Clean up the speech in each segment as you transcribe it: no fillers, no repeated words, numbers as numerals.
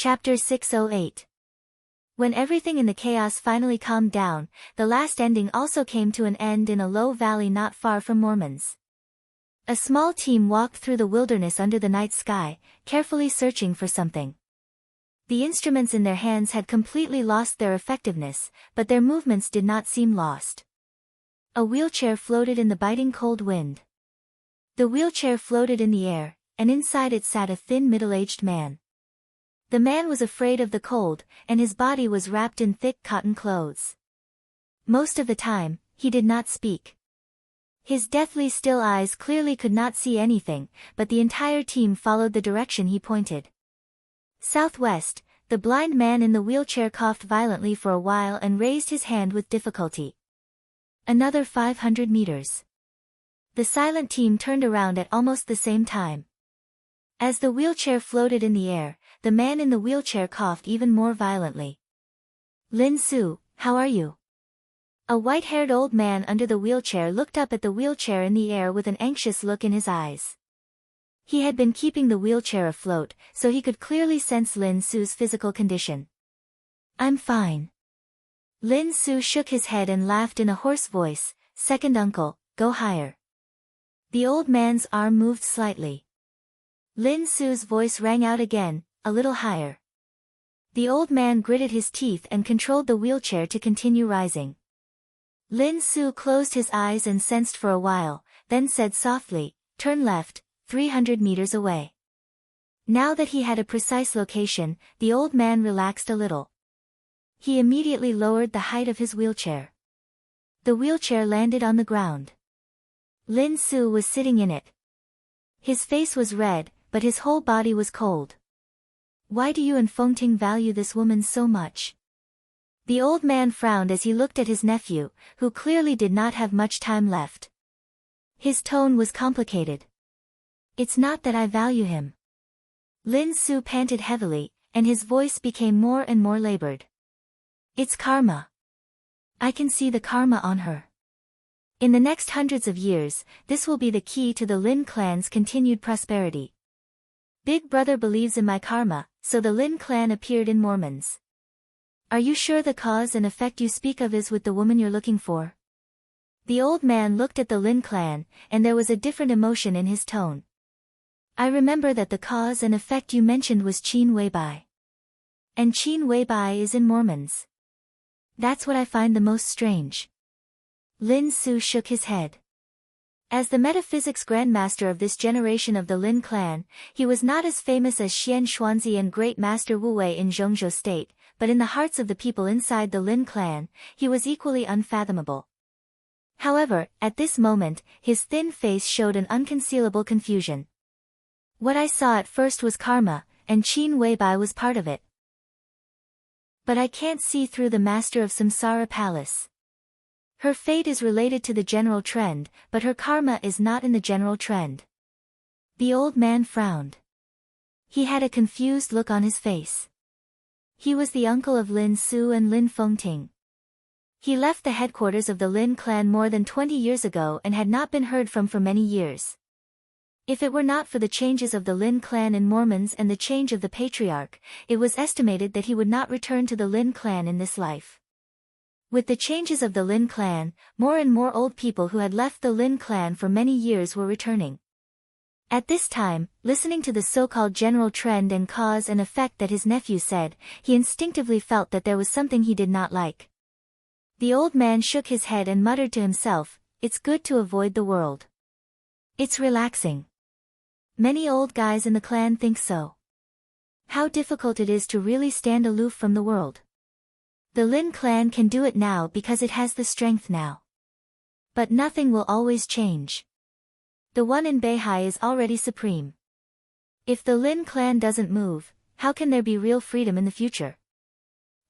Chapter 608. When everything in the chaos finally calmed down, the last ending also came to an end in a low valley not far from Mormon's. A small team walked through the wilderness under the night sky, carefully searching for something. The instruments in their hands had completely lost their effectiveness, but their movements did not seem lost. A wheelchair floated in the biting cold wind. The wheelchair floated in the air, and inside it sat a thin middle-aged man. The man was afraid of the cold, and his body was wrapped in thick cotton clothes. Most of the time, he did not speak. His deathly still eyes clearly could not see anything, but the entire team followed the direction he pointed. Southwest, the blind man in the wheelchair coughed violently for a while and raised his hand with difficulty. Another 500 meters. The silent team turned around at almost the same time. As the wheelchair floated in the air, the man in the wheelchair coughed even more violently. "Lin Su, how are you?" A white-haired old man under the wheelchair looked up at the wheelchair in the air with an anxious look in his eyes. He had been keeping the wheelchair afloat, so he could clearly sense Lin Su's physical condition. "I'm fine." Lin Su shook his head and laughed in a hoarse voice, "Second uncle, go higher." The old man's arm moved slightly. Lin Su's voice rang out again, a little higher. The old man gritted his teeth and controlled the wheelchair to continue rising. Lin Su closed his eyes and sensed for a while, then said softly, "Turn left, 300 meters away." Now that he had a precise location, the old man relaxed a little. He immediately lowered the height of his wheelchair. The wheelchair landed on the ground. Lin Su was sitting in it. His face was red, but his whole body was cold. "Why do you and Fengting value this woman so much?" The old man frowned as he looked at his nephew, who clearly did not have much time left. His tone was complicated. "It's not that I value him." Lin Su panted heavily, and his voice became more and more labored. "It's karma. I can see the karma on her. In the next hundreds of years, this will be the key to the Lin clan's continued prosperity. Big Brother believes in my karma, so the Lin clan appeared in Mormon's. Are you sure the cause and effect you speak of is with the woman you're looking for?" The old man looked at the Lin clan, and there was a different emotion in his tone. "I remember that the cause and effect you mentioned was Qin Weibai. And Qin Weibai is in Mormon's. That's what I find the most strange." Lin Su shook his head. As the metaphysics grandmaster of this generation of the Lin clan, he was not as famous as Xian Xuanzi and Great Master Wu Wei in Zhongzhou State, but in the hearts of the people inside the Lin clan, he was equally unfathomable. However, at this moment, his thin face showed an unconcealable confusion. "What I saw at first was karma, and Qin Weibai was part of it. But I can't see through the master of Samsara Palace. Her fate is related to the general trend, but her karma is not in the general trend." The old man frowned. He had a confused look on his face. He was the uncle of Lin Su and Lin Fengting. He left the headquarters of the Lin clan more than 20 years ago and had not been heard from for many years. If it were not for the changes of the Lin clan in Mormon's and the change of the patriarch, it was estimated that he would not return to the Lin clan in this life. With the changes of the Lin clan, more and more old people who had left the Lin clan for many years were returning. At this time, listening to the so-called general trend and cause and effect that his nephew said, he instinctively felt that there was something he did not like. The old man shook his head and muttered to himself, "It's good to avoid the world. It's relaxing. Many old guys in the clan think so. How difficult it is to really stand aloof from the world. The Lin clan can do it now because it has the strength now. But nothing will always change. The one in Beihai is already supreme. If the Lin clan doesn't move, how can there be real freedom in the future?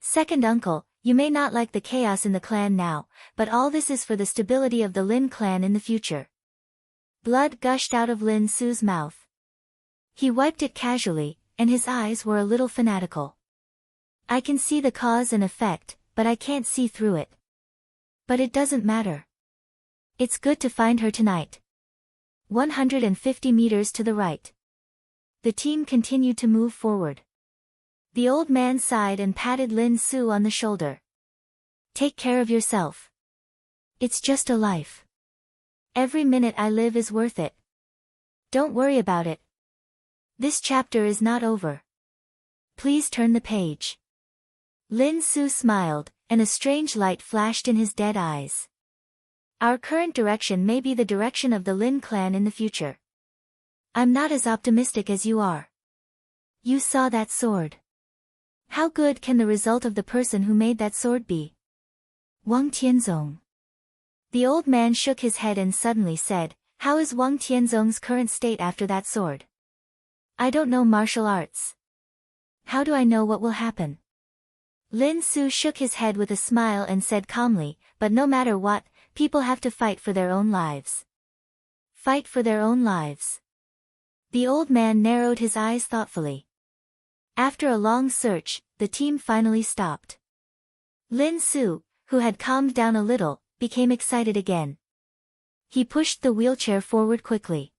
Second uncle, you may not like the chaos in the clan now, but all this is for the stability of the Lin clan in the future." Blood gushed out of Lin Su's mouth. He wiped it casually, and his eyes were a little fanatical. "I can see the cause and effect, but I can't see through it. But it doesn't matter. It's good to find her tonight." 150 meters to the right. The team continued to move forward. The old man sighed and patted Lin Su on the shoulder. Take care of yourself. It's just a life. Every minute I live is worth it. Don't worry about it. This chapter is not over. Please turn the page. Lin Su smiled, and a strange light flashed in his dead eyes. Our current direction may be the direction of the Lin clan in the future. I'm not as optimistic as you are. You saw that sword. How good can the result of the person who made that sword be? Wang Tianzong. The old man shook his head and suddenly said, how is Wang Tianzong's current state after that sword? I don't know martial arts. How do I know what will happen? Lin Su shook his head with a smile and said calmly, but no matter what, people have to fight for their own lives. Fight for their own lives. The old man narrowed his eyes thoughtfully. After a long search, the team finally stopped. Lin Su, who had calmed down a little, became excited again. He pushed the wheelchair forward quickly.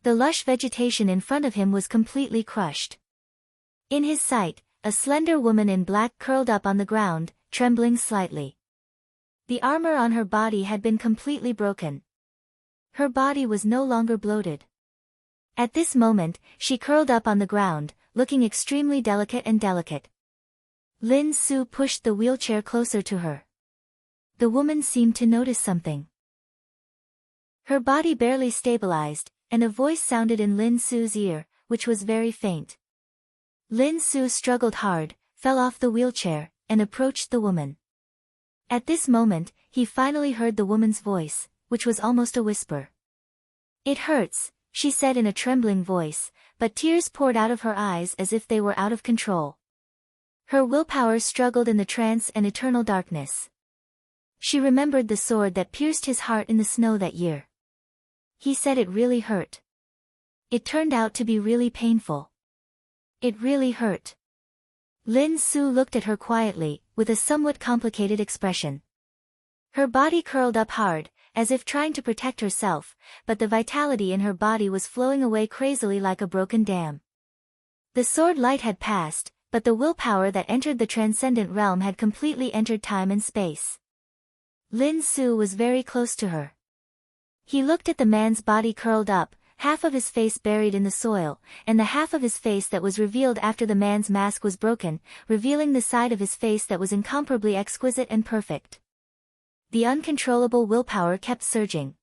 The lush vegetation in front of him was completely crushed. In his sight, a slender woman in black curled up on the ground, trembling slightly. The armor on her body had been completely broken. Her body was no longer bloated. At this moment, she curled up on the ground, looking extremely delicate and delicate. Lin Su pushed the wheelchair closer to her. The woman seemed to notice something. Her body barely stabilized, and a voice sounded in Lin Su's ear, which was very faint. Lin Su struggled hard, fell off the wheelchair, and approached the woman. At this moment, he finally heard the woman's voice, which was almost a whisper. It hurts, she said in a trembling voice, but tears poured out of her eyes as if they were out of control. Her willpower struggled in the trance and eternal darkness. She remembered the sword that pierced his heart in the snow that year. He said it really hurt. It turned out to be really painful. It really hurt. Lin Su looked at her quietly, with a somewhat complicated expression. Her body curled up hard, as if trying to protect herself, but the vitality in her body was flowing away crazily like a broken dam. The sword light had passed, but the willpower that entered the transcendent realm had completely entered time and space. Lin Su was very close to her. He looked at the man's body curled up, half of his face buried in the soil, and the half of his face that was revealed after the man's mask was broken, revealing the side of his face that was incomparably exquisite and perfect. The uncontrollable willpower kept surging.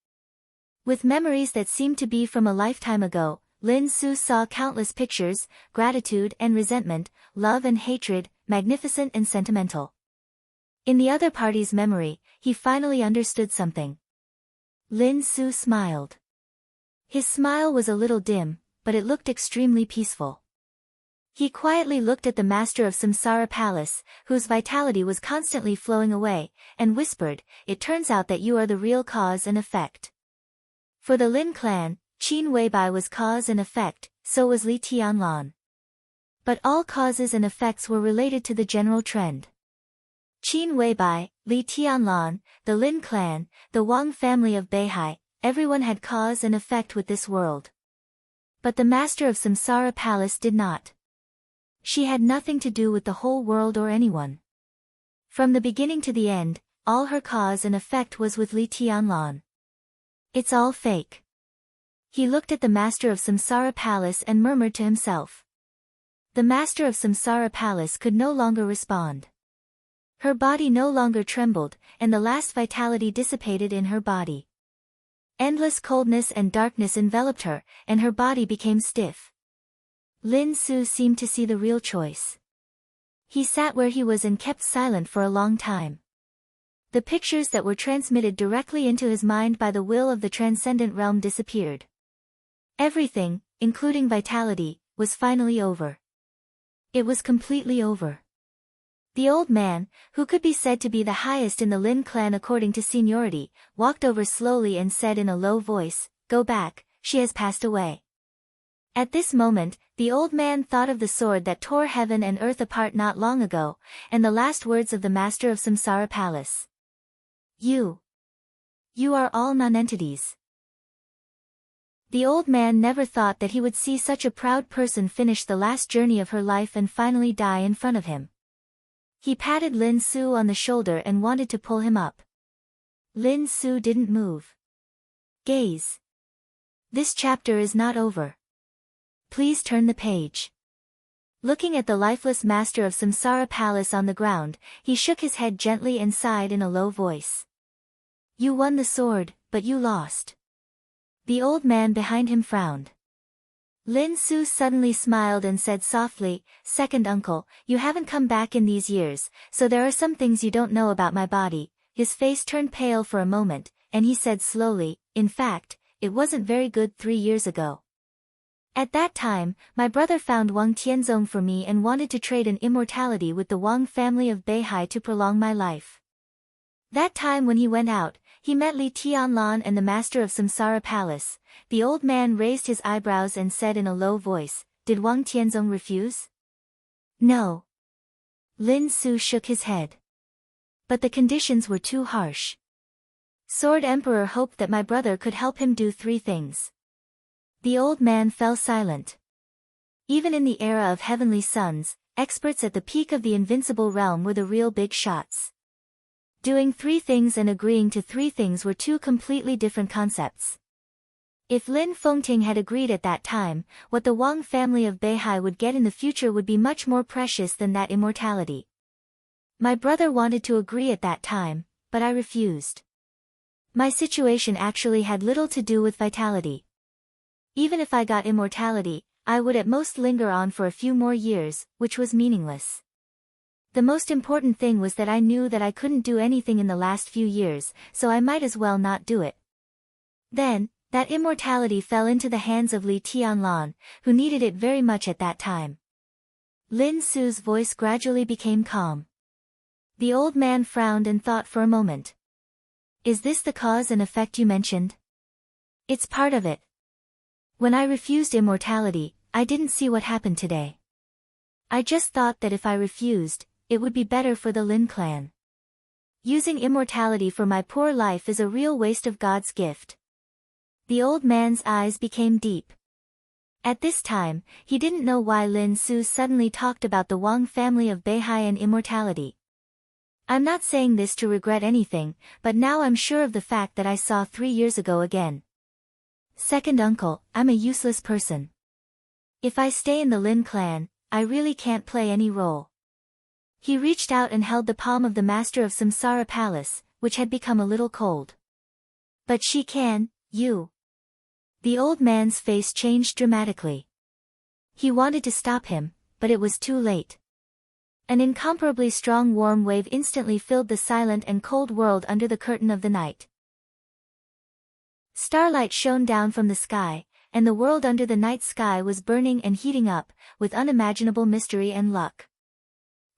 With memories that seemed to be from a lifetime ago, Lin Su saw countless pictures, gratitude and resentment, love and hatred, magnificent and sentimental. In the other party's memory, he finally understood something. Lin Su smiled. His smile was a little dim, but it looked extremely peaceful. He quietly looked at the master of Samsara Palace, whose vitality was constantly flowing away, and whispered, "It turns out that you are the real cause and effect." For the Lin clan, Qin Weibai was cause and effect, so was Li Tianlan. But all causes and effects were related to the general trend. Qin Weibai, Li Tianlan, the Lin clan, the Wang family of Beihai, everyone had cause and effect with this world. But the master of Samsara Palace did not. She had nothing to do with the whole world or anyone. From the beginning to the end, all her cause and effect was with Li Tianlan. It's all fake. He looked at the master of Samsara Palace and murmured to himself. The master of Samsara Palace could no longer respond. Her body no longer trembled, and the last vitality dissipated in her body. Endless coldness and darkness enveloped her, and her body became stiff. Lin Su seemed to see the real choice. He sat where he was and kept silent for a long time. The pictures that were transmitted directly into his mind by the will of the transcendent realm disappeared. Everything, including vitality, was finally over. It was completely over. The old man, who could be said to be the highest in the Lin clan according to seniority, walked over slowly and said in a low voice, "Go back, she has passed away." At this moment, the old man thought of the sword that tore heaven and earth apart not long ago, and the last words of the master of Samsara Palace. You are all non-entities. The old man never thought that he would see such a proud person finish the last journey of her life and finally die in front of him. He patted Lin Su on the shoulder and wanted to pull him up. Lin Su didn't move. Gaze. This chapter is not over. Please turn the page. Looking at the lifeless master of Samsara Palace on the ground, he shook his head gently and sighed in a low voice. You won the sword, but you lost. The old man behind him frowned. Lin Su suddenly smiled and said softly, Second uncle, you haven't come back in these years, so there are some things you don't know about my body. His face turned pale for a moment, and he said slowly, in fact, it wasn't very good 3 years ago. At that time, my brother found Wang Tianzong for me and wanted to trade an immortality with the Wang family of Beihai to prolong my life. That time when he went out, he met Li Tianlan and the master of Samsara Palace. The old man raised his eyebrows and said in a low voice, Did Wang Tianzong refuse? No. Lin Su shook his head. But the conditions were too harsh. Sword Emperor hoped that my brother could help him do 3 things. The old man fell silent. Even in the era of heavenly suns, experts at the peak of the invincible realm were the real big shots. Doing 3 things and agreeing to 3 things were 2 completely different concepts. If Lin Fengting had agreed at that time, what the Wang family of Beihai would get in the future would be much more precious than that immortality. My brother wanted to agree at that time, but I refused. My situation actually had little to do with vitality. Even if I got immortality, I would at most linger on for a few more years, which was meaningless. The most important thing was that I knew that I couldn't do anything in the last few years, so I might as well not do it. Then, that immortality fell into the hands of Li Tianlan, who needed it very much at that time. Lin Su's voice gradually became calm. The old man frowned and thought for a moment. Is this the cause and effect you mentioned? It's part of it. When I refused immortality, I didn't see what happened today. I just thought that if I refused, it would be better for the Lin clan. Using immortality for my poor life is a real waste of God's gift. The old man's eyes became deep. At this time, he didn't know why Lin Su suddenly talked about the Wang family of Beihai and immortality. I'm not saying this to regret anything, but now I'm sure of the fact that I saw 3 years ago again. Second uncle, I'm a useless person. If I stay in the Lin clan, I really can't play any role. He reached out and held the palm of the master of Samsara Palace, which had become a little cold. But she can, you. The old man's face changed dramatically. He wanted to stop him, but it was too late. An incomparably strong warm wave instantly filled the silent and cold world under the curtain of the night. Starlight shone down from the sky, and the world under the night sky was burning and heating up, with unimaginable mystery and luck.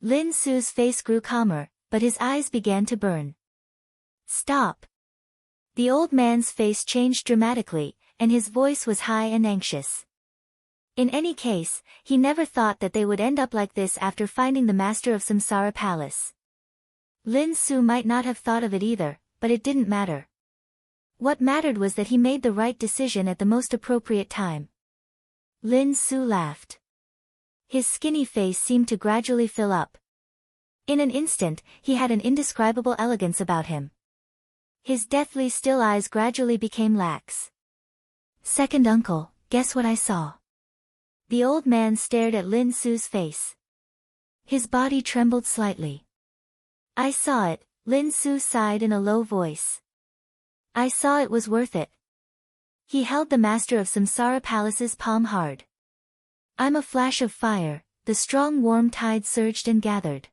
Lin Su's face grew calmer, but his eyes began to burn. Stop! The old man's face changed dramatically, and his voice was high and anxious. In any case, he never thought that they would end up like this after finding the master of Samsara Palace. Lin Su might not have thought of it either, but it didn't matter. What mattered was that he made the right decision at the most appropriate time. Lin Su laughed. His skinny face seemed to gradually fill up. In an instant, he had an indescribable elegance about him. His deathly still eyes gradually became lax. Second uncle, guess what I saw? The old man stared at Lin Su's face. His body trembled slightly. I saw it, Lin Su sighed in a low voice. I saw it was worth it. He held the master of Samsara Palace's palm hard. I'm a flash of fire, the strong warm tide surged and gathered.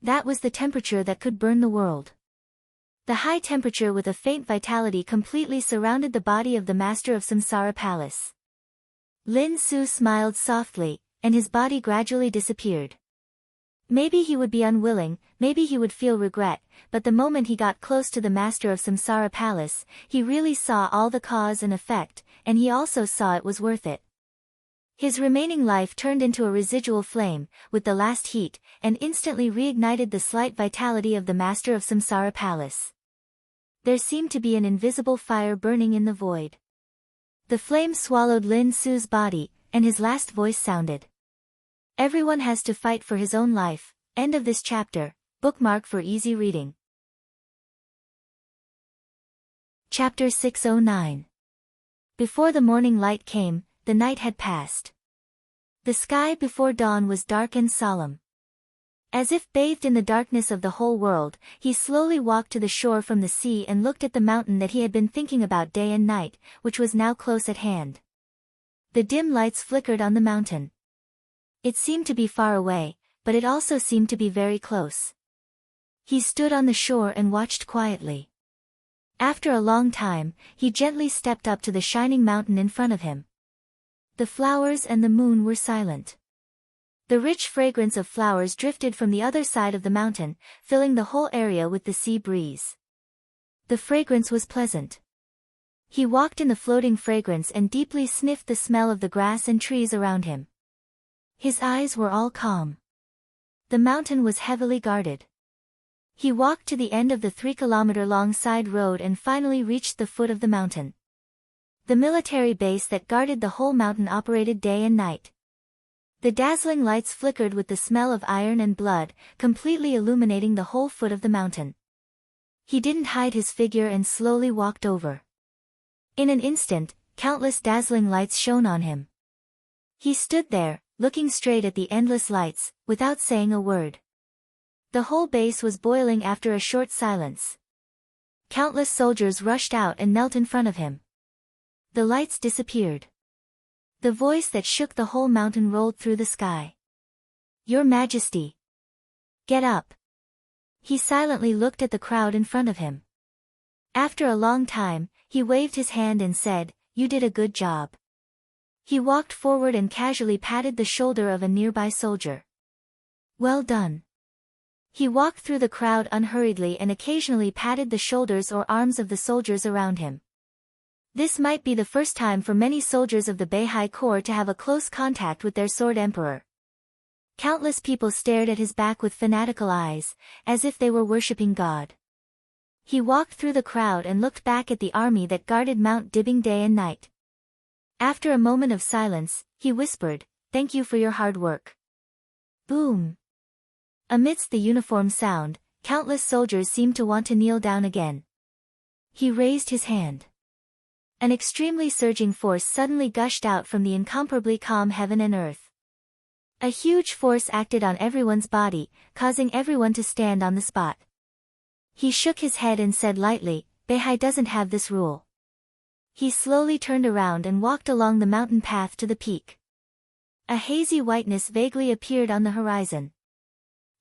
That was the temperature that could burn the world. The high temperature with a faint vitality completely surrounded the body of the master of Samsara Palace. Lin Su smiled softly, and his body gradually disappeared. Maybe he would be unwilling, maybe he would feel regret, but the moment he got close to the master of Samsara Palace, he really saw all the cause and effect, and he also saw it was worth it. His remaining life turned into a residual flame, with the last heat, and instantly reignited the slight vitality of the master of Samsara Palace. There seemed to be an invisible fire burning in the void. The flame swallowed Lin Su's body, and his last voice sounded. Everyone has to fight for his own life. End of this chapter. Bookmark for easy reading. Chapter 609. Before the morning light came, the night had passed. The sky before dawn was dark and solemn. As if bathed in the darkness of the whole world, he slowly walked to the shore from the sea and looked at the mountain that he had been thinking about day and night, which was now close at hand. The dim lights flickered on the mountain. It seemed to be far away, but it also seemed to be very close. He stood on the shore and watched quietly. After a long time, he gently stepped up to the shining mountain in front of him. The flowers and the moon were silent. The rich fragrance of flowers drifted from the other side of the mountain, filling the whole area with the sea breeze. The fragrance was pleasant. He walked in the floating fragrance and deeply sniffed the smell of the grass and trees around him. His eyes were all calm. The mountain was heavily guarded. He walked to the end of the 3-kilometer-long side road and finally reached the foot of the mountain. The military base that guarded the whole mountain operated day and night. The dazzling lights flickered with the smell of iron and blood, completely illuminating the whole foot of the mountain. He didn't hide his figure and slowly walked over. In an instant, countless dazzling lights shone on him. He stood there, looking straight at the endless lights, without saying a word. The whole base was boiling after a short silence. Countless soldiers rushed out and knelt in front of him. The lights disappeared. The voice that shook the whole mountain rolled through the sky. "Your Majesty! Get up!" He silently looked at the crowd in front of him. After a long time, he waved his hand and said, "You did a good job." He walked forward and casually patted the shoulder of a nearby soldier. "Well done." He walked through the crowd unhurriedly and occasionally patted the shoulders or arms of the soldiers around him. This might be the first time for many soldiers of the Beihai Corps to have a close contact with their sword emperor. Countless people stared at his back with fanatical eyes, as if they were worshipping God. He walked through the crowd and looked back at the army that guarded Mount Dibbing day and night. After a moment of silence, he whispered, "Thank you for your hard work." Boom! Amidst the uniform sound, countless soldiers seemed to want to kneel down again. He raised his hand. An extremely surging force suddenly gushed out from the incomparably calm heaven and earth. A huge force acted on everyone's body, causing everyone to stand on the spot. He shook his head and said lightly, "Beihai doesn't have this rule." He slowly turned around and walked along the mountain path to the peak. A hazy whiteness vaguely appeared on the horizon.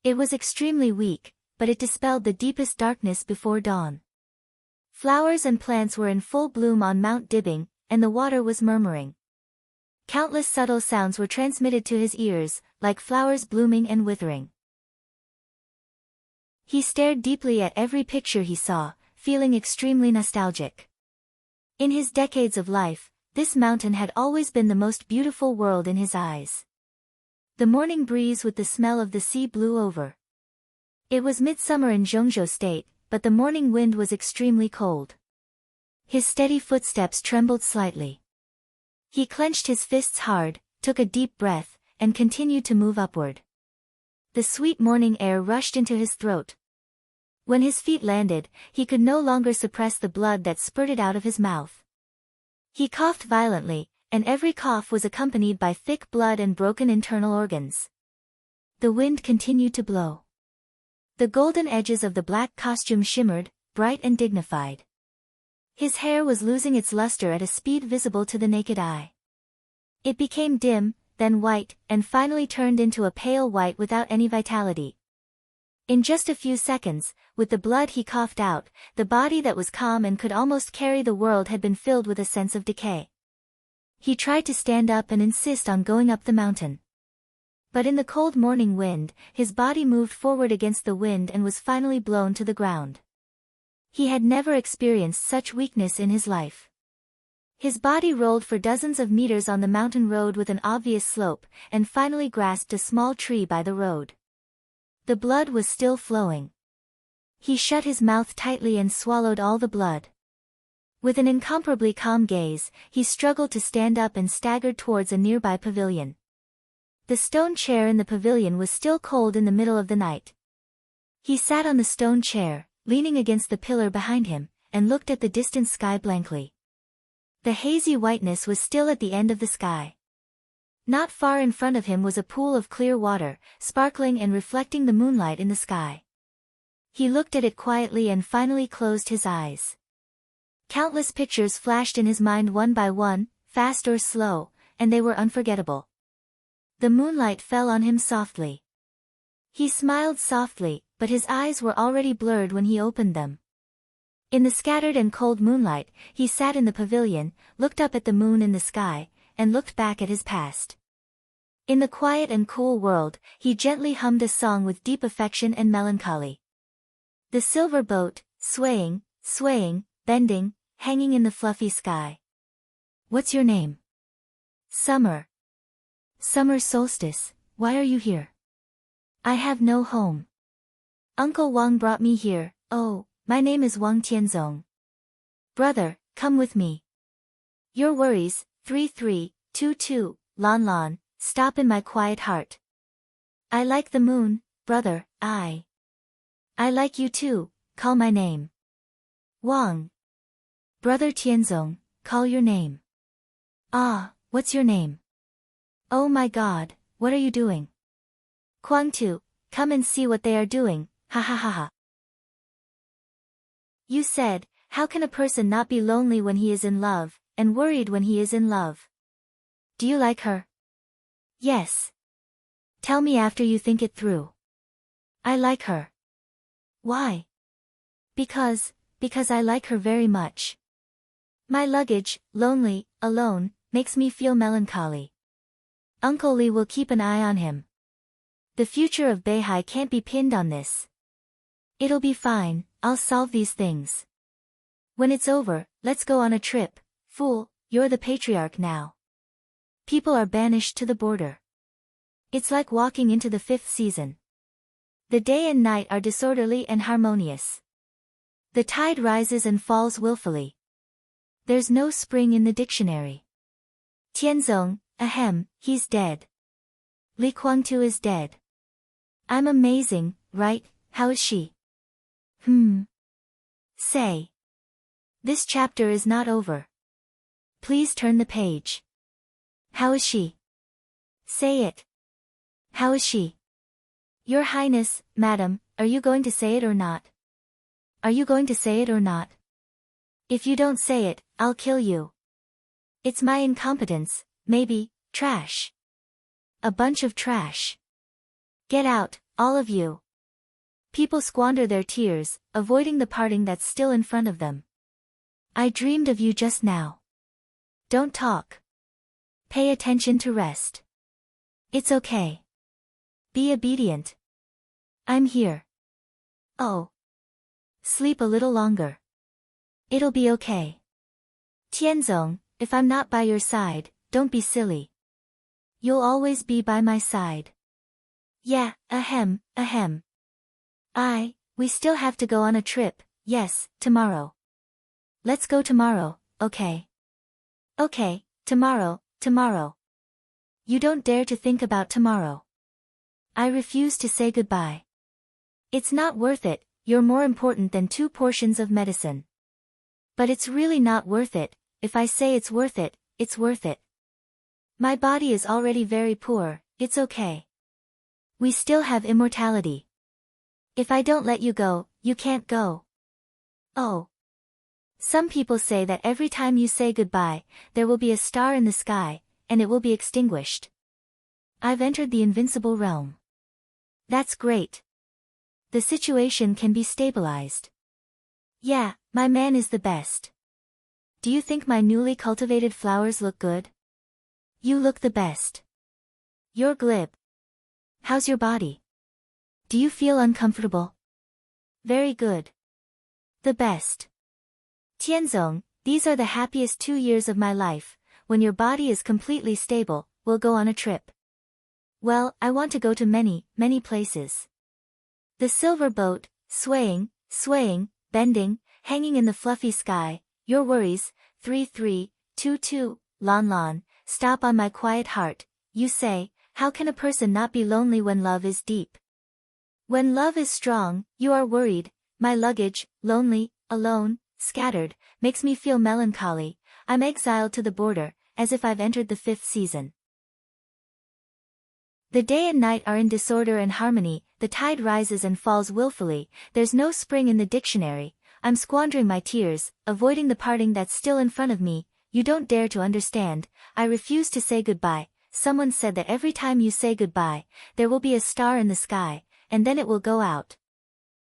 It was extremely weak, but it dispelled the deepest darkness before dawn. Flowers and plants were in full bloom on Mount Dibbing, and the water was murmuring. Countless subtle sounds were transmitted to his ears, like flowers blooming and withering. He stared deeply at every picture he saw, feeling extremely nostalgic. In his decades of life, this mountain had always been the most beautiful world in his eyes. The morning breeze with the smell of the sea blew over. It was midsummer in Zhongzhou State, but the morning wind was extremely cold. His steady footsteps trembled slightly. He clenched his fists hard, took a deep breath, and continued to move upward. The sweet morning air rushed into his throat. When his feet landed, he could no longer suppress the blood that spurted out of his mouth. He coughed violently, and every cough was accompanied by thick blood and broken internal organs. The wind continued to blow. The golden edges of the black costume shimmered, bright and dignified. His hair was losing its luster at a speed visible to the naked eye. It became dim, then white, and finally turned into a pale white without any vitality. In just a few seconds, with the blood he coughed out, the body that was calm and could almost carry the world had been filled with a sense of decay. He tried to stand up and insist on going up the mountain. But in the cold morning wind, his body moved forward against the wind and was finally blown to the ground. He had never experienced such weakness in his life. His body rolled for dozens of meters on the mountain road with an obvious slope, and finally grasped a small tree by the road. The blood was still flowing. He shut his mouth tightly and swallowed all the blood. With an incomparably calm gaze, he struggled to stand up and staggered towards a nearby pavilion. The stone chair in the pavilion was still cold in the middle of the night. He sat on the stone chair, leaning against the pillar behind him, and looked at the distant sky blankly. The hazy whiteness was still at the end of the sky. Not far in front of him was a pool of clear water, sparkling and reflecting the moonlight in the sky. He looked at it quietly and finally closed his eyes. Countless pictures flashed in his mind one by one, fast or slow, and they were unforgettable. The moonlight fell on him softly. He smiled softly, but his eyes were already blurred when he opened them. In the scattered and cold moonlight, he sat in the pavilion, looked up at the moon in the sky, and looked back at his past. In the quiet and cool world, he gently hummed a song with deep affection and melancholy. The silver boat, swaying, bending, hanging in the fluffy sky. What's your name? Summer. Summer solstice, why are you here? I have no home. Uncle Wang brought me here. Oh, my name is Wang Tianzong. Brother, come with me. Your worries, 3322, Lan, stop in my quiet heart. I like the moon, brother, I like you too, call my name. Wang. Brother Tianzong, call your name. Ah, what's your name? Oh my God, what are you doing? Kwangtu, come and see what they are doing, ha ha ha ha. You said, how can a person not be lonely when he is in love, and worried when he is in love? Do you like her? Yes. Tell me after you think it through. I like her. Why? Because I like her very much. My luggage, lonely, alone, makes me feel melancholy. Uncle Li will keep an eye on him. The future of Beihai can't be pinned on this. It'll be fine, I'll solve these things. When it's over, let's go on a trip. Fool, you're the patriarch now. People are banished to the border. It's like walking into the 5th season. The day and night are disorderly and harmonious. The tide rises and falls willfully. There's no spring in the dictionary. Tianzong, ahem, he's dead. Li Kuangtu is dead. I'm amazing, right? How is she? Say. This chapter is not over. Please turn the page. How is she? Say it. How is she? Your Highness, Madam, are you going to say it or not? Are you going to say it or not? If you don't say it, I'll kill you. It's my incompetence, maybe, trash. A bunch of trash. Get out, all of you. People squander their tears, avoiding the parting that's still in front of them. I dreamed of you just now. Don't talk. Pay attention to rest. It's okay. Be obedient. I'm here. Oh. Sleep a little longer. It'll be okay. Tianzong, if I'm not by your side, don't be silly. You'll always be by my side. Yeah, ahem. We still have to go on a trip, yes, tomorrow. Let's go tomorrow, okay? Okay, tomorrow. You don't dare to think about tomorrow. I refuse to say goodbye. It's not worth it, you're more important than 2 portions of medicine. But it's really not worth it, if I say it's worth it, it's worth it. My body is already very poor, it's okay. We still have immortality. If I don't let you go, you can't go. Oh. Some people say that every time you say goodbye, there will be a star in the sky, and it will be extinguished. I've entered the invincible realm. That's great. The situation can be stabilized. Yeah, my man is the best. Do you think my newly cultivated flowers look good? You look the best. You're glib. How's your body? Do you feel uncomfortable? Very good. The best. Tianzong, these are the happiest 2 years of my life. When your body is completely stable, we'll go on a trip. Well, I want to go to many places. The silver boat, swaying, bending, hanging in the fluffy sky, Your worries, 3322, Lon Lon, stop on my quiet heart. You say, how can a person not be lonely when love is deep? When love is strong, you are worried. My luggage, lonely, alone, scattered, makes me feel melancholy. I'm exiled to the border, as if I've entered the 5th season. The day and night are in disorder and harmony, the tide rises and falls willfully, there's no spring in the dictionary, I'm squandering my tears, avoiding the parting that's still in front of me, you don't dare to understand, I refuse to say goodbye, someone said that every time you say goodbye, there will be a star in the sky, and then it will go out.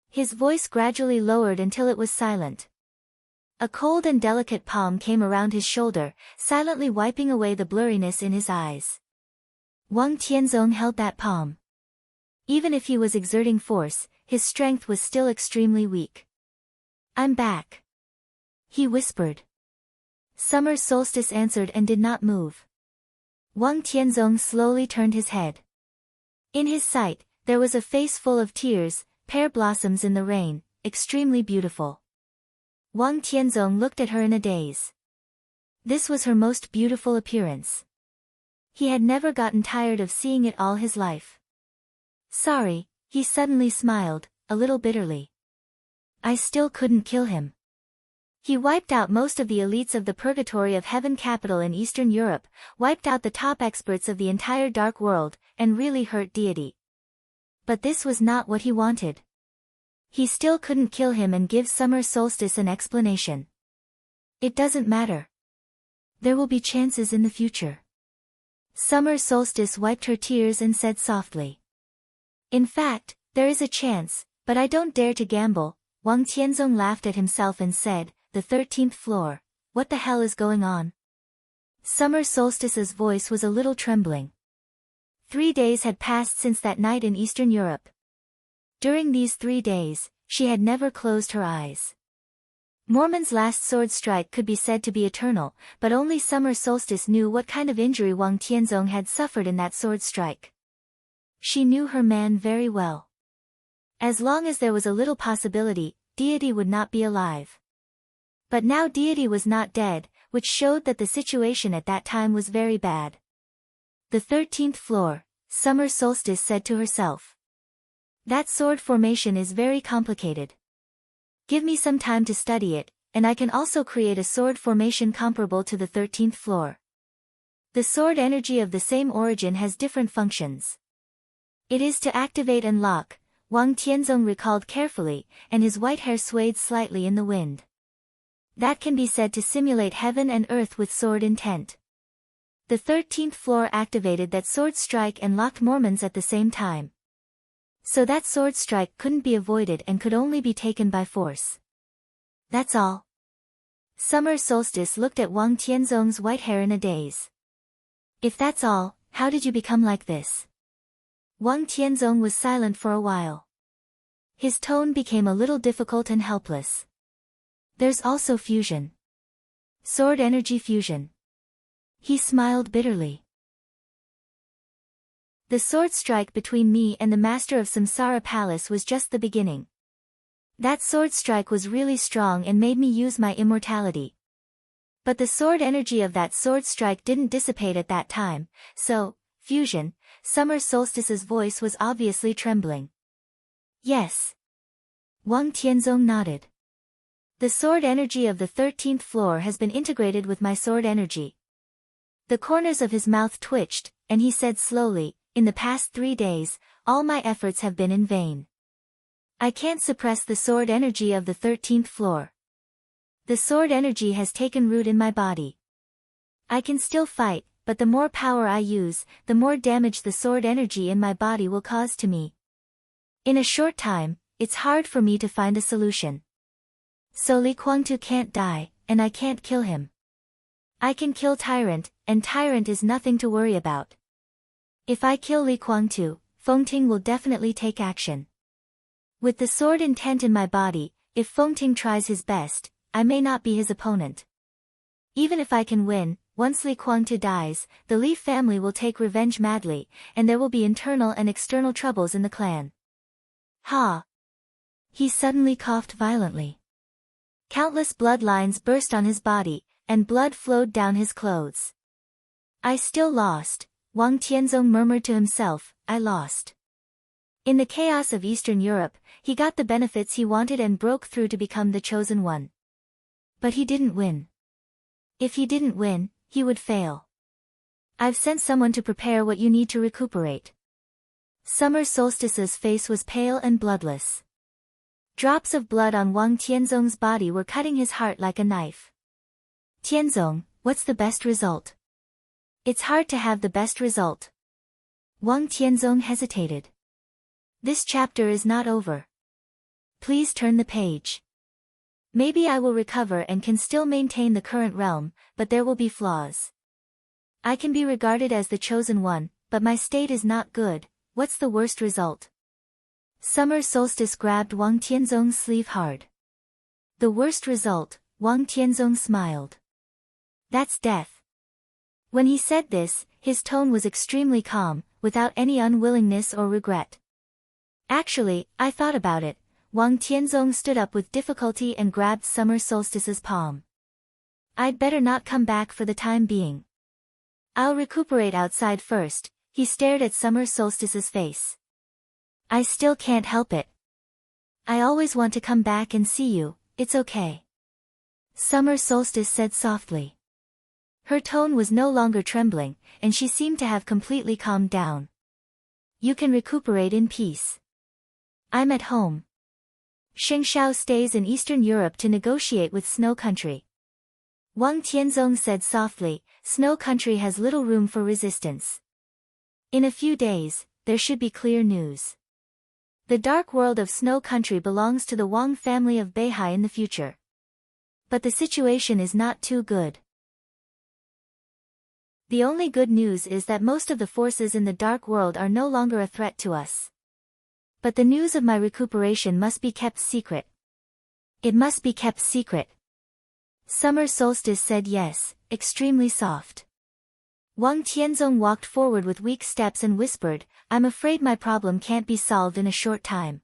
His voice gradually lowered until it was silent. A cold and delicate palm came around his shoulder, silently wiping away the blurriness in his eyes. Wang Tianzong held that palm. Even if he was exerting force, his strength was still extremely weak. I'm back, he whispered. Summer Solstice answered and did not move. Wang Tianzong slowly turned his head. In his sight, there was a face full of tears, pear blossoms in the rain, extremely beautiful. Wang Tianzong looked at her in a daze. This was her most beautiful appearance. He had never gotten tired of seeing it all his life. Sorry, he suddenly smiled, a little bitterly. I still couldn't kill him. He wiped out most of the elites of the purgatory of heaven capital in Eastern Europe, wiped out the top experts of the entire dark world, and really hurt deity. But this was not what he wanted. He still couldn't kill him and give Summer Solstice an explanation. It doesn't matter. There will be chances in the future. Summer Solstice wiped her tears and said softly. In fact, there is a chance, but I don't dare to gamble. Wang Tianzong laughed at himself and said, the 13th floor, what the hell is going on? Summer Solstice's voice was a little trembling. 3 days had passed since that night in Eastern Europe. During these 3 days, she had never closed her eyes. Mormon's last sword strike could be said to be eternal, but only Summer Solstice knew what kind of injury Wang Tianzong had suffered in that sword strike. She knew her man very well. As long as there was a little possibility, deity would not be alive. But now deity was not dead, which showed that the situation at that time was very bad. The 13th floor, Summer Solstice said to herself. That sword formation is very complicated. Give me some time to study it, and I can also create a sword formation comparable to the 13th floor. The sword energy of the same origin has different functions. It is to activate and lock, Wang Tianzong recalled carefully, and his white hair swayed slightly in the wind. That can be said to simulate heaven and earth with sword intent. The 13th floor activated that sword strike and locked Mormons at the same time. So that sword strike couldn't be avoided and could only be taken by force. That's all. Summer Solstice looked at Wang Tianzong's white hair in a daze. If that's all, how did you become like this? Wang Tianzong was silent for a while. His tone became a little difficult and helpless. There's also fusion. Sword energy fusion. He smiled bitterly. The sword strike between me and the master of Samsara Palace was just the beginning. That sword strike was really strong and made me use my immortality. But the sword energy of that sword strike didn't dissipate at that time, so, fusion, Summer Solstice's voice was obviously trembling. Yes. Wang Tianzong nodded. The sword energy of the 13th floor has been integrated with my sword energy. The corners of his mouth twitched, and he said slowly, in the past 3 days, all my efforts have been in vain. I can't suppress the sword energy of the 13th floor. The sword energy has taken root in my body. I can still fight, but the more power I use, the more damage the sword energy in my body will cause to me. In a short time, it's hard for me to find a solution. So Li Kuangtu can't die, and I can't kill him. I can kill Tyrant, and Tyrant is nothing to worry about. If I kill Li Kuangtu, Fengting will definitely take action. With the sword intent in my body, if Fengting tries his best, I may not be his opponent. Even if I can win, once Li Kuangtu dies, the Li family will take revenge madly, and there will be internal and external troubles in the clan. Ha! He suddenly coughed violently. Countless bloodlines burst on his body, and blood flowed down his clothes. I still lost, Wang Tianzong murmured to himself, I lost. In the chaos of Eastern Europe, he got the benefits he wanted and broke through to become the chosen one. But he didn't win. If he didn't win, he would fail. I've sent someone to prepare what you need to recuperate. Summer Solstice's face was pale and bloodless. Drops of blood on Wang Tianzong's body were cutting his heart like a knife. Tianzong, what's the best result? It's hard to have the best result. Wang Tianzong hesitated. This chapter is not over. Please turn the page. Maybe I will recover and can still maintain the current realm, but there will be flaws. I can be regarded as the chosen one, but my state is not good. What's the worst result? Summer Solstice grabbed Wang Tianzong's sleeve hard. The worst result, Wang Tianzong smiled. That's death. When he said this, his tone was extremely calm, without any unwillingness or regret. Actually, I thought about it. Wang Tianzong stood up with difficulty and grabbed Summer Solstice's palm. I'd better not come back for the time being. I'll recuperate outside first. He stared at Summer Solstice's face. I still can't help it. I always want to come back and see you, it's okay. Summer Solstice said softly. Her tone was no longer trembling, and she seemed to have completely calmed down. You can recuperate in peace. I'm at home. Sheng Xiao stays in Eastern Europe to negotiate with Snow Country. Wang Tianzong said softly, Snow Country has little room for resistance. In a few days, there should be clear news. The dark world of Snow Country belongs to the Wang family of Beihai in the future. But the situation is not too good. The only good news is that most of the forces in the dark world are no longer a threat to us. But the news of my recuperation must be kept secret. It must be kept secret. Summer Solstice said yes, extremely soft. Wang Tianzong walked forward with weak steps and whispered, I'm afraid my problem can't be solved in a short time.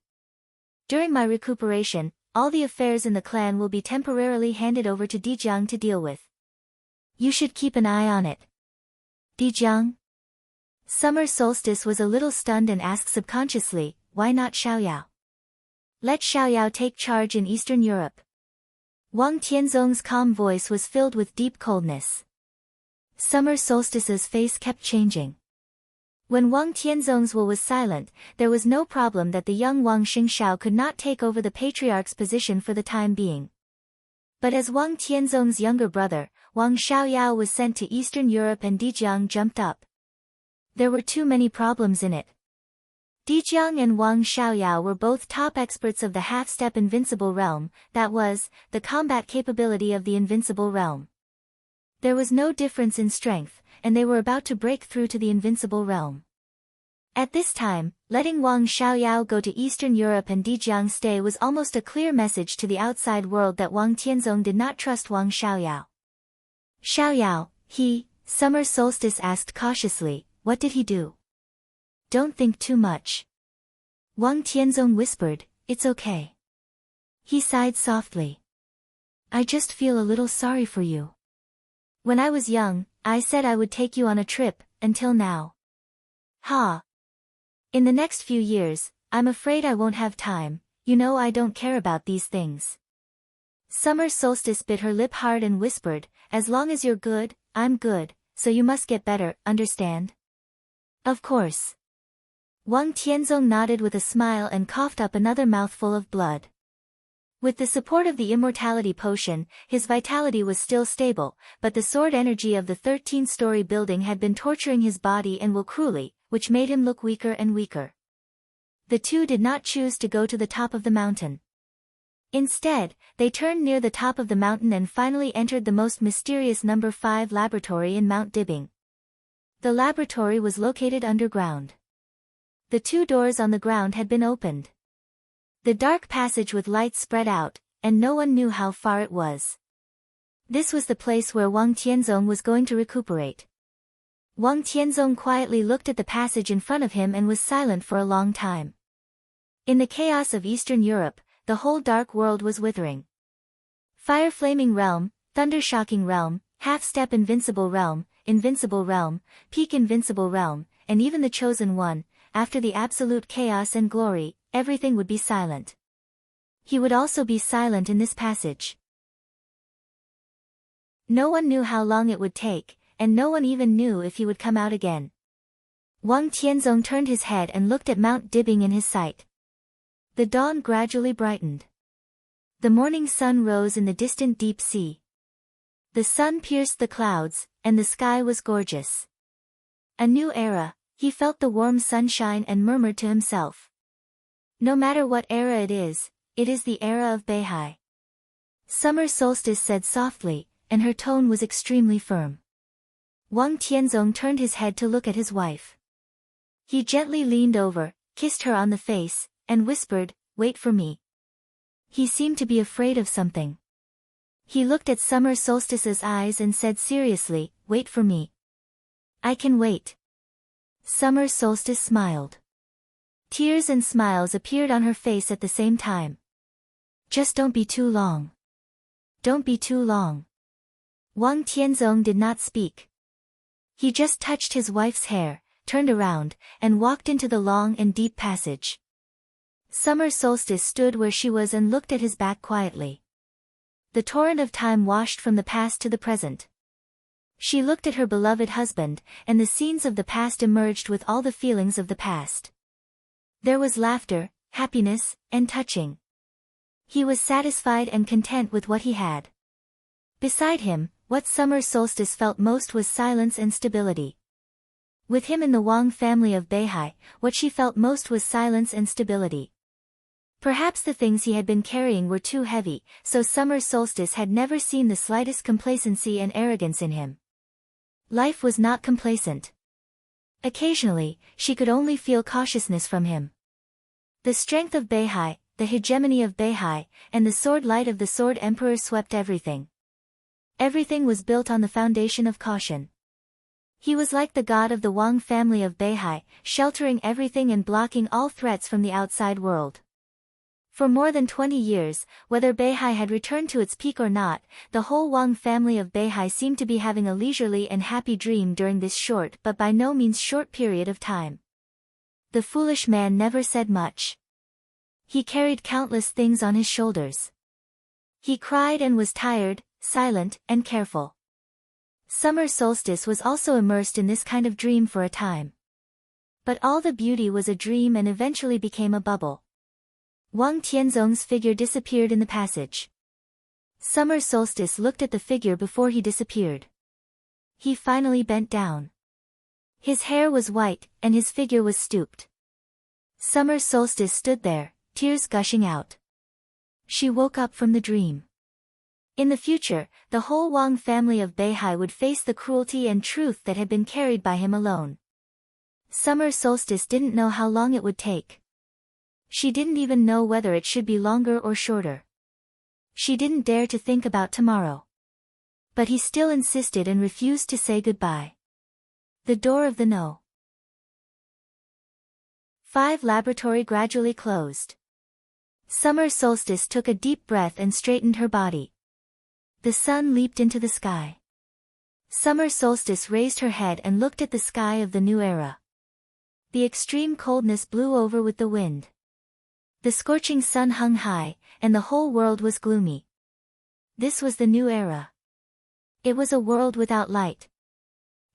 During my recuperation, all the affairs in the clan will be temporarily handed over to Dijiang to deal with. You should keep an eye on it. Dijiang? Summer Solstice was a little stunned and asked subconsciously, why not Xiaoyao? Let Xiaoyao take charge in Eastern Europe. Wang Tianzong's calm voice was filled with deep coldness. Summer Solstice's face kept changing. When Wang Tianzong's will was silent, there was no problem that the young Wang Xingshao could not take over the patriarch's position for the time being. But as Wang Tianzong's younger brother, Wang Xiaoyao was sent to Eastern Europe and Dijiang jumped up. There were too many problems in it. Dijiang and Wang Xiaoyao were both top experts of the half-step invincible realm, that was, the combat capability of the invincible realm. There was no difference in strength, and they were about to break through to the invincible realm. At this time, letting Wang Xiaoyao go to Eastern Europe and Dijiang stay was almost a clear message to the outside world that Wang Tianzong did not trust Wang Xiaoyao. Xiaoyao, Summer Solstice asked cautiously, what did he do? Don't think too much. Wang Tianzong whispered, it's okay. He sighed softly. I just feel a little sorry for you. When I was young, I said I would take you on a trip, until now. Ha! In the next few years, I'm afraid I won't have time, you know I don't care about these things. Summer Solstice bit her lip hard and whispered, as long as you're good, I'm good, so you must get better, understand? Of course. Wang Tianzong nodded with a smile and coughed up another mouthful of blood. With the support of the immortality potion, his vitality was still stable, but the sword energy of the 13-story building had been torturing his body and will cruelly, which made him look weaker and weaker. The two did not choose to go to the top of the mountain. Instead, they turned near the top of the mountain and finally entered the most mysterious number 5 laboratory in Mount Dibbing. The laboratory was located underground. The 2 doors on the ground had been opened. The dark passage with lights spread out, and no one knew how far it was. This was the place where Wang Tianzong was going to recuperate. Wang Tianzong quietly looked at the passage in front of him and was silent for a long time. In the chaos of Eastern Europe, the whole dark world was withering. Fire flaming realm, thunder shocking realm, half-step invincible realm, peak invincible realm, and even the chosen one, after the absolute chaos and glory, everything would be silent. He would also be silent in this passage. No one knew how long it would take, and no one even knew if he would come out again. Wang Tianzong turned his head and looked at Mount Dibbing in his sight. The dawn gradually brightened. The morning sun rose in the distant deep sea. The sun pierced the clouds, and the sky was gorgeous. A new era, he felt the warm sunshine and murmured to himself. No matter what era it is the era of Beihai. Summer solstice said softly, and her tone was extremely firm. Wang Tianzong turned his head to look at his wife. He gently leaned over, kissed her on the face, and whispered, "Wait for me." He seemed to be afraid of something. He looked at Summer Solstice's eyes and said seriously, "Wait for me." "I can wait." Summer Solstice smiled. Tears and smiles appeared on her face at the same time. "Just don't be too long. Don't be too long." Wang Tianzong did not speak. He just touched his wife's hair, turned around, and walked into the long and deep passage. Summer Solstice stood where she was and looked at his back quietly. The torrent of time washed from the past to the present. She looked at her beloved husband, and the scenes of the past emerged with all the feelings of the past. There was laughter, happiness, and touching. He was satisfied and content with what he had. Beside him, what Summer Solstice felt most was silence and stability. With him in the Wang family of Beihai, what she felt most was silence and stability. Perhaps the things he had been carrying were too heavy, so Summer Solstice had never seen the slightest complacency and arrogance in him. Life was not complacent. Occasionally, she could only feel cautiousness from him. The strength of Beihai, the hegemony of Beihai, and the sword light of the Sword Emperor swept everything. Everything was built on the foundation of caution. He was like the god of the Wang family of Beihai, sheltering everything and blocking all threats from the outside world. For more than 20 years, whether Beihai had returned to its peak or not, the whole Wang family of Beihai seemed to be having a leisurely and happy dream during this short but by no means short period of time. The foolish man never said much. He carried countless things on his shoulders. He cried and was tired, silent, and careful. Summer Solstice was also immersed in this kind of dream for a time. But all the beauty was a dream and eventually became a bubble. Wang Tianzong's figure disappeared in the passage. Summer Solstice looked at the figure before he disappeared. He finally bent down. His hair was white, and his figure was stooped. Summer Solstice stood there, tears gushing out. She woke up from the dream. In the future, the whole Wang family of Beihai would face the cruelty and truth that had been carried by him alone. Summer Solstice didn't know how long it would take. She didn't even know whether it should be longer or shorter. She didn't dare to think about tomorrow. But he still insisted and refused to say goodbye. The door of the No. 5 laboratory gradually closed. Summer Solstice took a deep breath and straightened her body. The sun leaped into the sky. Summer Solstice raised her head and looked at the sky of the new era. The extreme coldness blew over with the wind. The scorching sun hung high, and the whole world was gloomy. This was the new era. It was a world without light.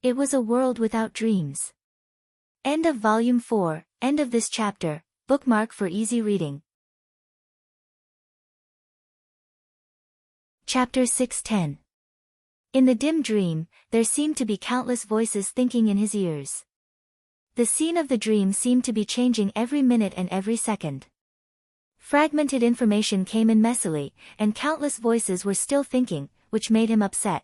It was a world without dreams. End of Volume 4, end of this chapter, bookmark for easy reading. Chapter 610. In the dim dream, there seemed to be countless voices thinking in his ears. The scene of the dream seemed to be changing every minute and every second. Fragmented information came in messily, and countless voices were still thinking, which made him upset.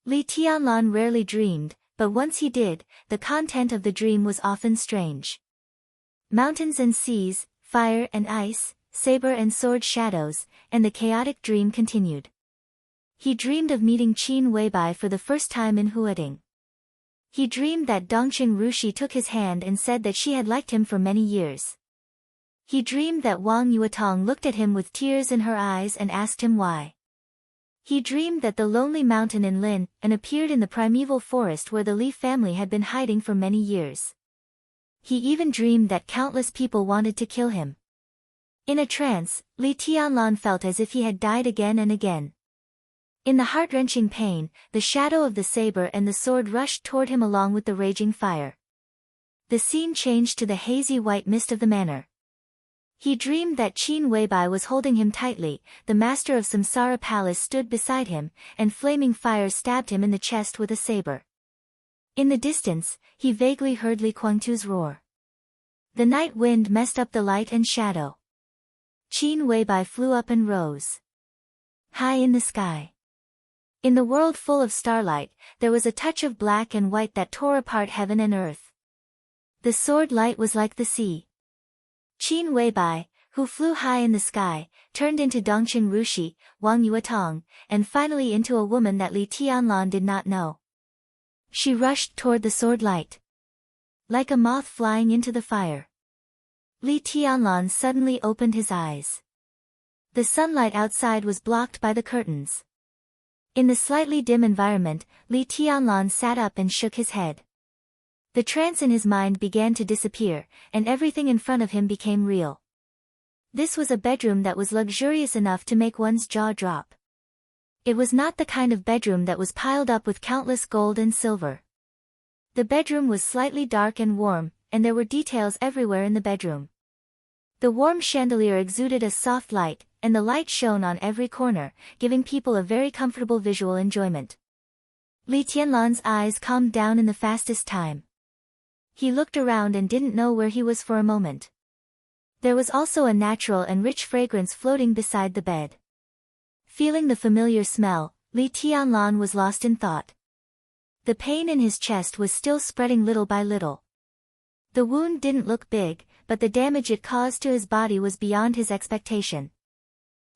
Li Tianlan rarely dreamed, but once he did, the content of the dream was often strange. Mountains and seas, fire and ice, saber and sword shadows, and the chaotic dream continued. He dreamed of meeting Qin Weibai for the first time in Huading. He dreamed that Dongqing Rushi took his hand and said that she had liked him for many years. He dreamed that Wang Yuetong looked at him with tears in her eyes and asked him why. He dreamed that the lonely mountain in Lin and appeared in the primeval forest where the Li family had been hiding for many years. He even dreamed that countless people wanted to kill him. In a trance, Li Tianlan felt as if he had died again and again. In the heart-wrenching pain, the shadow of the saber and the sword rushed toward him along with the raging fire. The scene changed to the hazy white mist of the manor. He dreamed that Qin Weibai was holding him tightly, the master of Samsara Palace stood beside him, and flaming fire stabbed him in the chest with a saber. In the distance, he vaguely heard Li Guangtu's roar. The night wind messed up the light and shadow. Qin Weibai flew up and rose high in the sky. In the world full of starlight, there was a touch of black and white that tore apart heaven and earth. The sword light was like the sea. Qin Weibai, who flew high in the sky, turned into Dongqing Rushi, Wang Yuetong, and finally into a woman that Li Tianlan did not know. She rushed toward the sword light, like a moth flying into the fire. Li Tianlan suddenly opened his eyes. The sunlight outside was blocked by the curtains. In the slightly dim environment, Li Tianlan sat up and shook his head. The trance in his mind began to disappear, and everything in front of him became real. This was a bedroom that was luxurious enough to make one's jaw drop. It was not the kind of bedroom that was piled up with countless gold and silver. The bedroom was slightly dark and warm, and there were details everywhere in the bedroom. The warm chandelier exuded a soft light, and the light shone on every corner, giving people a very comfortable visual enjoyment. Li Tianlan's eyes calmed down in the fastest time. He looked around and didn't know where he was for a moment. There was also a natural and rich fragrance floating beside the bed. Feeling the familiar smell, Li Tianlan was lost in thought. The pain in his chest was still spreading little by little. The wound didn't look big, but the damage it caused to his body was beyond his expectation.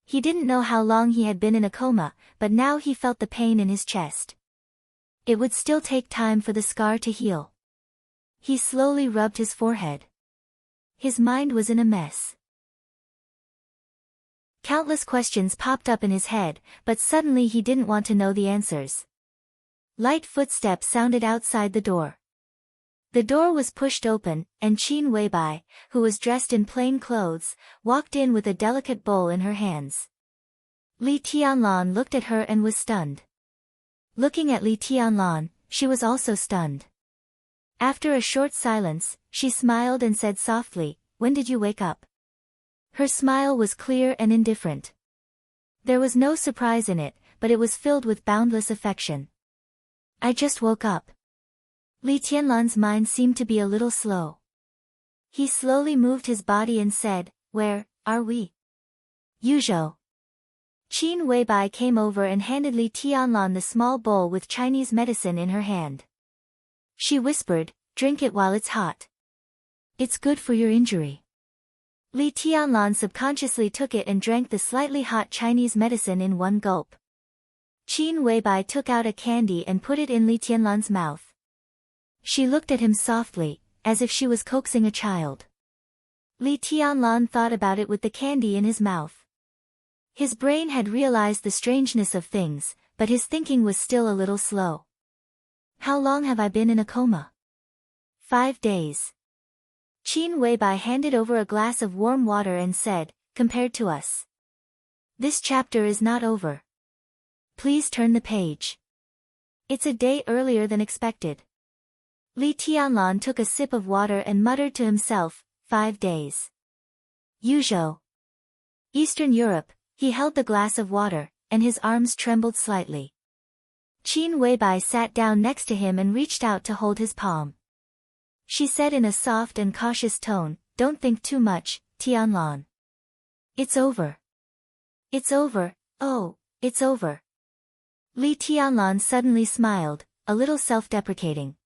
He didn't know how long he had been in a coma, but now he felt the pain in his chest. It would still take time for the scar to heal. He slowly rubbed his forehead. His mind was in a mess. Countless questions popped up in his head, but suddenly he didn't want to know the answers. Light footsteps sounded outside the door. The door was pushed open, and Qin Weibai, who was dressed in plain clothes, walked in with a delicate bowl in her hands. Li Tianlan looked at her and was stunned. Looking at Li Tianlan, she was also stunned. After a short silence, she smiled and said softly, "When did you wake up?" Her smile was clear and indifferent. There was no surprise in it, but it was filled with boundless affection. "I just woke up." Li Tianlan's mind seemed to be a little slow. He slowly moved his body and said, "Where are we?" "Yuzhou." Qin Weibai came over and handed Li Tianlan the small bowl with Chinese medicine in her hand. She whispered, "Drink it while it's hot. It's good for your injury." Li Tianlan subconsciously took it and drank the slightly hot Chinese medicine in one gulp. Qin Weibai took out a candy and put it in Li Tianlan's mouth. She looked at him softly, as if she was coaxing a child. Li Tianlan thought about it with the candy in his mouth. His brain had realized the strangeness of things, but his thinking was still a little slow. "How long have I been in a coma?" 5 days. Qin Weibai handed over a glass of warm water and said, "Compared to us, this chapter is not over. Please turn the page. It's a day earlier than expected." Li Tianlan took a sip of water and muttered to himself, 5 days. Yuzhou. Eastern Europe. He held the glass of water, and his arms trembled slightly. Qin Weibai sat down next to him and reached out to hold his palm. She said in a soft and cautious tone, "Don't think too much, Tianlan. It's over. It's over, oh, it's over." Li Tianlan suddenly smiled, a little self-deprecating.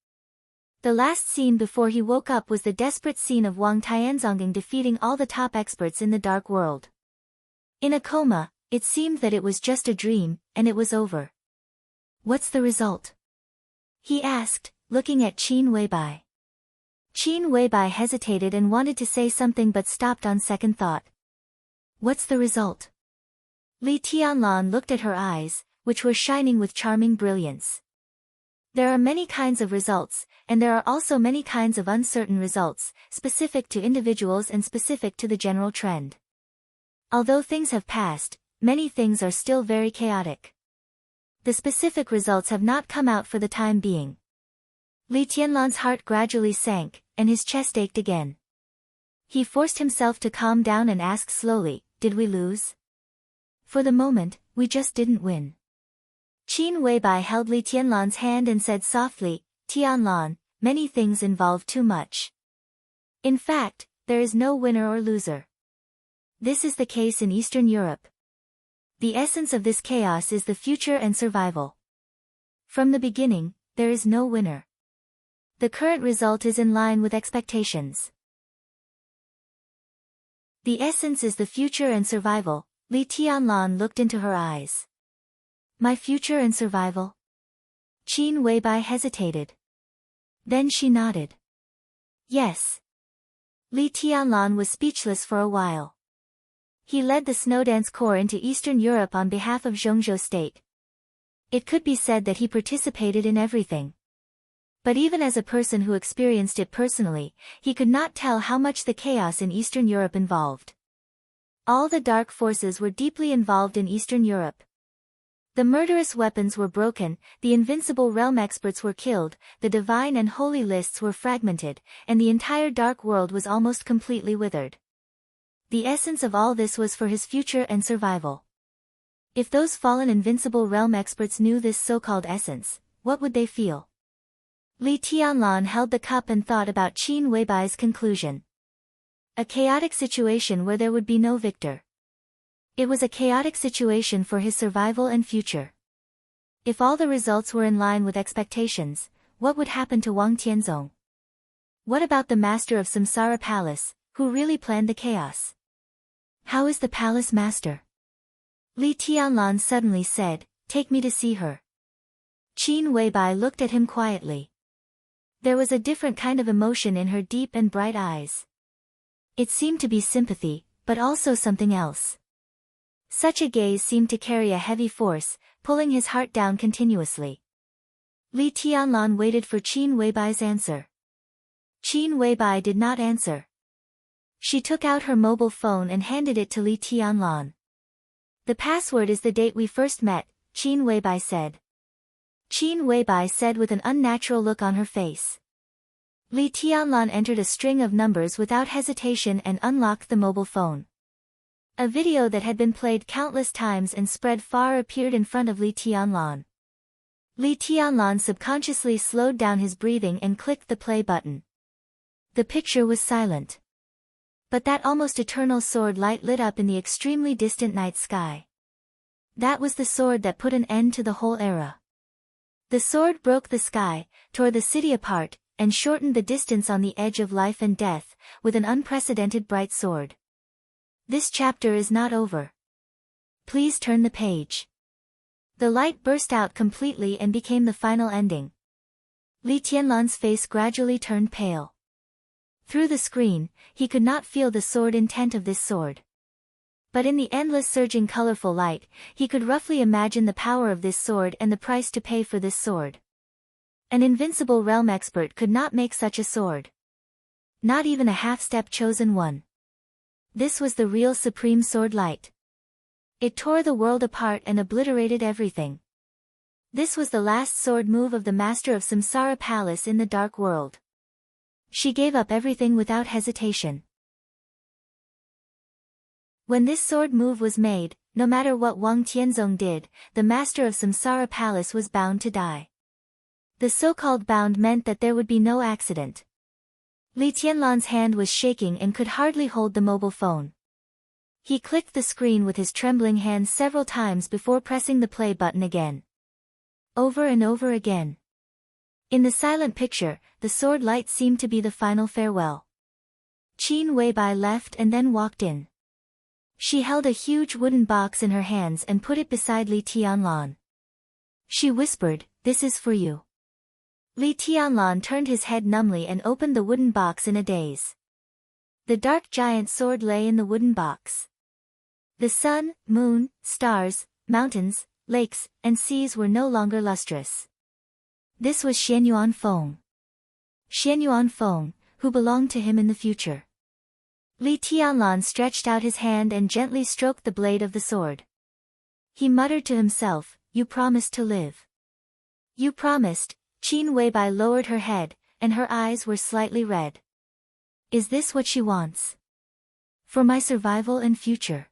The last scene before he woke up was the desperate scene of Wang Tianzonging defeating all the top experts in the dark world. In a coma, it seemed that it was just a dream, and it was over. "What's the result?" he asked, looking at Qin Weibai. Qin Weibai hesitated and wanted to say something but stopped on second thought. "What's the result?" Li Tianlan looked at her eyes, which were shining with charming brilliance. There are many kinds of results, and there are also many kinds of uncertain results, specific to individuals and specific to the general trend. Although things have passed, many things are still very chaotic. The specific results have not come out for the time being. Li Tianlan's heart gradually sank, and his chest ached again. He forced himself to calm down and ask slowly, "Did we lose?" "For the moment, we just didn't win." Qin Weibai held Li Tianlan's hand and said softly, "Tianlan, many things involve too much. In fact, there is no winner or loser. This is the case in Eastern Europe. The essence of this chaos is the future and survival. From the beginning, there is no winner. The current result is in line with expectations. The essence is the future and survival." Li Tianlan looked into her eyes. "My future and survival?" Qin Weibai hesitated. Then she nodded. "Yes." Li Tianlan was speechless for a while. He led the Snowdance Corps into Eastern Europe on behalf of Zhengzhou State. It could be said that he participated in everything. But even as a person who experienced it personally, he could not tell how much the chaos in Eastern Europe involved. All the dark forces were deeply involved in Eastern Europe. The murderous weapons were broken, the invincible realm experts were killed, the divine and holy lists were fragmented, and the entire dark world was almost completely withered. The essence of all this was for his future and survival. If those fallen invincible realm experts knew this so-called essence, what would they feel? Li Tianlan held the cup and thought about Qin Weibai's conclusion. A chaotic situation where there would be no victor. It was a chaotic situation for his survival and future. If all the results were in line with expectations, what would happen to Wang Tianzong? What about the master of Samsara Palace, who really planned the chaos? How is the palace master? Li Tianlan suddenly said, "Take me to see her." Qin Weibai looked at him quietly. There was a different kind of emotion in her deep and bright eyes. It seemed to be sympathy, but also something else. Such a gaze seemed to carry a heavy force, pulling his heart down continuously. Li Tianlan waited for Qin Weibai's answer. Qin Weibai did not answer. She took out her mobile phone and handed it to Li Tianlan. "The password is the date we first met," Qin Weibai said. Qin Weibai said with an unnatural look on her face. Li Tianlan entered a string of numbers without hesitation and unlocked the mobile phone. A video that had been played countless times and spread far appeared in front of Li Tianlan. Li Tianlan subconsciously slowed down his breathing and clicked the play button. The picture was silent. But that almost eternal sword light lit up in the extremely distant night sky. That was the sword that put an end to the whole era. The sword broke the sky, tore the city apart, and shortened the distance on the edge of life and death, with an unprecedented bright sword. This chapter is not over. Please turn the page. The light burst out completely and became the final ending. Li Tianlan's face gradually turned pale. Through the screen, he could not feel the sword intent of this sword. But in the endless surging colorful light, he could roughly imagine the power of this sword and the price to pay for this sword. An invincible realm expert could not make such a sword. Not even a half-step chosen one. This was the real supreme sword light. It tore the world apart and obliterated everything. This was the last sword move of the master of Samsara Palace in the dark world. She gave up everything without hesitation. When this sword move was made, no matter what Wang Tianzong did, the master of Samsara Palace was bound to die. The so-called bound meant that there would be no accident. Li Tianlan's hand was shaking and could hardly hold the mobile phone. He clicked the screen with his trembling hands several times before pressing the play button again. Over and over again. In the silent picture, the sword light seemed to be the final farewell. Qin Weibai left and then walked in. She held a huge wooden box in her hands and put it beside Li Tianlan. She whispered, "This is for you." Li Tianlan turned his head numbly and opened the wooden box in a daze. The dark giant sword lay in the wooden box. The sun, moon, stars, mountains, lakes, and seas were no longer lustrous. This was Xianyuan Feng. Xianyuan Feng, who belonged to him in the future. Li Tianlan stretched out his hand and gently stroked the blade of the sword. He muttered to himself, "You promised to live. You promised." Qin Weibai lowered her head, and her eyes were slightly red. Is this what she wants? For my survival and future?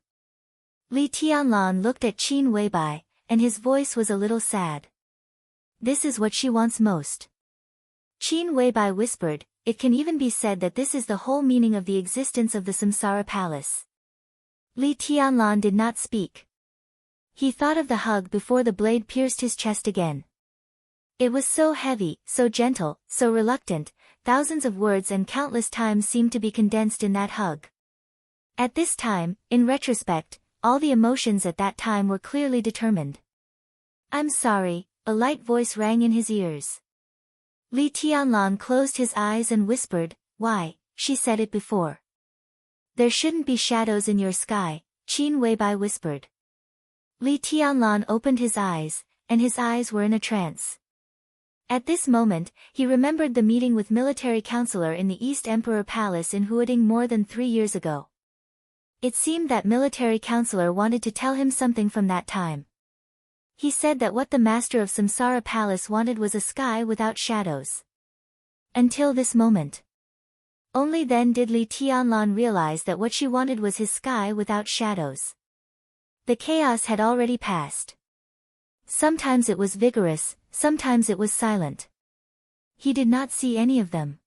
Li Tianlan looked at Qin Weibai, and his voice was a little sad. This is what she wants most. Qin Weibai whispered, "It can even be said that this is the whole meaning of the existence of the Samsara Palace." Li Tianlan did not speak. He thought of the hug before the blade pierced his chest again. It was so heavy, so gentle, so reluctant, thousands of words and countless times seemed to be condensed in that hug. At this time, in retrospect, all the emotions at that time were clearly determined. "I'm sorry," a light voice rang in his ears. Li Tianlan closed his eyes and whispered, "Why, she said it before." "There shouldn't be shadows in your sky," Qin Weibai whispered. Li Tianlan opened his eyes, and his eyes were in a trance. At this moment, he remembered the meeting with military counselor in the East Emperor Palace in Huading more than 3 years ago. It seemed that military counselor wanted to tell him something from that time. He said that what the master of Samsara Palace wanted was a sky without shadows. Until this moment. Only then did Li Tianlan realize that what she wanted was his sky without shadows. The chaos had already passed. Sometimes it was vigorous, sometimes it was silent. He did not see any of them.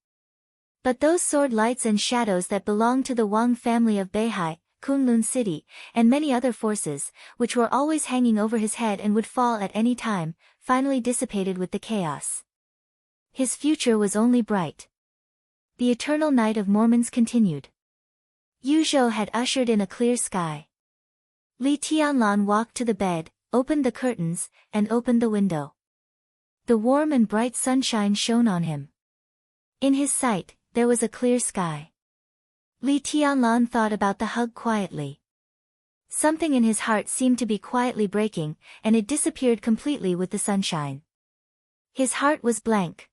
But those sword lights and shadows that belonged to the Wang family of Beihai, Kunlun City, and many other forces, which were always hanging over his head and would fall at any time, finally dissipated with the chaos. His future was only bright. The eternal night of Mormons continued. Yuzhou had ushered in a clear sky. Li Tianlan walked to the bed, opened the curtains, and opened the window. The warm and bright sunshine shone on him. In his sight, there was a clear sky. Li Tianlan thought about the hug quietly. Something in his heart seemed to be quietly breaking, and it disappeared completely with the sunshine. His heart was blank.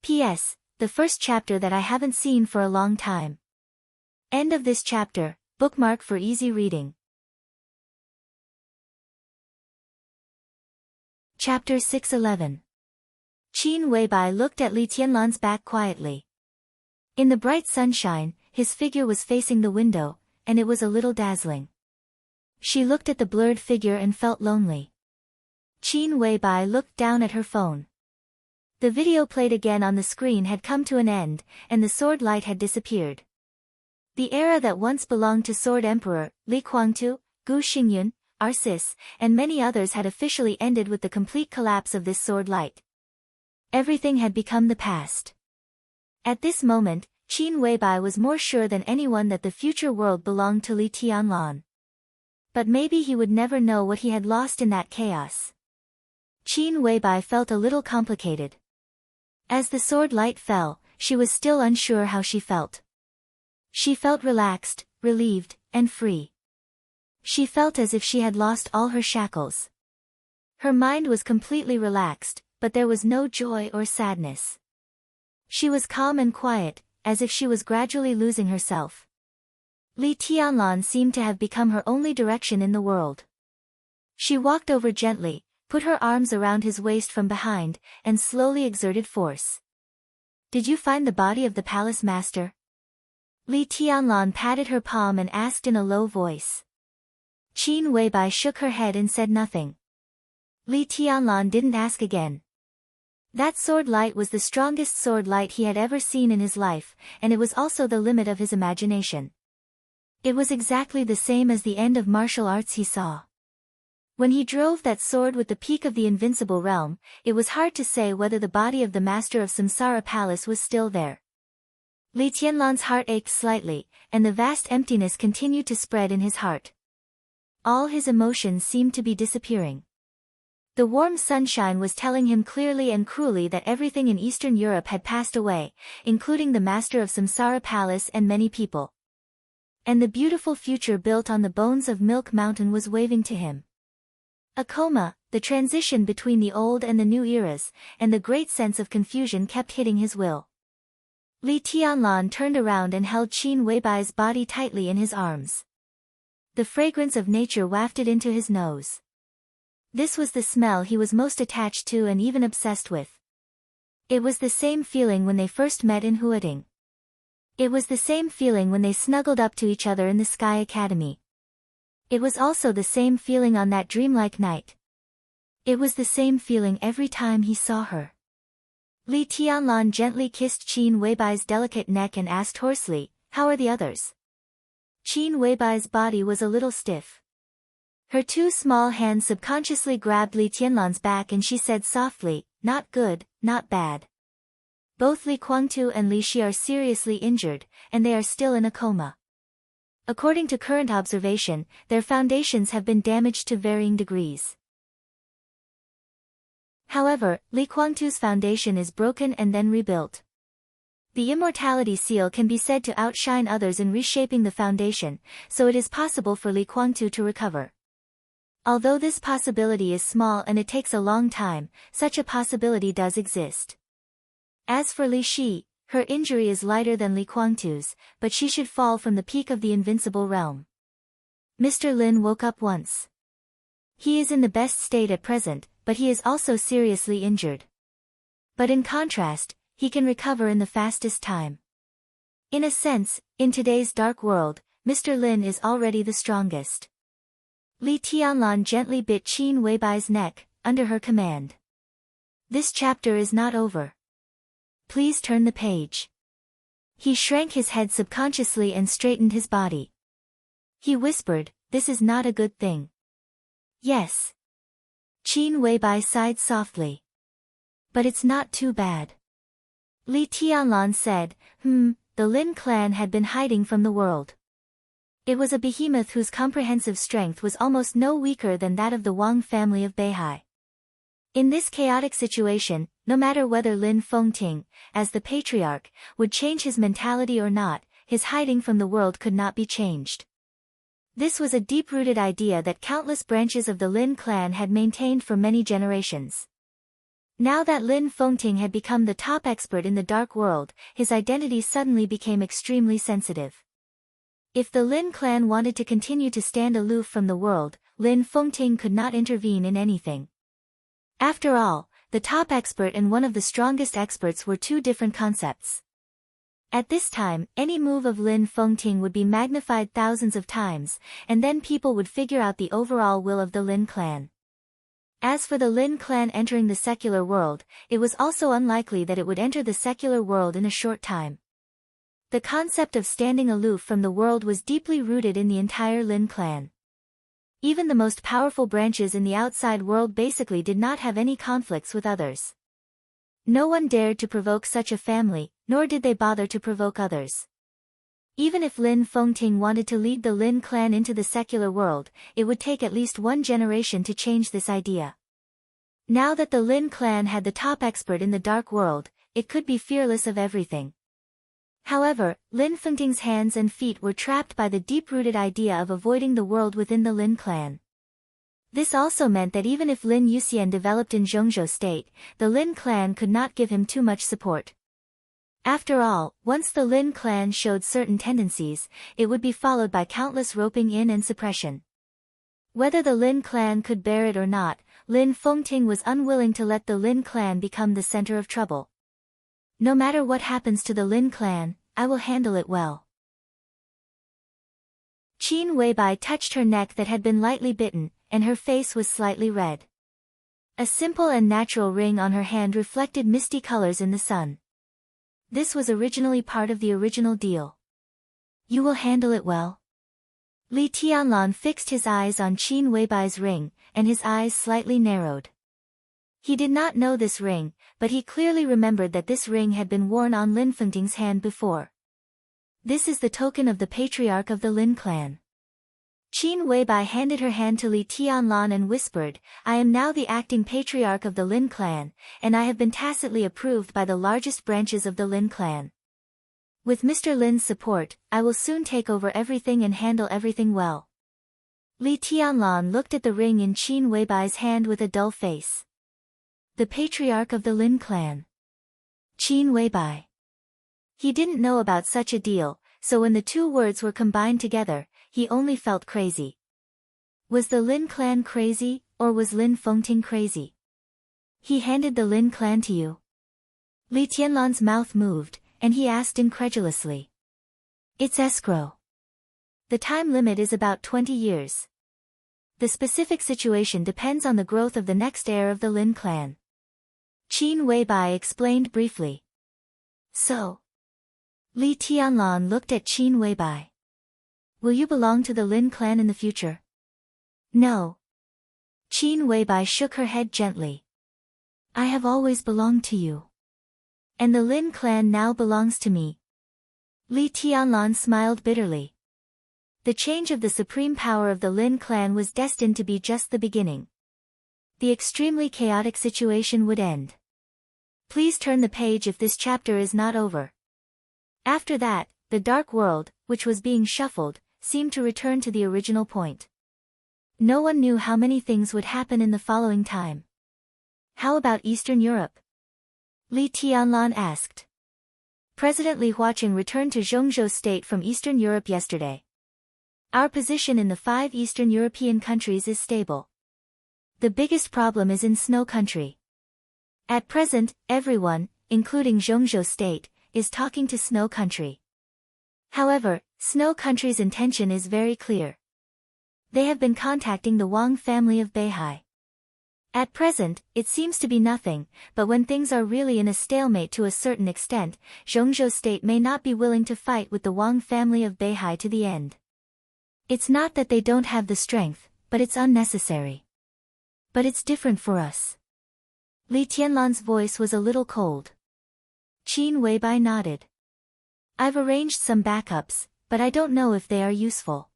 P.S. The first chapter that I haven't seen for a long time. End of this chapter, bookmark for easy reading. Chapter 611. Qin Weibai looked at Li Tianlan's back quietly. In the bright sunshine, his figure was facing the window, and it was a little dazzling. She looked at the blurred figure and felt lonely. Qin Weibai looked down at her phone. The video played again on the screen had come to an end, and the sword light had disappeared. The era that once belonged to Sword Emperor, Li Kuangtu, Gu Xingyun, Arcis, and many others had officially ended with the complete collapse of this sword light. Everything had become the past. At this moment, Qin Weibai was more sure than anyone that the future world belonged to Li Tianlan. But maybe he would never know what he had lost in that chaos. Qin Weibai felt a little complicated. As the sword light fell, she was still unsure how she felt. She felt relaxed, relieved, and free. She felt as if she had lost all her shackles. Her mind was completely relaxed, but there was no joy or sadness. She was calm and quiet, as if she was gradually losing herself. Li Tianlan seemed to have become her only direction in the world. She walked over gently, put her arms around his waist from behind, and slowly exerted force. "Did you find the body of the palace master?" Li Tianlan patted her palm and asked in a low voice. Qin Weibai shook her head and said nothing. Li Tianlan didn't ask again. That sword light was the strongest sword light he had ever seen in his life, and it was also the limit of his imagination. It was exactly the same as the end of martial arts he saw. When he drove that sword with the peak of the invincible realm, it was hard to say whether the body of the master of Samsara Palace was still there. Li Tianlan's heart ached slightly, and the vast emptiness continued to spread in his heart. All his emotions seemed to be disappearing. The warm sunshine was telling him clearly and cruelly that everything in Eastern Europe had passed away, including the master of Samsara Palace and many people. And the beautiful future built on the bones of Milk Mountain was waving to him. A coma, the transition between the old and the new eras, and the great sense of confusion kept hitting his will. Li Tianlan turned around and held Qin Weibai's body tightly in his arms. The fragrance of nature wafted into his nose. This was the smell he was most attached to and even obsessed with. It was the same feeling when they first met in Huading. It was the same feeling when they snuggled up to each other in the Sky Academy. It was also the same feeling on that dreamlike night. It was the same feeling every time he saw her. Li Tianlan gently kissed Qin Weibai's delicate neck and asked hoarsely, "How are the others?" Qin Weibai's body was a little stiff. Her two small hands subconsciously grabbed Li Tianlan's back and she said softly, "Not good, not bad. Both Li Guangtu and Li Shi are seriously injured, and they are still in a coma. According to current observation, their foundations have been damaged to varying degrees. However, Li Guangtu's foundation is broken and then rebuilt. The immortality seal can be said to outshine others in reshaping the foundation, so it is possible for Li Guangtu to recover. Although this possibility is small and it takes a long time, such a possibility does exist. As for Li Shi, her injury is lighter than Li Guangtu's, but she should fall from the peak of the invincible realm." Mr. Lin woke up once. He is in the best state at present, but he is also seriously injured. But in contrast, he can recover in the fastest time. In a sense, in today's dark world, Mr. Lin is already the strongest. Li Tianlan gently bit Qin Weibai's neck, under her command. "This chapter is not over. Please turn the page." He shrank his head subconsciously and straightened his body. He whispered, "This is not a good thing." "Yes." Qin Weibai sighed softly. "But it's not too bad." Li Tianlan said, The Lin clan had been hiding from the world. It was a behemoth whose comprehensive strength was almost no weaker than that of the Wang family of Beihai. In this chaotic situation, no matter whether Lin Fengting, as the patriarch, would change his mentality or not, his hiding from the world could not be changed. This was a deep-rooted idea that countless branches of the Lin clan had maintained for many generations. Now that Lin Fengting had become the top expert in the dark world, his identity suddenly became extremely sensitive. If the Lin clan wanted to continue to stand aloof from the world, Lin Fengting could not intervene in anything. After all, the top expert and one of the strongest experts were two different concepts. At this time, any move of Lin Fengting would be magnified thousands of times, and then people would figure out the overall will of the Lin clan. As for the Lin clan entering the secular world, it was also unlikely that it would enter the secular world in a short time. The concept of standing aloof from the world was deeply rooted in the entire Lin clan. Even the most powerful branches in the outside world basically did not have any conflicts with others. No one dared to provoke such a family, nor did they bother to provoke others. Even if Lin Fengting wanted to lead the Lin clan into the secular world, it would take at least one generation to change this idea. Now that the Lin clan had the top expert in the dark world, it could be fearless of everything. However, Lin Fengting's hands and feet were trapped by the deep-rooted idea of avoiding the world within the Lin clan. This also meant that even if Lin Yuxian developed in Zhongzhou state, the Lin clan could not give him too much support. After all, once the Lin clan showed certain tendencies, it would be followed by countless roping in and suppression. Whether the Lin clan could bear it or not, Lin Fengting was unwilling to let the Lin clan become the center of trouble. "No matter what happens to the Lin clan, I will handle it well." Qin Weibai touched her neck that had been lightly bitten, and her face was slightly red. A simple and natural ring on her hand reflected misty colors in the sun. This was originally part of the original deal. "You will handle it well?" Li Tianlan fixed his eyes on Qin Weibai's ring, and his eyes slightly narrowed. He did not know this ring, but he clearly remembered that this ring had been worn on Lin Fengting's hand before. This is the token of the patriarch of the Lin clan. Qin Weibai handed her hand to Li Tianlan and whispered, "I am now the acting patriarch of the Lin clan, and I have been tacitly approved by the largest branches of the Lin clan. With Mr. Lin's support, I will soon take over everything and handle everything well." Li Tianlan looked at the ring in Qin Weibai's hand with a dull face. The patriarch of the Lin clan. Qin Weibai. He didn't know about such a deal, so when the two words were combined together, he only felt crazy. Was the Lin clan crazy, or was Lin Fengting crazy? He handed the Lin clan to you? Li Tianlan's mouth moved, and he asked incredulously. It's escrow. The time limit is about 20 years. The specific situation depends on the growth of the next heir of the Lin clan. Qin Weibai explained briefly. So. Li Tianlan looked at Qin Weibai. Will you belong to the Lin clan in the future? No. Qin Weibai shook her head gently. I have always belonged to you. And the Lin clan now belongs to me. Li Tianlan smiled bitterly. The change of the supreme power of the Lin clan was destined to be just the beginning. The extremely chaotic situation would end. Please turn the page if this chapter is not over. After that, the dark world, which was being shuffled, seemed to return to the original point. No one knew how many things would happen in the following time. How about Eastern Europe? Li Tianlan asked. President Li Huaqing returned to Zhongzhou State from Eastern Europe yesterday. Our position in the 5 Eastern European countries is stable. The biggest problem is in Snow Country. At present, everyone, including Zhongzhou State, is talking to Snow Country. However, Snow Country's intention is very clear. They have been contacting the Wang family of Beihai. At present, it seems to be nothing, but when things are really in a stalemate to a certain extent, Zhongzhou State may not be willing to fight with the Wang family of Beihai to the end. It's not that they don't have the strength, but it's unnecessary. But it's different for us. Li Tianlan's voice was a little cold. Qin Weibai nodded. I've arranged some backups, but I don't know if they are useful.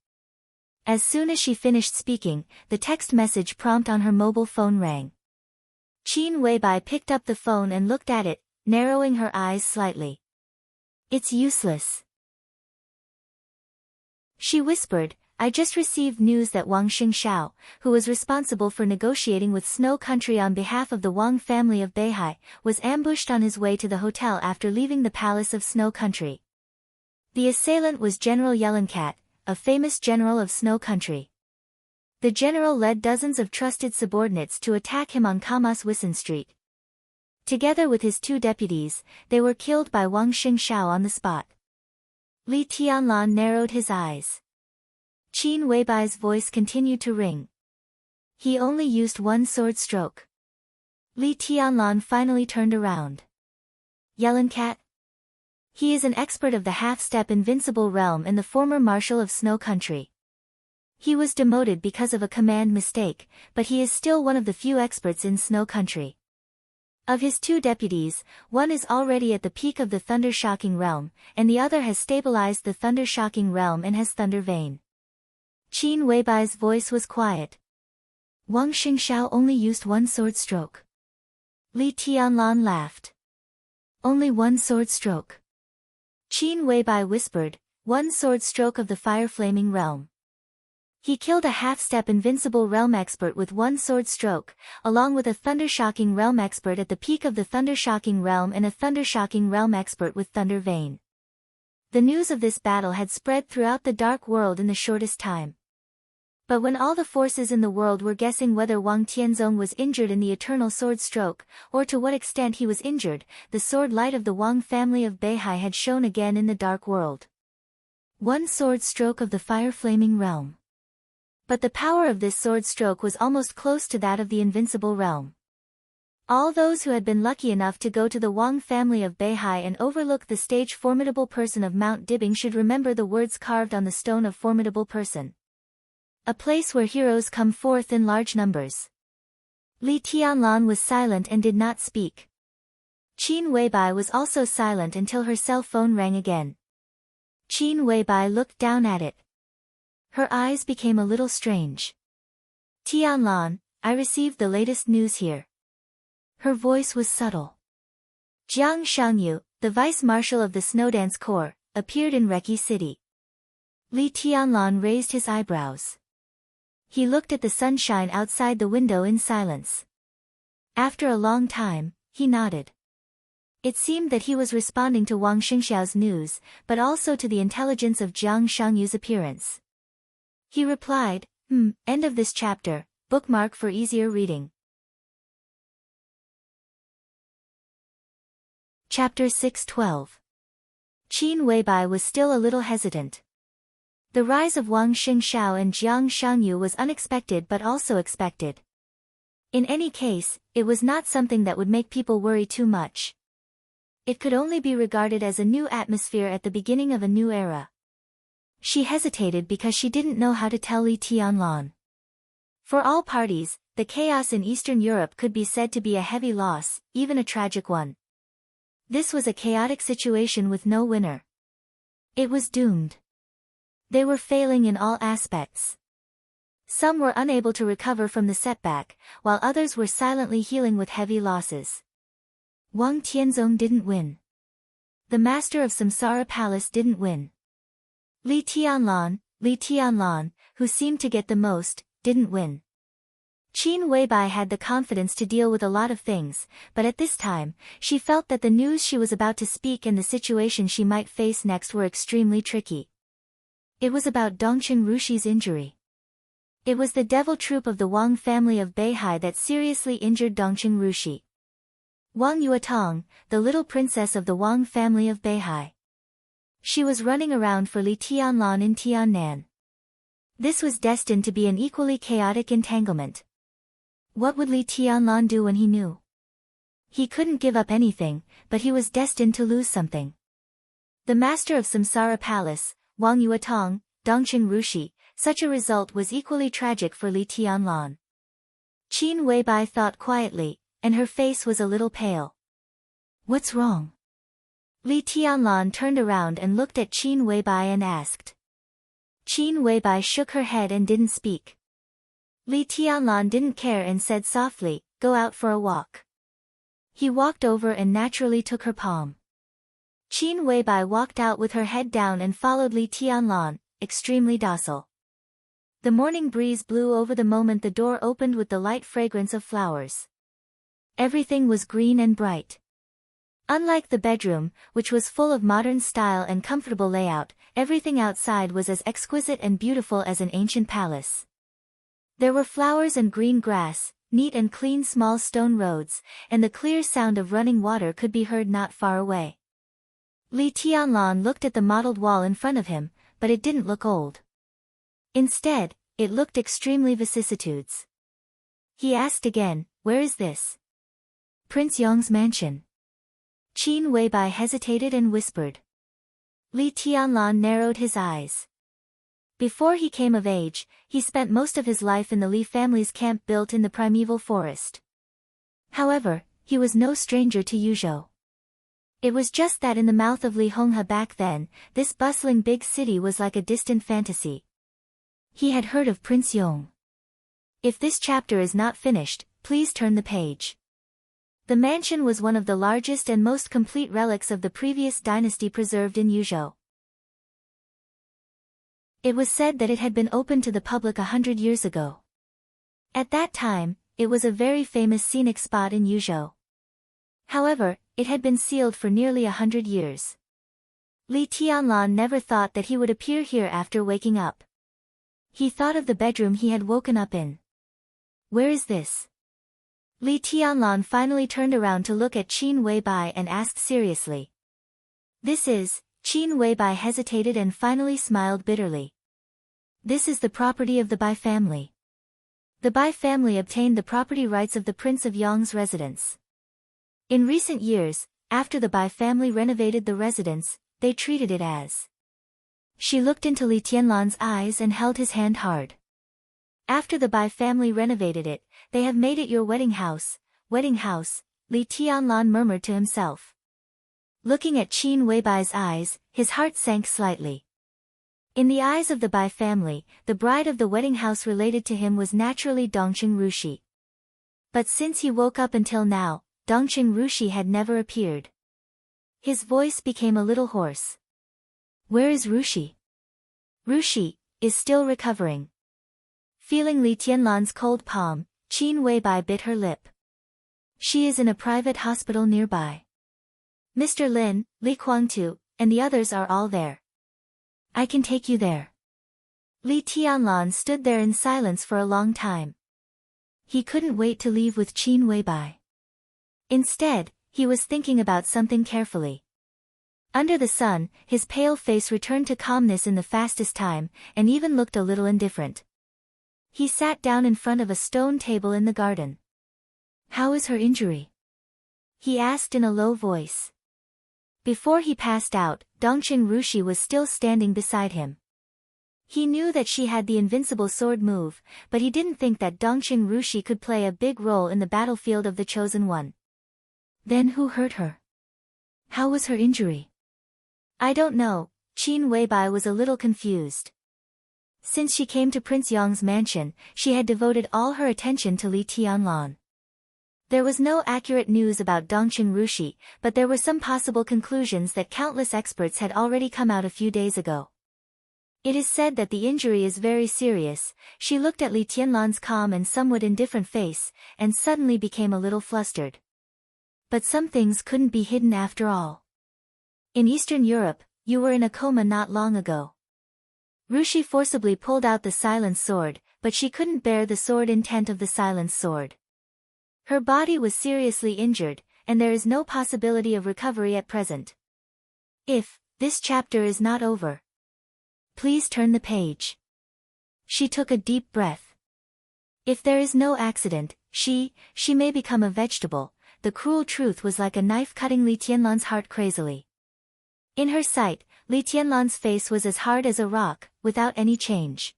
As soon as she finished speaking, the text message prompt on her mobile phone rang. Qin Weibai picked up the phone and looked at it, narrowing her eyes slightly. It's useless. She whispered, I just received news that Wang Xingxiao, who was responsible for negotiating with Snow Country on behalf of the Wang family of Beihai, was ambushed on his way to the hotel after leaving the palace of Snow Country. The assailant was General Yellencat, a famous general of Snow Country. The general led dozens of trusted subordinates to attack him on Kamas Wissen Street. Together with his 2 deputies, they were killed by Wang Xingxiao on the spot. Li Tianlan narrowed his eyes. Qin Weibai's voice continued to ring. He only used 1 sword stroke. Li Tianlan finally turned around. Yellencat? He is an expert of the half-step invincible realm and the former marshal of Snow Country. He was demoted because of a command mistake, but he is still one of the few experts in Snow Country. Of his 2 deputies, one is already at the peak of the Thunder-Shocking realm, and the other has stabilized the Thunder-Shocking realm and has Thunder Vein. Qin Weibai's voice was quiet. Wang Xingxiao only used 1 sword stroke. Li Tianlan laughed. Only 1 sword stroke. Qin Weibai whispered, 1 sword stroke of the fire-flaming realm. He killed a half-step invincible realm expert with 1 sword stroke, along with a Thunder-Shocking realm expert at the peak of the Thunder-Shocking realm and a Thunder-Shocking realm expert with Thunder Vein. The news of this battle had spread throughout the dark world in the shortest time. But when all the forces in the world were guessing whether Wang Tianzong was injured in the eternal sword stroke, or to what extent he was injured, the sword light of the Wang family of Beihai had shone again in the dark world. 1 sword stroke of the fire-flaming realm. But the power of this sword stroke was almost close to that of the invincible realm. All those who had been lucky enough to go to the Wang family of Beihai and overlook the stage formidable person of Mount Dibbing should remember the words carved on the stone of formidable person. A place where heroes come forth in large numbers. Li Tianlan was silent and did not speak. Qin Weibai was also silent until her cell phone rang again. Qin Weibai looked down at it. Her eyes became a little strange. Tianlan, I received the latest news here. Her voice was subtle. Jiang Shangyu, the vice-marshal of the Snowdance Corps, appeared in Reki City. Li Tianlan raised his eyebrows. He looked at the sunshine outside the window in silence. After a long time, he nodded. It seemed that he was responding to Wang Xingxiao's news, but also to the intelligence of Jiang Shangyu's appearance. He replied, end of this chapter, bookmark for easier reading. Chapter 6:12. Qin Weibai was still a little hesitant. The rise of Wang Xingxiao and Jiang Shangyu was unexpected but also expected. In any case, it was not something that would make people worry too much. It could only be regarded as a new atmosphere at the beginning of a new era. She hesitated because she didn't know how to tell Li Tianlan. For all parties, the chaos in Eastern Europe could be said to be a heavy loss, even a tragic one. This was a chaotic situation with no winner. It was doomed. They were failing in all aspects. Some were unable to recover from the setback, while others were silently healing with heavy losses. Wang Tianzong didn't win. The master of Samsara Palace didn't win. Li Tianlan, who seemed to get the most, didn't win. Qin Weibai had the confidence to deal with a lot of things, but at this time, she felt that the news she was about to speak and the situation she might face next were extremely tricky. It was about Dongqing Rushi's injury. It was the devil troop of the Wang family of Beihai that seriously injured Dongqing Rushi. Wang Yuetong, the little princess of the Wang family of Beihai. She was running around for Li Tianlan in Tiannan. This was destined to be an equally chaotic entanglement. What would Li Tianlan do when he knew? He couldn't give up anything, but he was destined to lose something. The master of Samsara Palace, Wang Yuetong, Dongqing Rushi, such a result was equally tragic for Li Tianlan. Qin Weibai thought quietly, and her face was a little pale. What's wrong? Li Tianlan turned around and looked at Qin Weibai and asked. Qin Weibai shook her head and didn't speak. Li Tianlan didn't care and said softly, go out for a walk. He walked over and naturally took her palm. Qin Weibai walked out with her head down and followed Li Tianlan, extremely docile. The morning breeze blew over the moment the door opened with the light fragrance of flowers. Everything was green and bright. Unlike the bedroom, which was full of modern style and comfortable layout, everything outside was as exquisite and beautiful as an ancient palace. There were flowers and green grass, neat and clean small stone roads, and the clear sound of running water could be heard not far away. Li Tianlan looked at the mottled wall in front of him, but it didn't look old. Instead, it looked extremely vicissitudes. He asked again, where is this? Prince Yong's mansion. Qin Weibai hesitated and whispered. Li Tianlan narrowed his eyes. Before he came of age, he spent most of his life in the Li family's camp built in the primeval forest. However, he was no stranger to Yuzhou. It was just that in the mouth of Li Honghe back then, this bustling big city was like a distant fantasy. He had heard of Prince Yong. If this chapter is not finished, please turn the page. The mansion was one of the largest and most complete relics of the previous dynasty preserved in Yuzhou. It was said that it had been opened to the public 100 years ago. At that time, it was a very famous scenic spot in Yuzhou. However, it had been sealed for nearly 100 years. Li Tianlan never thought that he would appear here after waking up. He thought of the bedroom he had woken up in. Where is this? Li Tianlan finally turned around to look at Qin Weibai and asked seriously. This is, Qin Weibai hesitated and finally smiled bitterly. This is the property of the Bai family. The Bai family obtained the property rights of the Prince of Yong's residence. In recent years, after the Bai family renovated the residence, they treated it as. She looked into Li Tianlan's eyes and held his hand hard. After the Bai family renovated it, they have made it your wedding house, Li Tianlan murmured to himself. Looking at Qin Weibai's eyes, his heart sank slightly. In the eyes of the Bai family, the bride of the wedding house related to him was naturally Dongqing Rushi. But since he woke up until now, Dongqing Rushi had never appeared. His voice became a little hoarse. Where is Rushi? Rushi is still recovering. Feeling Li Tianlan's cold palm, Qin Weibai bit her lip. She is in a private hospital nearby. Mr. Lin, Li Kuangtu, and the others are all there. I can take you there. Li Tianlan stood there in silence for a long time. He couldn't wait to leave with Qin Weibai. Instead, he was thinking about something carefully. Under the sun, his pale face returned to calmness in the fastest time, and even looked a little indifferent. He sat down in front of a stone table in the garden. How is her injury? He asked in a low voice. Before he passed out, Dongqing Rushi was still standing beside him. He knew that she had the invincible sword move, but he didn't think that Dongqing Rushi could play a big role in the battlefield of the Chosen One. Then who hurt her? How was her injury? I don't know, Qin Weibai was a little confused. Since she came to Prince Yong's mansion, she had devoted all her attention to Li Tianlan. There was no accurate news about Dongqing Rushi, but there were some possible conclusions that countless experts had already come out a few days ago. It is said that the injury is very serious. She looked at Li Tianlan's calm and somewhat indifferent face, and suddenly became a little flustered. But some things couldn't be hidden after all. In Eastern Europe, you were in a coma not long ago. Rushi forcibly pulled out the silence sword, but she couldn't bear the sword intent of the silence sword. Her body was seriously injured, and there is no possibility of recovery at present. If this chapter is not over, please turn the page. She took a deep breath. If there is no accident, she may become a vegetable. The cruel truth was like a knife cutting Li Tianlan's heart crazily. In her sight, Li Tianlan's face was as hard as a rock, without any change.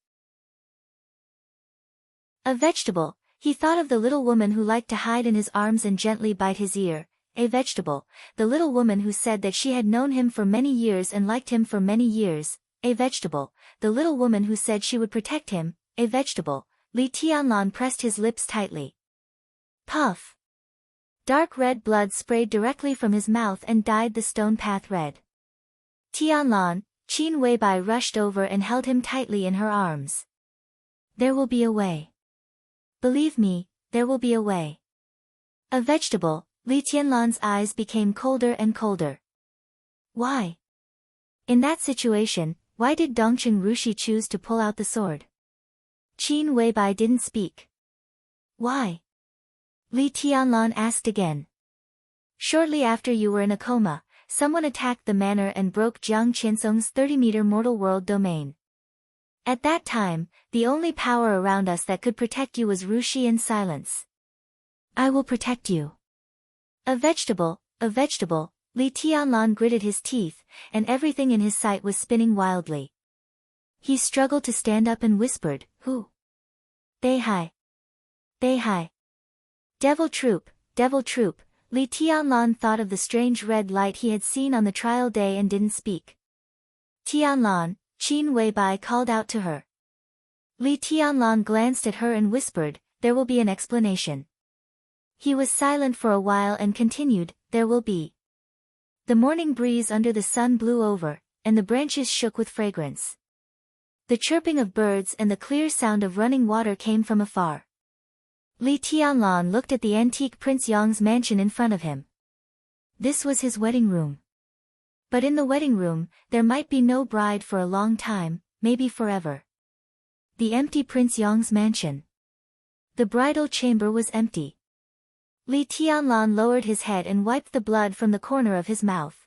A vegetable. He thought of the little woman who liked to hide in his arms and gently bite his ear. A vegetable. The little woman who said that she had known him for many years and liked him for many years. A vegetable. The little woman who said she would protect him. A vegetable. Li Tianlan pressed his lips tightly. Puff. Dark red blood sprayed directly from his mouth and dyed the stone path red. Tianlan, Qin Weibai rushed over and held him tightly in her arms. There will be a way. Believe me, there will be a way. A vegetable. Li Tianlan's eyes became colder and colder. Why? In that situation, why did Dongqing Rushi choose to pull out the sword? Qin Weibai didn't speak. Why? Li Tianlan asked again. Shortly after you were in a coma, someone attacked the manor and broke Jiang Qinsong's 30-meter mortal world domain. At that time, the only power around us that could protect you was Rushi and silence. I will protect you. A vegetable, Li Tianlan gritted his teeth, and everything in his sight was spinning wildly. He struggled to stand up and whispered, Who? Beihai. Beihai. Devil troop, Li Tianlan thought of the strange red light he had seen on the trial day and didn't speak. Tianlan, Qin Weibai called out to her. Li Tianlan glanced at her and whispered, There will be an explanation. He was silent for a while and continued, There will be. The morning breeze under the sun blew over, and the branches shook with fragrance. The chirping of birds and the clear sound of running water came from afar. Li Tianlan looked at the antique Prince Yong's mansion in front of him. This was his wedding room. But in the wedding room, there might be no bride for a long time, maybe forever. The empty Prince Yong's mansion. The bridal chamber was empty. Li Tianlan lowered his head and wiped the blood from the corner of his mouth.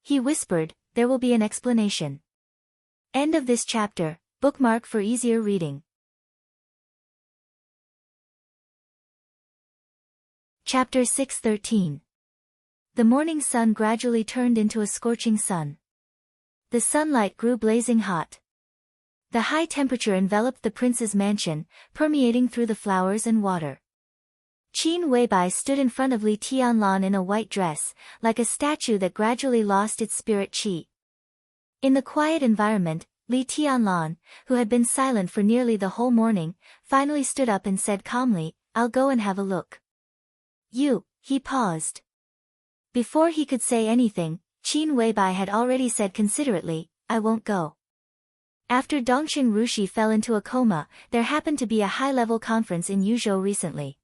He whispered, There will be an explanation. End of this chapter. Bookmark for easier reading. Chapter 6:13. The morning sun gradually turned into a scorching sun. The sunlight grew blazing hot. The high temperature enveloped the prince's mansion, permeating through the flowers and water. Qin Weibai stood in front of Li Tianlan in a white dress, like a statue that gradually lost its spirit qi. In the quiet environment, Li Tianlan, who had been silent for nearly the whole morning, finally stood up and said calmly, I'll go and have a look. He paused. Before he could say anything, Qin Weibai had already said considerately, I won't go. After Dongqing Rushi fell into a coma, there happened to be a high-level conference in Yuzhou recently.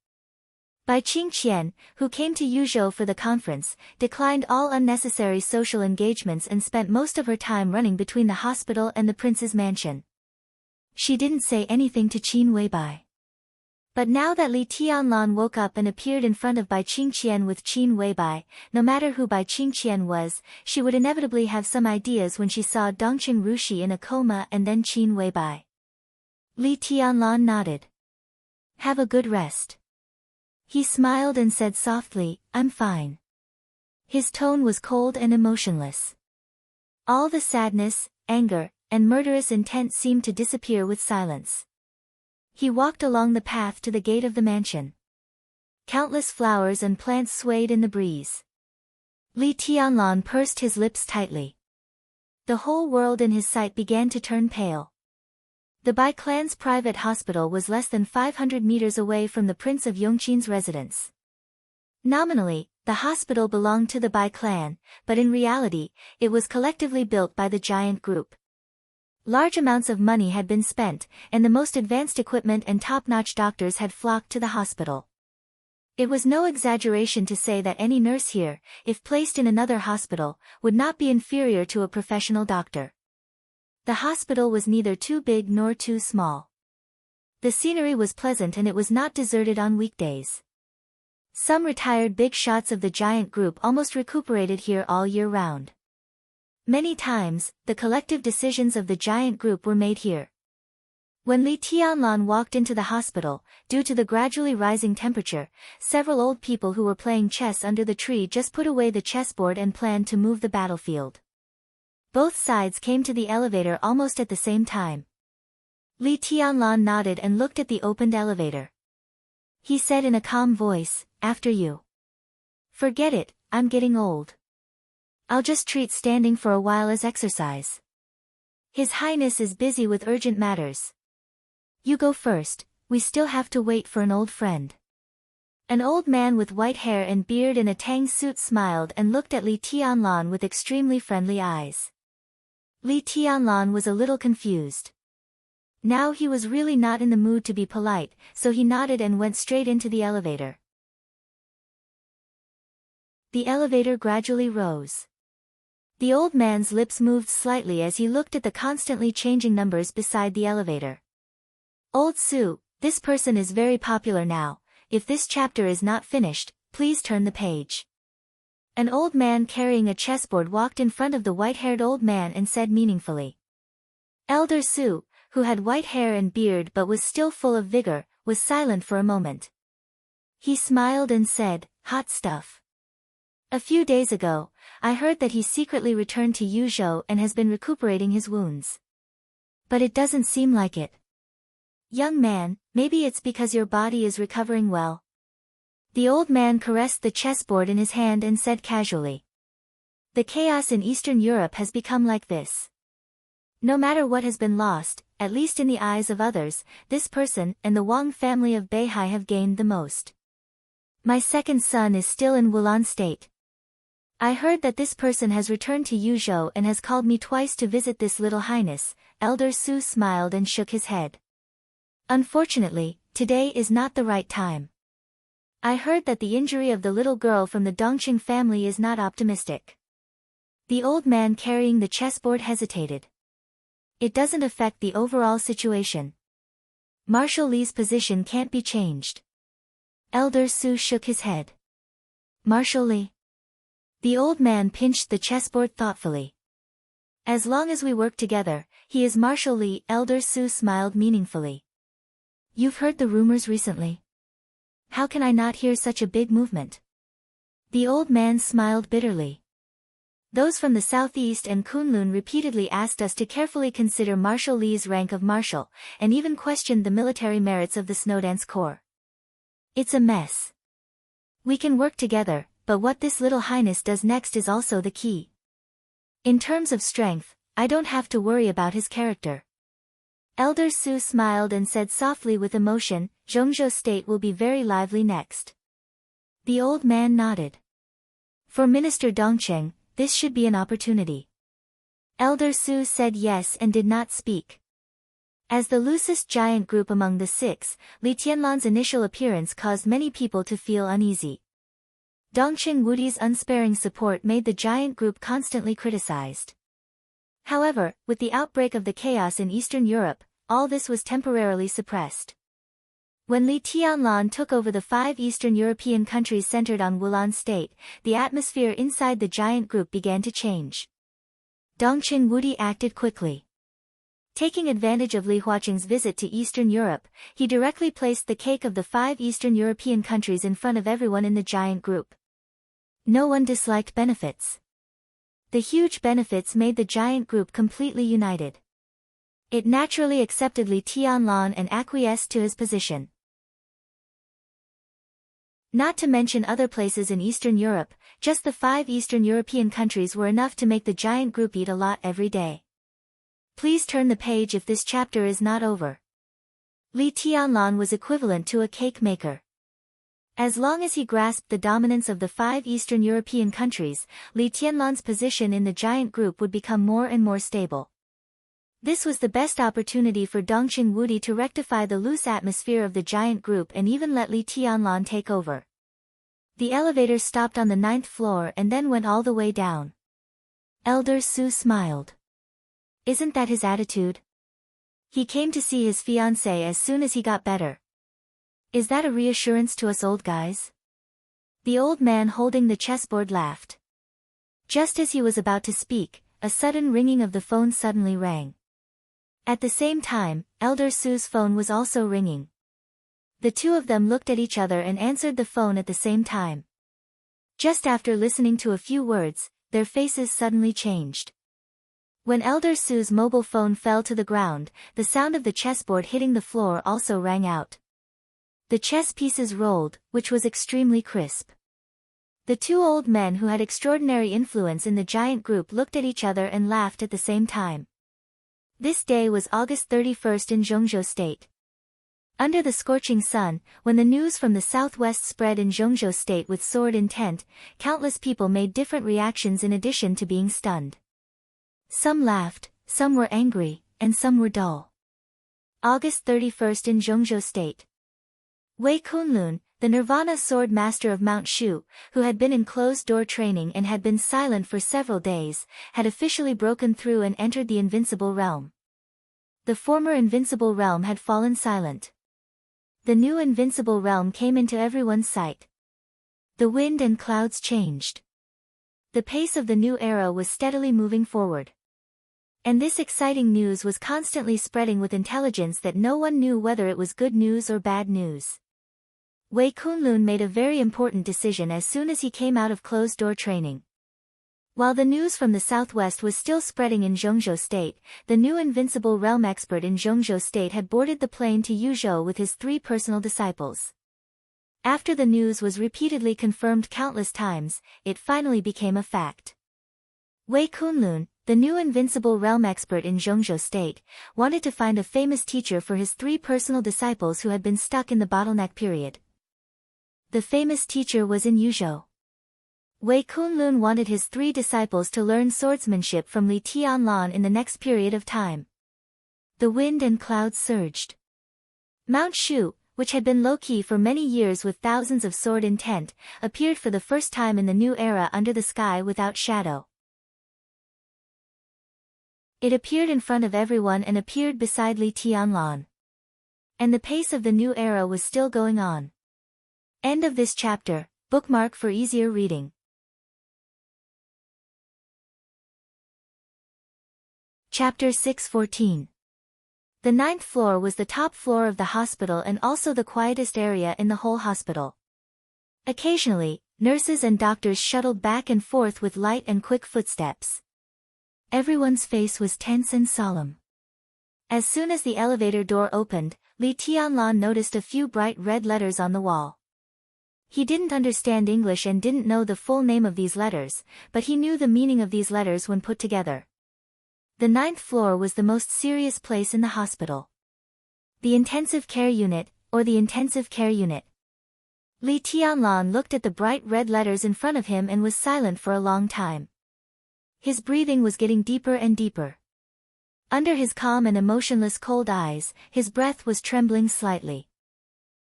Bai Qingqian, who came to Yuzhou for the conference, declined all unnecessary social engagements and spent most of her time running between the hospital and the prince's mansion. She didn't say anything to Qin Weibai. But now that Li Tianlan woke up and appeared in front of Bai Qingqian with Qin Weibai, no matter who Bai Qingqian was, she would inevitably have some ideas when she saw Dongqing Rushi in a coma and then Qin Weibai. Li Tianlan nodded. Have a good rest. He smiled and said softly, I'm fine. His tone was cold and emotionless. All the sadness, anger, and murderous intent seemed to disappear with silence. He walked along the path to the gate of the mansion. Countless flowers and plants swayed in the breeze. Li Tianlan pursed his lips tightly. The whole world in his sight began to turn pale. The Bai clan's private hospital was less than 500 meters away from the Prince of Yongqin's residence. Nominally, the hospital belonged to the Bai clan, but in reality, it was collectively built by the giant group. Large amounts of money had been spent, and the most advanced equipment and top-notch doctors had flocked to the hospital. It was no exaggeration to say that any nurse here, if placed in another hospital, would not be inferior to a professional doctor. The hospital was neither too big nor too small. The scenery was pleasant and it was not deserted on weekdays. Some retired big shots of the giant group almost recuperated here all year round. Many times, the collective decisions of the giant group were made here. When Li Tianlan walked into the hospital, due to the gradually rising temperature, several old people who were playing chess under the tree just put away the chessboard and planned to move the battlefield. Both sides came to the elevator almost at the same time. Li Tianlan nodded and looked at the opened elevator. He said in a calm voice, "After you." "Forget it, I'm getting old. I'll just treat standing for a while as exercise. His Highness is busy with urgent matters. You go first, we still have to wait for an old friend." An old man with white hair and beard in a tang suit smiled and looked at Li Tianlan with extremely friendly eyes. Li Tianlan was a little confused. Now he was really not in the mood to be polite, so he nodded and went straight into the elevator. The elevator gradually rose. The old man's lips moved slightly as he looked at the constantly changing numbers beside the elevator. "Old Su, this person is very popular now. If this chapter is not finished, please turn the page." An old man carrying a chessboard walked in front of the white-haired old man and said meaningfully. Elder Su, who had white hair and beard but was still full of vigor, was silent for a moment. He smiled and said, "Hot stuff. A few days ago, I heard that he secretly returned to Yuzhou and has been recuperating his wounds. But it doesn't seem like it. Young man, maybe it's because your body is recovering well." The old man caressed the chessboard in his hand and said casually. "The chaos in Eastern Europe has become like this. No matter what has been lost, at least in the eyes of others, this person and the Wang family of Beihai have gained the most. My second son is still in Wulan state. I heard that this person has returned to Yuzhou and has called me twice to visit this little highness." Elder Su smiled and shook his head. "Unfortunately, today is not the right time. I heard that the injury of the little girl from the Dongqing family is not optimistic." The old man carrying the chessboard hesitated. "It doesn't affect the overall situation. Marshal Li's position can't be changed." Elder Su shook his head. "Marshal Li?" The old man pinched the chessboard thoughtfully. "As long as we work together, he is Marshal Li." Elder Su smiled meaningfully. "You've heard the rumors recently. How can I not hear such a big movement?" The old man smiled bitterly. "Those from the southeast and Kunlun repeatedly asked us to carefully consider Marshal Li's rank of marshal, and even questioned the military merits of the Snowdance Corps. It's a mess. We can work together, but what this little highness does next is also the key. In terms of strength, I don't have to worry about his character." Elder Su smiled and said softly with emotion, "Zhongzhou state will be very lively next." The old man nodded. "For Minister Dongqing, this should be an opportunity. Elder Su said yes and did not speak. As the loosest giant group among the six, Li Tianlan's initial appearance caused many people to feel uneasy. Dongqing Wudi's unsparing support made the giant group constantly criticized. However, with the outbreak of the chaos in Eastern Europe, all this was temporarily suppressed. When Li Tianlan took over the 5 Eastern European countries centered on Wulan State, the atmosphere inside the giant group began to change. Dongqing Wudi acted quickly. Taking advantage of Li Huaqing's visit to Eastern Europe, he directly placed the cake of the 5 Eastern European countries in front of everyone in the giant group. No one disliked benefits. The huge benefits made the giant group completely united. It naturally accepted Li Tianlan and acquiesced to his position. Not to mention other places in Eastern Europe, just the 5 Eastern European countries were enough to make the giant group eat a lot every day. Please turn the page if this chapter is not over. Li Tianlan was equivalent to a cake maker. As long as he grasped the dominance of the 5 Eastern European countries, Li Tianlan's position in the giant group would become more and more stable. This was the best opportunity for Dongqing Wudi to rectify the loose atmosphere of the giant group and even let Li Tianlan take over. The elevator stopped on the 9th floor and then went all the way down. Elder Su smiled. Isn't that his attitude? He came to see his fiancée as soon as he got better. Is that a reassurance to us old guys? The old man holding the chessboard laughed. Just as he was about to speak, a sudden ringing of the phone suddenly rang. At the same time, Elder Su's phone was also ringing. The two of them looked at each other and answered the phone at the same time. Just after listening to a few words, their faces suddenly changed. When Elder Su's mobile phone fell to the ground, the sound of the chessboard hitting the floor also rang out. The chess pieces rolled, which was extremely crisp. The two old men who had extraordinary influence in the giant group looked at each other and laughed at the same time. This day was August 31st in Zhongzhou State. Under the scorching sun, when the news from the southwest spread in Zhongzhou State with sword intent, countless people made different reactions in addition to being stunned. Some laughed, some were angry, and some were dull. August 31st in Zhongzhou State. Wei Kunlun, the Nirvana sword master of Mount Shu, who had been in closed-door training and had been silent for several days, had officially broken through and entered the Invincible Realm. The former Invincible Realm had fallen silent. The new Invincible Realm came into everyone's sight. The wind and clouds changed. The pace of the new era was steadily moving forward. And this exciting news was constantly spreading with intelligence that no one knew whether it was good news or bad news. Wei Kunlun made a very important decision as soon as he came out of closed-door training. While the news from the southwest was still spreading in Zhongzhou State, the new Invincible Realm expert in Zhongzhou State had boarded the plane to Yuzhou with his 3 personal disciples. After the news was repeatedly confirmed countless times, it finally became a fact. Wei Kunlun, the new Invincible Realm expert in Zhongzhou State, wanted to find a famous teacher for his 3 personal disciples who had been stuck in the bottleneck period. The famous teacher was in Yuzhou. Wei Kunlun wanted his 3 disciples to learn swordsmanship from Li Tianlan in the next period of time. The wind and clouds surged. Mount Shu, which had been low-key for many years with thousands of sword intent, appeared for the first time in the new era under the sky without shadow. It appeared in front of everyone and appeared beside Li Tianlan. And the pace of the new era was still going on. End of this chapter, bookmark for easier reading. Chapter 6:14. The 9th floor was the top floor of the hospital and also the quietest area in the whole hospital. Occasionally, nurses and doctors shuttled back and forth with light and quick footsteps. Everyone's face was tense and solemn. As soon as the elevator door opened, Li Tianlan noticed a few bright red letters on the wall. He didn't understand English and didn't know the full name of these letters, but he knew the meaning of these letters when put together. The 9th floor was the most serious place in the hospital. The intensive care unit, or the intensive care unit. Li Tianlan looked at the bright red letters in front of him and was silent for a long time. His breathing was getting deeper and deeper. Under his calm and emotionless cold eyes, his breath was trembling slightly.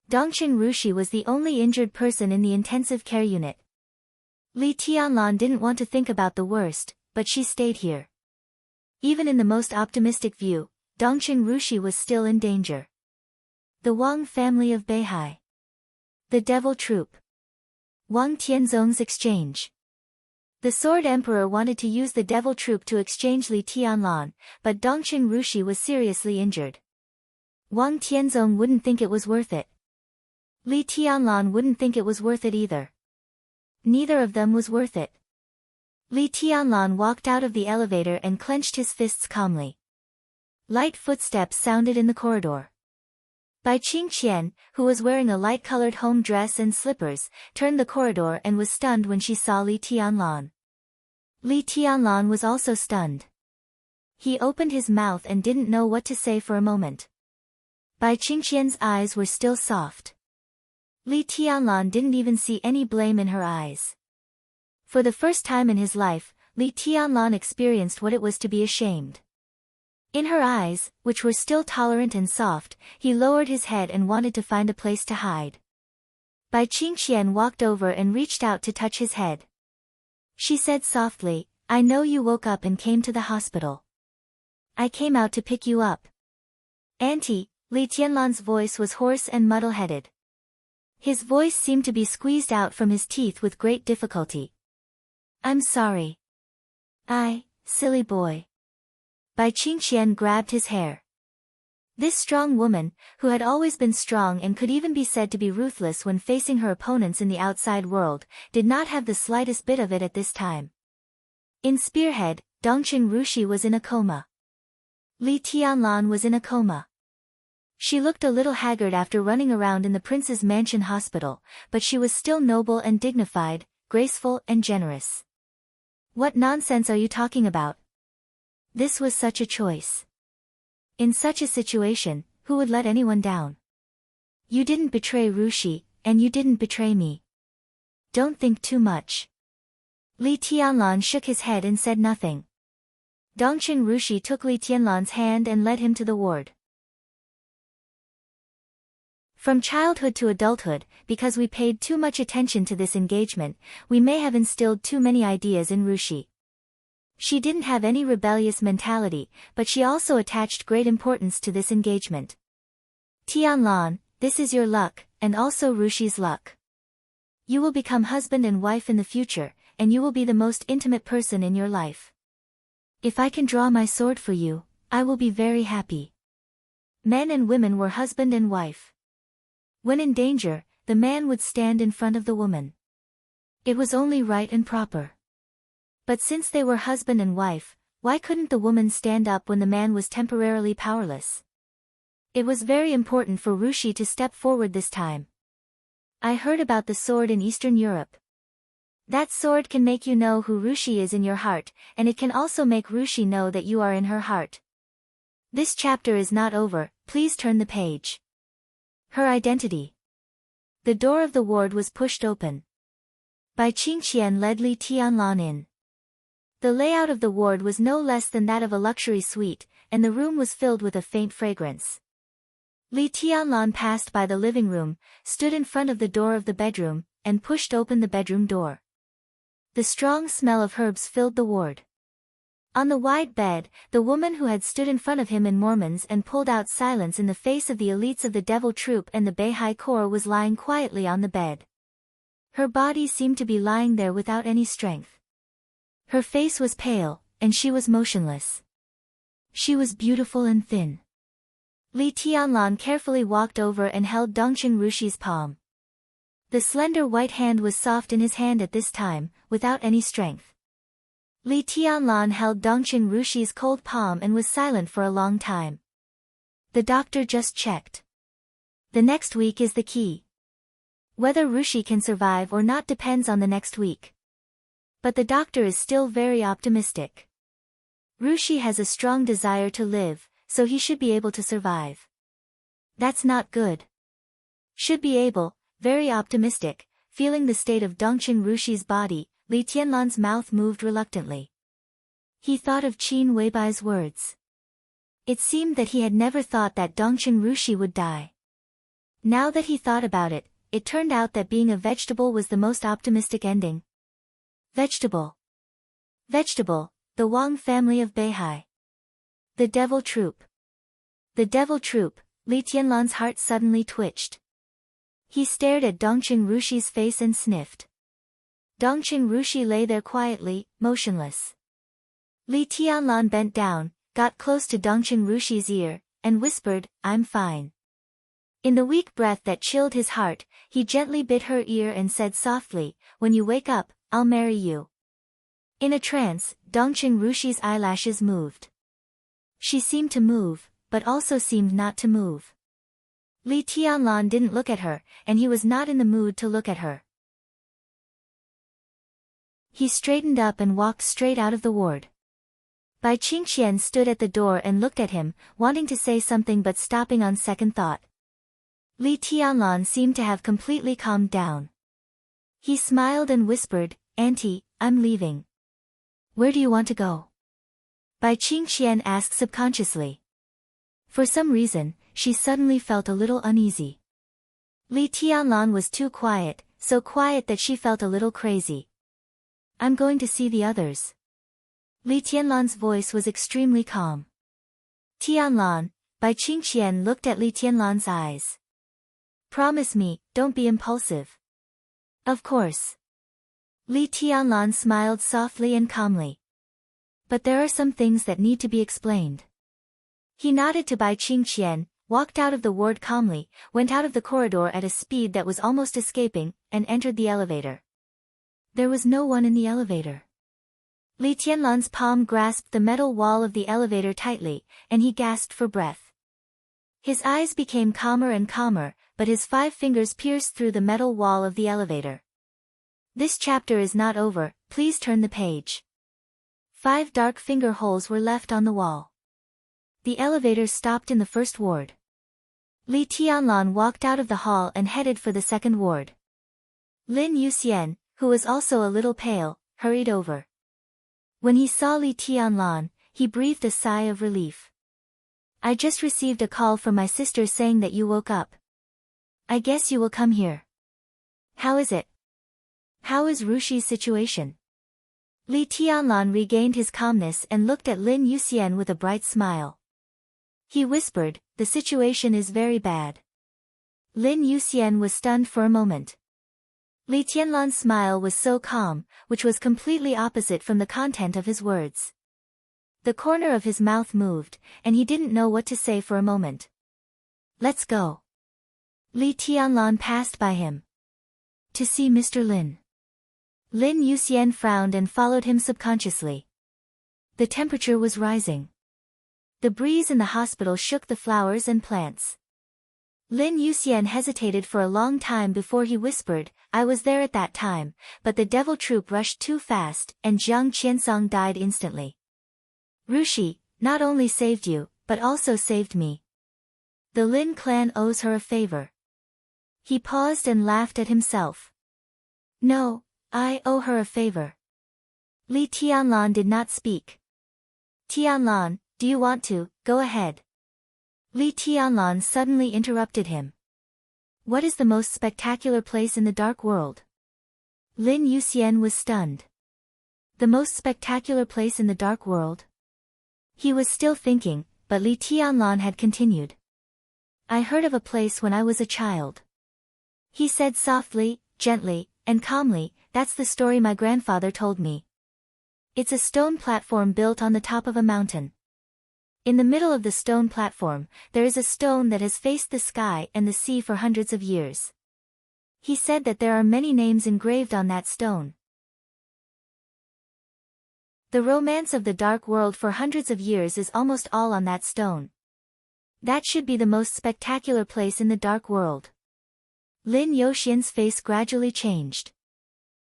Dongqing Rushi was the only injured person in the intensive care unit. Li Tianlan didn't want to think about the worst, but she stayed here. Even in the most optimistic view, Dongqing Rushi was still in danger. The Wang family of Beihai. The Devil Troop. Wang Tianzong's exchange. The Sword Emperor wanted to use the Devil Troop to exchange Li Tianlan, but Dongqing Rushi was seriously injured. Wang Tianzong wouldn't think it was worth it. Li Tianlan wouldn't think it was worth it either. Neither of them was worth it. Li Tianlan walked out of the elevator and clenched his fists calmly. Light footsteps sounded in the corridor. Bai Qingqian, who was wearing a light-colored home dress and slippers, turned the corridor and was stunned when she saw Li Tianlan. Li Tianlan was also stunned. He opened his mouth and didn't know what to say for a moment. Bai Qingqian's eyes were still soft. Li Tianlan didn't even see any blame in her eyes. For the first time in his life, Li Tianlan experienced what it was to be ashamed. In her eyes, which were still tolerant and soft, he lowered his head and wanted to find a place to hide. Bai Qingqian walked over and reached out to touch his head. She said softly, "I know you woke up and came to the hospital. I came out to pick you up." "Auntie," Li Tianlan's voice was hoarse and muddle-headed. His voice seemed to be squeezed out from his teeth with great difficulty. "I'm sorry. Silly boy." Bai Qingqian grabbed his hair. This strong woman, who had always been strong and could even be said to be ruthless when facing her opponents in the outside world, did not have the slightest bit of it at this time. In Spearhead, Dongqing Rushi was in a coma. Li Tianlan was in a coma. She looked a little haggard after running around in the prince's mansion hospital, but she was still noble and dignified, graceful and generous. "What nonsense are you talking about? This was such a choice. In such a situation, who would let anyone down? You didn't betray Rushi, and you didn't betray me. Don't think too much." Li Tianlan shook his head and said nothing. Dongqing Rushi took Li Tianlan's hand and led him to the ward. From childhood to adulthood, because we paid too much attention to this engagement, we may have instilled too many ideas in Rushi. She didn't have any rebellious mentality, but she also attached great importance to this engagement. "Tianlan, this is your luck, and also Rushi's luck. You will become husband and wife in the future, and you will be the most intimate person in your life. If I can draw my sword for you, I will be very happy." Men and women were husband and wife. When in danger, the man would stand in front of the woman. It was only right and proper. But since they were husband and wife, why couldn't the woman stand up when the man was temporarily powerless? It was very important for Rushi to step forward this time. "I heard about the sword in Eastern Europe. That sword can make you know who Rushi is in your heart, and it can also make Rushi know that you are in her heart. This chapter is not over, please turn the page." Her identity. The door of the ward was pushed open. Bai Qingqian led Li Tianlan in. The layout of the ward was no less than that of a luxury suite, and the room was filled with a faint fragrance. Li Tianlan passed by the living room, stood in front of the door of the bedroom, and pushed open the bedroom door. The strong smell of herbs filled the ward. On the wide bed, the woman who had stood in front of him in Mormons and pulled out silence in the face of the elites of the Devil Troop and the Beihai Corps was lying quietly on the bed. Her body seemed to be lying there without any strength. Her face was pale, and she was motionless. She was beautiful and thin. Li Tianlan carefully walked over and held Dongqing Rushi's palm. The slender white hand was soft in his hand at this time, without any strength. Li Tianlan held Dongqing Rushi's cold palm and was silent for a long time. The doctor just checked. The next week is the key. Whether Rushi can survive or not depends on the next week. But the doctor is still very optimistic. Rushi has a strong desire to live, so he should be able to survive. That's not good. Should be able, very optimistic, feeling the state of Dongqing Rushi's body, Li Tianlan's mouth moved reluctantly. He thought of Qin Weibai's words. It seemed that he had never thought that Dongqing Rushi would die. Now that he thought about it, it turned out that being a vegetable was the most optimistic ending. Vegetable. Vegetable, the Wang family of Beihai. The Devil Troop. The Devil Troop, Li Tianlan's heart suddenly twitched. He stared at Dongqing Rushi's face and sniffed. Dongqing Rushi lay there quietly, motionless. Li Tianlan bent down, got close to Dongqing Rushi's ear, and whispered, "I'm fine." In the weak breath that chilled his heart, he gently bit her ear and said softly, "When you wake up, I'll marry you." In a trance, Dongqing Rushi's eyelashes moved. She seemed to move, but also seemed not to move. Li Tianlan didn't look at her, and he was not in the mood to look at her. He straightened up and walked straight out of the ward. Bai Qingqian stood at the door and looked at him, wanting to say something but stopping on second thought. Li Tianlan seemed to have completely calmed down. He smiled and whispered, "Auntie, I'm leaving." "Where do you want to go?" Bai Qingqian asked subconsciously. For some reason, she suddenly felt a little uneasy. Li Tianlan was too quiet, so quiet that she felt a little crazy. "I'm going to see the others." Li Tianlan's voice was extremely calm. "Tianlan," Bai Qingqian looked at Li Tianlan's eyes. "Promise me, don't be impulsive." "Of course." Li Tianlan smiled softly and calmly. "But there are some things that need to be explained." He nodded to Bai Qingqian, walked out of the ward calmly, went out of the corridor at a speed that was almost escaping, and entered the elevator. There was no one in the elevator. Li Tianlan's palm grasped the metal wall of the elevator tightly, and he gasped for breath. His eyes became calmer and calmer, but his 5 fingers pierced through the metal wall of the elevator. "This chapter is not over, please turn the page." 5 dark finger holes were left on the wall. The elevator stopped in the first ward. Li Tianlan walked out of the hall and headed for the second ward. Lin Yuxian, who was also a little pale, hurried over. When he saw Li Tianlan, he breathed a sigh of relief. "I just received a call from my sister saying that you woke up. I guess you will come here. How is it? How is Rushi's situation?" Li Tianlan regained his calmness and looked at Lin Yuxian with a bright smile. He whispered, "The situation is very bad." Lin Yuxian was stunned for a moment. Li Tianlan's smile was so calm, which was completely opposite from the content of his words. The corner of his mouth moved, and he didn't know what to say for a moment. "Let's go." Li Tianlan passed by him. "To see Mr. Lin." Lin Yuxian frowned and followed him subconsciously. The temperature was rising. The breeze in the hospital shook the flowers and plants. Lin Yuxian hesitated for a long time before he whispered, "I was there at that time, but the devil troop rushed too fast, and Jiang Qiansong died instantly. Rushi, not only saved you, but also saved me. The Lin clan owes her a favor." He paused and laughed at himself. "No, I owe her a favor." Li Tianlan did not speak. "Tianlan, do you want to, go ahead." Li Tianlan suddenly interrupted him. "What is the most spectacular place in the dark world?" Lin Yuxian was stunned. The most spectacular place in the dark world? He was still thinking, but Li Tianlan had continued. "I heard of a place when I was a child." He said softly, gently, and calmly, "That's the story my grandfather told me. It's a stone platform built on the top of a mountain. In the middle of the stone platform, there is a stone that has faced the sky and the sea for hundreds of years. He said that there are many names engraved on that stone. The romance of the dark world for hundreds of years is almost all on that stone. That should be the most spectacular place in the dark world." Lin Yuxian's face gradually changed.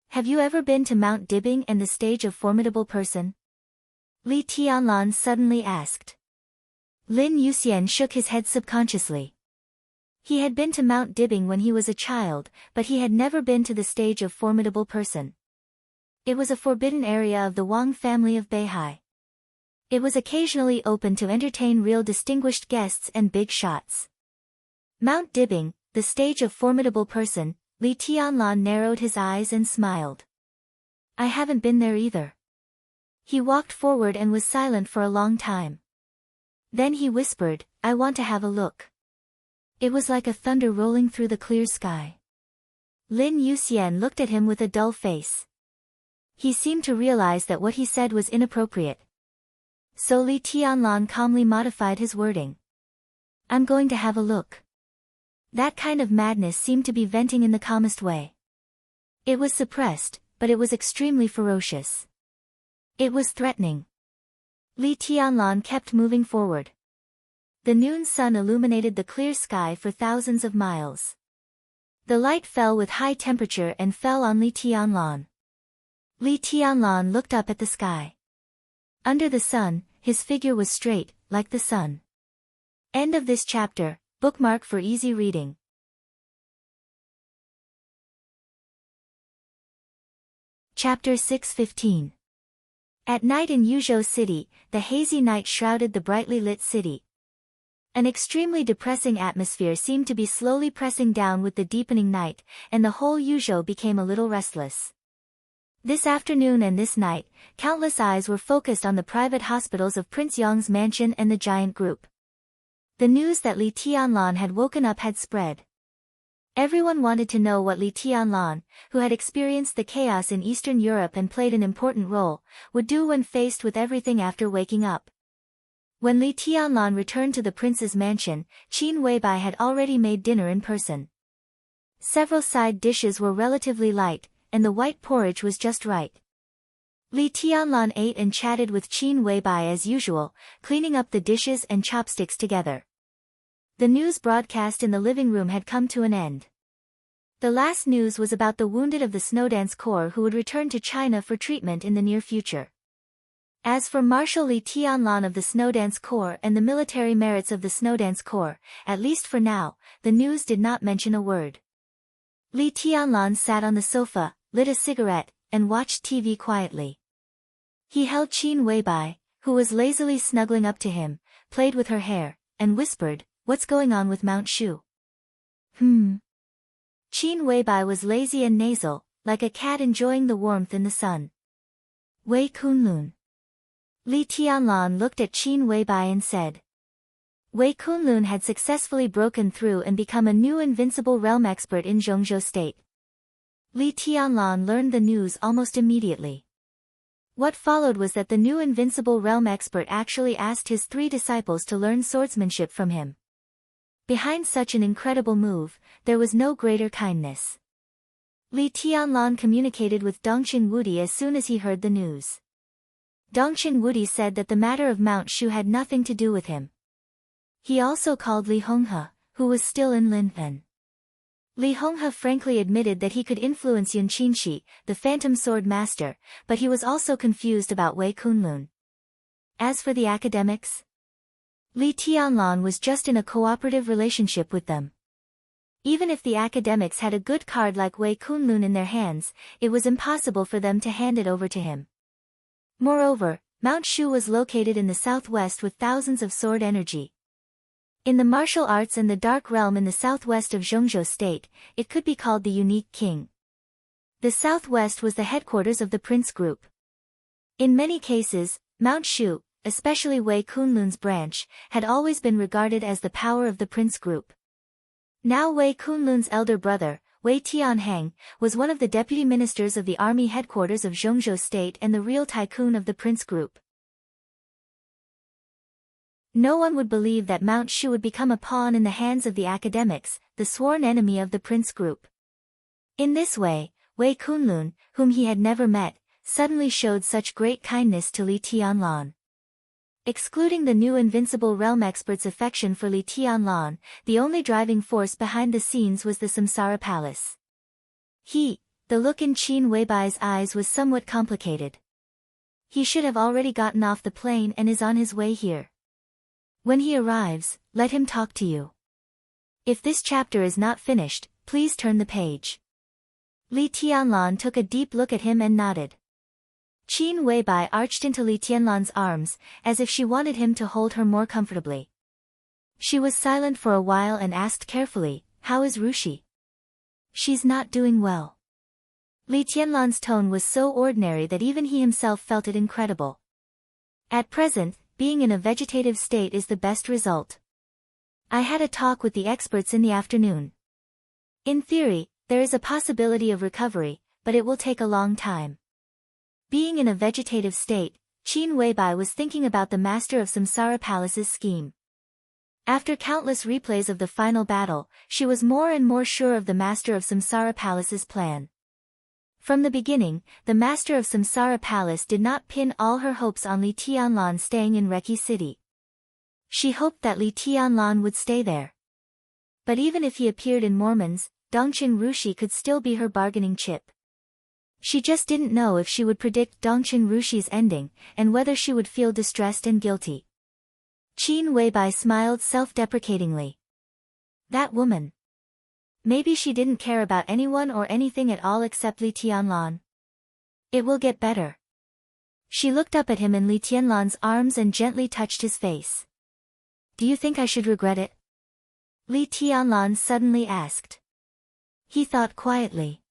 "Have you ever been to Mount Dibbing and the stage of Formidable Person?" Li Tianlan suddenly asked. Lin Yuxian shook his head subconsciously. He had been to Mount Dibbing when he was a child, but he had never been to the stage of Formidable Person. It was a forbidden area of the Wang family of Beihai. It was occasionally open to entertain real distinguished guests and big shots. Mount Dibbing, the stage of formidable person, Li Tianlan narrowed his eyes and smiled. I haven't been there either. He walked forward and was silent for a long time. Then he whispered, I want to have a look. It was like a thunder rolling through the clear sky. Lin Yuxian looked at him with a dull face. He seemed to realize that what he said was inappropriate. So Li Tianlan calmly modified his wording. I'm going to have a look. That kind of madness seemed to be venting in the calmest way. It was suppressed, but it was extremely ferocious. It was threatening. Li Tianlan kept moving forward. The noon sun illuminated the clear sky for thousands of miles. The light fell with high temperature and fell on Li Tianlan. Li Tianlan looked up at the sky. Under the sun, his figure was straight, like the sun. End of this chapter, bookmark for easy reading. Chapter 6:15. At night in Yuzhou City, the hazy night shrouded the brightly lit city. An extremely depressing atmosphere seemed to be slowly pressing down with the deepening night, and the whole Yuzhou became a little restless. This afternoon and this night, countless eyes were focused on the private hospitals of Prince Yong's mansion and the giant group. The news that Li Tianlan had woken up had spread. Everyone wanted to know what Li Tianlan, who had experienced the chaos in Eastern Europe and played an important role, would do when faced with everything after waking up. When Li Tianlan returned to the prince's mansion, Qin Weibai had already made dinner in person. Several side dishes were relatively light, and the white porridge was just right. Li Tianlan ate and chatted with Qin Weibai as usual, cleaning up the dishes and chopsticks together. The news broadcast in the living room had come to an end. The last news was about the wounded of the Snowdance Corps who would return to China for treatment in the near future. As for Marshal Li Tianlan of the Snowdance Corps and the military merits of the Snowdance Corps, at least for now, the news did not mention a word. Li Tianlan sat on the sofa, lit a cigarette, and watched TV quietly. He held Qin Weibai, who was lazily snuggling up to him, played with her hair, and whispered, What's going on with Mount Shu? Qin Weibai was lazy and nasal, like a cat enjoying the warmth in the sun. Wei Kunlun. Li Tianlan looked at Qin Weibai and said. Wei Kunlun had successfully broken through and become a new invincible realm expert in Zhongzhou State. Li Tianlan learned the news almost immediately. What followed was that the new invincible realm expert actually asked his 3 disciples to learn swordsmanship from him. Behind such an incredible move, there was no greater kindness. Li Tianlan communicated with Dongqing Wudi as soon as he heard the news. Dongqing Wudi said that the matter of Mount Shu had nothing to do with him. He also called Li Honghe, who was still in Linfen. Li Honghe frankly admitted that he could influence Yun Qinshi, the Phantom Sword Master, but he was also confused about Wei Kunlun. As for the academics, Li Tianlan was just in a cooperative relationship with them. Even if the academics had a good card like Wei Kunlun in their hands, it was impossible for them to hand it over to him. Moreover, Mount Shu was located in the southwest with thousands of sword energy. In the martial arts and the dark realm in the southwest of Zhongzhou State, it could be called the unique king. The southwest was the headquarters of the Prince Group. In many cases, Mount Shu, especially Wei Kunlun's branch, had always been regarded as the power of the Prince Group. Now Wei Kunlun's elder brother, Wei Tianheng, was one of the deputy ministers of the army headquarters of Zhongzhou State and the real tycoon of the Prince Group. No one would believe that Mount Shu would become a pawn in the hands of the academics, the sworn enemy of the Prince Group. In this way, Wei Kunlun, whom he had never met, suddenly showed such great kindness to Li Tianlan. Excluding the new invincible realm expert's affection for Li Tianlan, the only driving force behind the scenes was the Samsara Palace. The look in Qin Weibai's eyes was somewhat complicated. He should have already gotten off the plane and is on his way here. When he arrives, let him talk to you. If this chapter is not finished, please turn the page. Li Tianlan took a deep look at him and nodded. Qin Weibai arched into Li Tianlan's arms, as if she wanted him to hold her more comfortably. She was silent for a while and asked carefully, "How is Rushi?" "She's not doing well." Li Tianlan's tone was so ordinary that even he himself felt it incredible. At present, being in a vegetative state is the best result. I had a talk with the experts in the afternoon. In theory, there is a possibility of recovery, but it will take a long time. Being in a vegetative state, Qin Weibai was thinking about the Master of Samsara Palace's scheme. After countless replays of the final battle, she was more and more sure of the Master of Samsara Palace's plan. From the beginning, the Master of Samsara Palace did not pin all her hopes on Li Tianlan staying in Reki City. She hoped that Li Tianlan would stay there. But even if he appeared in Mormons, Dongqing Rushi could still be her bargaining chip. She just didn't know if she would predict Dongqing Rushi's ending, and whether she would feel distressed and guilty. Qin Weibai smiled self-deprecatingly. That woman. Maybe she didn't care about anyone or anything at all except Li Tianlan. It will get better. She looked up at him in Li Tianlan's arms and gently touched his face. Do you think I should regret it? Li Tianlan suddenly asked. He thought quietly.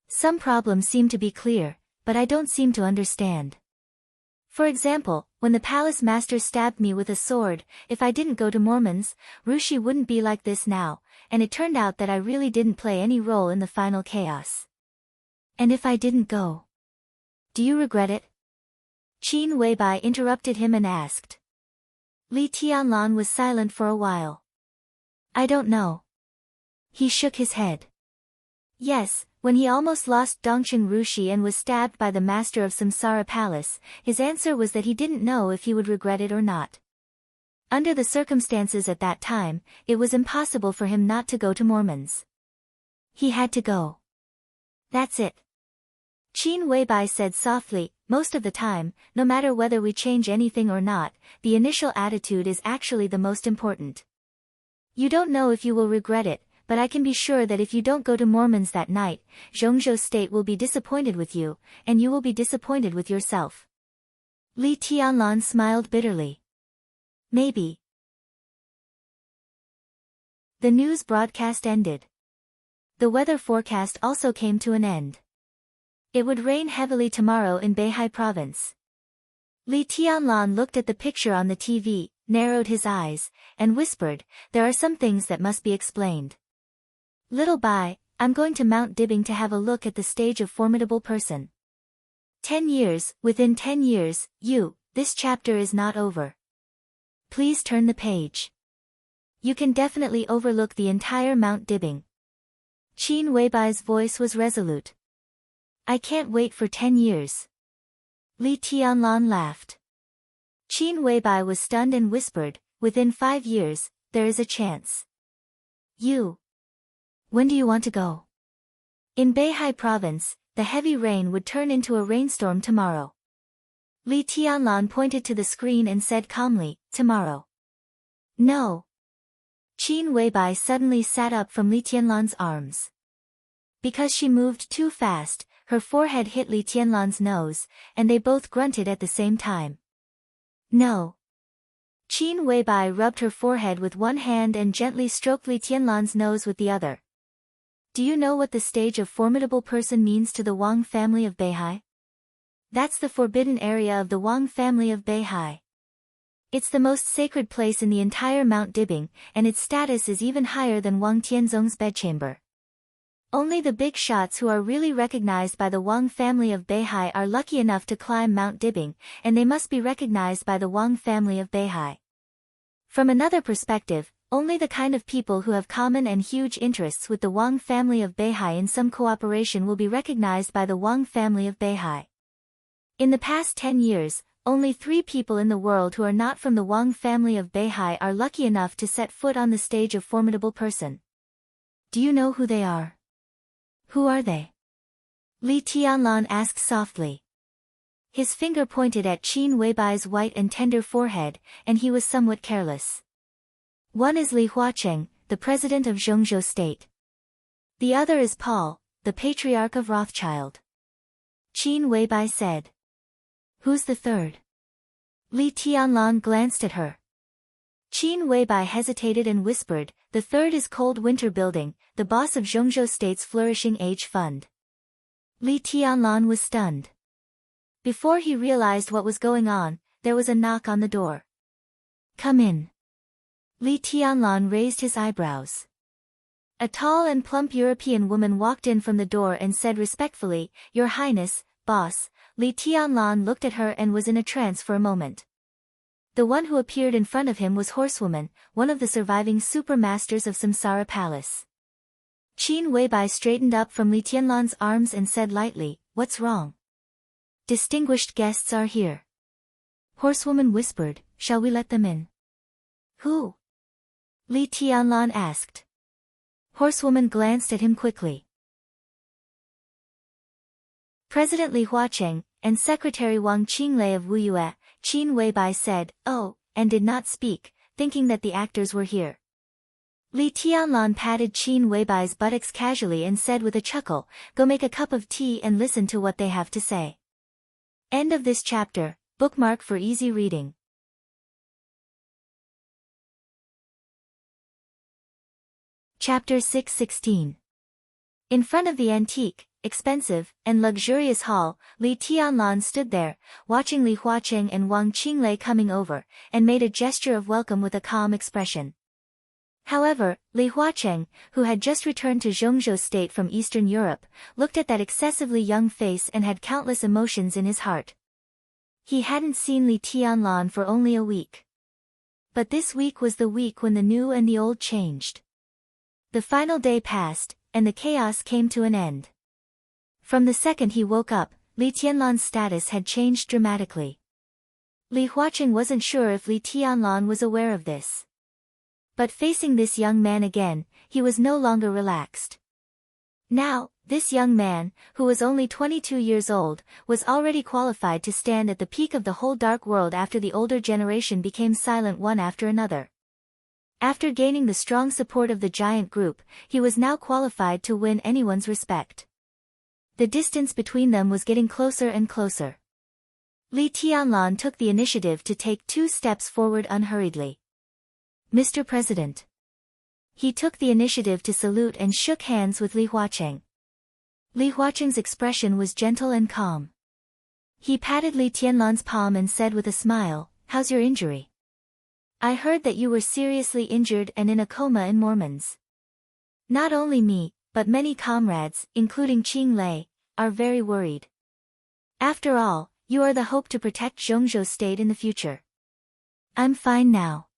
Some problems seem to be clear, but I don't seem to understand. For example, when the palace master stabbed me with a sword, if I didn't go to Mormons, Rushi wouldn't be like this now, and it turned out that I really didn't play any role in the final chaos. And if I didn't go? Do you regret it? Qin Weibai interrupted him and asked. Li Tianlan was silent for a while. I don't know. He shook his head. Yes, when he almost lost Dongqing Rushi and was stabbed by the Master of Samsara Palace, his answer was that he didn't know if he would regret it or not. Under the circumstances at that time, it was impossible for him not to go to Mormons. He had to go. That's it. Qin Weibai said softly, most of the time, no matter whether we change anything or not, the initial attitude is actually the most important. You don't know if you will regret it, but I can be sure that if you don't go to Mormons that night, Zhongzhou State will be disappointed with you, and you will be disappointed with yourself. Li Tianlan smiled bitterly. Maybe. The news broadcast ended. The weather forecast also came to an end. It would rain heavily tomorrow in Beihai Province. Li Tianlan looked at the picture on the TV, narrowed his eyes, and whispered, "There are some things that must be explained. Little Bai, I'm going to Mount Dibbing to have a look at the stage of formidable person. 10 years, within 10 years, this chapter is not over. Please turn the page. You can definitely overlook the entire Mount Dibbing." Qin Weibai's voice was resolute. I can't wait for 10 years. Li Tianlan laughed. Qin Weibai was stunned and whispered, "Within 5 years, there is a chance." When do you want to go? In Beihai Province, the heavy rain would turn into a rainstorm tomorrow. Li Tianlan pointed to the screen and said calmly, "Tomorrow." No. Qin Weibai suddenly sat up from Li Tianlan's arms. Because she moved too fast, her forehead hit Li Tianlan's nose, and they both grunted at the same time. No. Qin Weibai rubbed her forehead with one hand and gently stroked Li Tianlan's nose with the other. Do you know what the stage of formidable person means to the Wang family of Beihai? That's the forbidden area of the Wang family of Beihai. It's the most sacred place in the entire Mount Dibbing, and its status is even higher than Wang Tianzong's bedchamber. Only the big shots who are really recognized by the Wang family of Beihai are lucky enough to climb Mount Dibbing, and they must be recognized by the Wang family of Beihai. From another perspective, only the kind of people who have common and huge interests with the Wang family of Beihai in some cooperation will be recognized by the Wang family of Beihai. In the past 10 years, only 3 people in the world who are not from the Wang family of Beihai are lucky enough to set foot on the stage of formidable person. Do you know who they are? Who are they? Li Tianlan asked softly. His finger pointed at Qin Weibai's white and tender forehead, and he was somewhat careless. One is Li Huacheng, the president of Zhongzhou State. The other is Paul, the patriarch of Rothschild. Qin Weibai said. Who's the third? Li Tianlan glanced at her. Qin Weibai hesitated and whispered, the third is Cold Winter Building, the boss of Zhongzhou State's Flourishing Age Fund. Li Tianlan was stunned. Before he realized what was going on, there was a knock on the door. Come in. Li Tianlan raised his eyebrows. A tall and plump European woman walked in from the door and said respectfully, Your Highness, boss. Li Tianlan looked at her and was in a trance for a moment. The one who appeared in front of him was Horsewoman, one of the surviving super masters of Samsara Palace. Qin Weibai straightened up from Li Tianlan's arms and said lightly, What's wrong? Distinguished guests are here. Horsewoman whispered, Shall we let them in? Who? Li Tianlan asked. Horsewoman glanced at him quickly. President Li Huacheng, and Secretary Wang Qinglei of Wuyue, Qin Weibai said, Oh, and did not speak, thinking that the actors were here. Li Tianlan patted Qin Weibai's buttocks casually and said with a chuckle, Go make a cup of tea and listen to what they have to say. End of this chapter, bookmark for easy reading. Chapter 616. In front of the antique, expensive, and luxurious hall, Li Tianlan stood there, watching Li Huacheng and Wang Qinglei coming over, and made a gesture of welcome with a calm expression. However, Li Huacheng, who had just returned to Zhongzhou State from Eastern Europe, looked at that excessively young face and had countless emotions in his heart. He hadn't seen Li Tianlan for only a week. But this week was the week when the new and the old changed. The final day passed, and the chaos came to an end. From the second he woke up, Li Tianlan's status had changed dramatically. Li Huacheng wasn't sure if Li Tianlan was aware of this. But facing this young man again, he was no longer relaxed. Now, this young man, who was only 22 years old, was already qualified to stand at the peak of the whole dark world after the older generation became silent one after another. After gaining the strong support of the giant group, he was now qualified to win anyone's respect. The distance between them was getting closer and closer. Li Tianlan took the initiative to take 2 steps forward unhurriedly. Mr. President. He took the initiative to salute and shook hands with Li Huacheng. Li Huacheng's expression was gentle and calm. He patted Li Tianlan's palm and said with a smile, How's your injury? I heard that you were seriously injured and in a coma in Mormons. Not only me, but many comrades, including Qinglei, are very worried. After all, you are the hope to protect Zhongzhou State in the future. I'm fine now.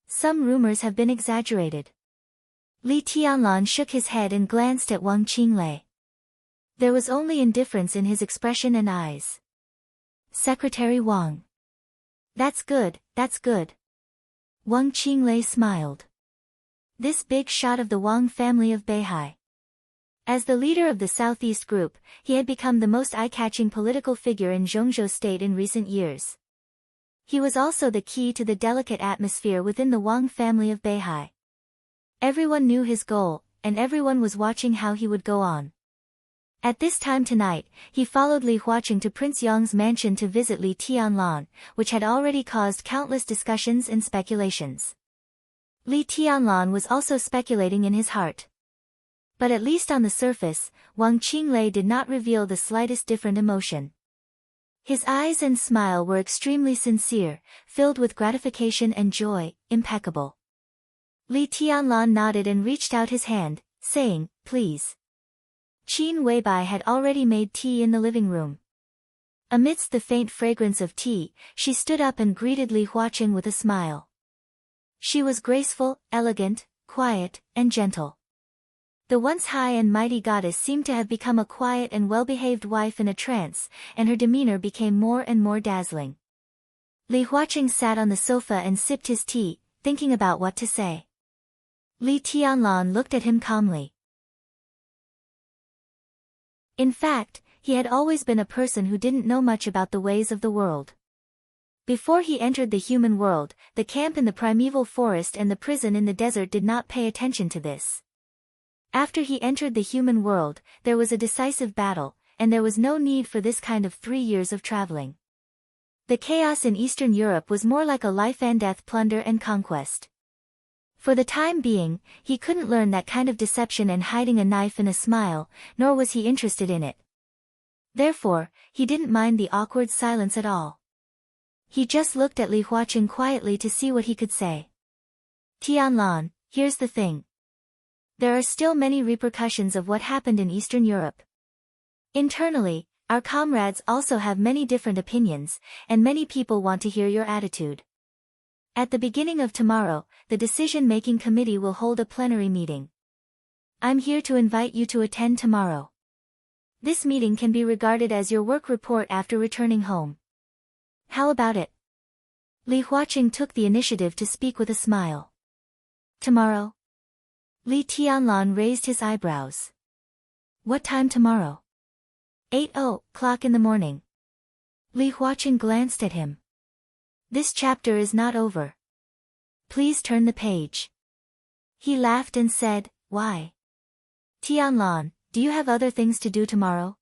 Some rumors have been exaggerated. Li Tianlan shook his head and glanced at Wang Qinglei. There was only indifference in his expression and eyes. Secretary Wang. That's good, that's good. Wang Qinglei smiled. This big shot of the Wang family of Beihai. As the leader of the Southeast Group, he had become the most eye-catching political figure in Zhongzhou State in recent years. He was also the key to the delicate atmosphere within the Wang family of Beihai. Everyone knew his goal, and everyone was watching how he would go on. At this time tonight, he followed Li Huacheng to Prince Yong's mansion to visit Li Tianlan, which had already caused countless discussions and speculations. Li Tianlan was also speculating in his heart. But at least on the surface, Wang Qinglei did not reveal the slightest different emotion. His eyes and smile were extremely sincere, filled with gratification and joy, impeccable. Li Tianlan nodded and reached out his hand, saying, Please. Qin Weibai had already made tea in the living room. Amidst the faint fragrance of tea, she stood up and greeted Li Huacheng with a smile. She was graceful, elegant, quiet, and gentle. The once high and mighty goddess seemed to have become a quiet and well-behaved wife in a trance, and her demeanor became more and more dazzling. Li Huacheng sat on the sofa and sipped his tea, thinking about what to say. Li Tianlan looked at him calmly. In fact, he had always been a person who didn't know much about the ways of the world. Before he entered the human world, the camp in the primeval forest and the prison in the desert did not pay attention to this. After he entered the human world, there was a decisive battle, and there was no need for this kind of 3 years of traveling. The chaos in Eastern Europe was more like a life-and-death plunder and conquest. For the time being, he couldn't learn that kind of deception and hiding a knife in a smile, nor was he interested in it. Therefore, he didn't mind the awkward silence at all. He just looked at Li Huaqing quietly to see what he could say. Tianlan, here's the thing. There are still many repercussions of what happened in Eastern Europe. Internally, our comrades also have many different opinions, and many people want to hear your attitude. At the beginning of tomorrow, the decision-making committee will hold a plenary meeting. I'm here to invite you to attend tomorrow. This meeting can be regarded as your work report after returning home. How about it? Li Huaqing took the initiative to speak with a smile. Tomorrow? Li Tianlan raised his eyebrows. What time tomorrow? 8:00 in the morning. Li Huaqing glanced at him. This chapter is not over. Please turn the page. He laughed and said, why? Tianlan, do you have other things to do tomorrow?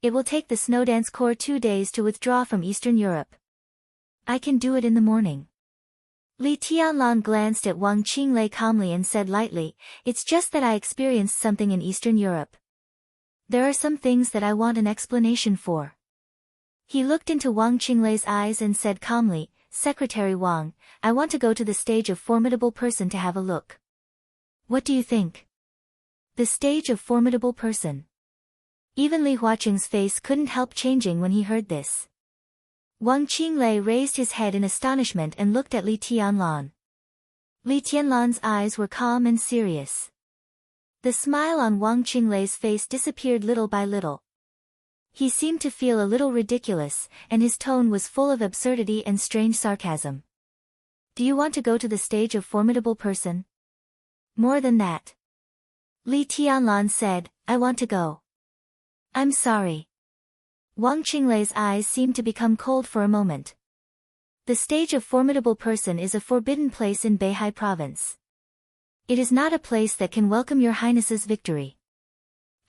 It will take the Snowdance Corps 2 days to withdraw from Eastern Europe. I can do it in the morning. Li Tianlan glanced at Wang Qinglei calmly and said lightly, it's just that I experienced something in Eastern Europe. There are some things that I want an explanation for. He looked into Wang Qinglei's eyes and said calmly, Secretary Wang, I want to go to the stage of formidable person to have a look. What do you think? The stage of formidable person. Even Li Huaqing's face couldn't help changing when he heard this. Wang Qinglei raised his head in astonishment and looked at Li Tianlan. Li Tianlan's eyes were calm and serious. The smile on Wang Qinglei's face disappeared little by little. He seemed to feel a little ridiculous, and his tone was full of absurdity and strange sarcasm. Do you want to go to the stage of formidable person? More than that. Li Tianlan said, I want to go. I'm sorry. Wang Qinglei's eyes seemed to become cold for a moment. The stage of formidable person is a forbidden place in Beihai province. It is not a place that can welcome your highness's victory.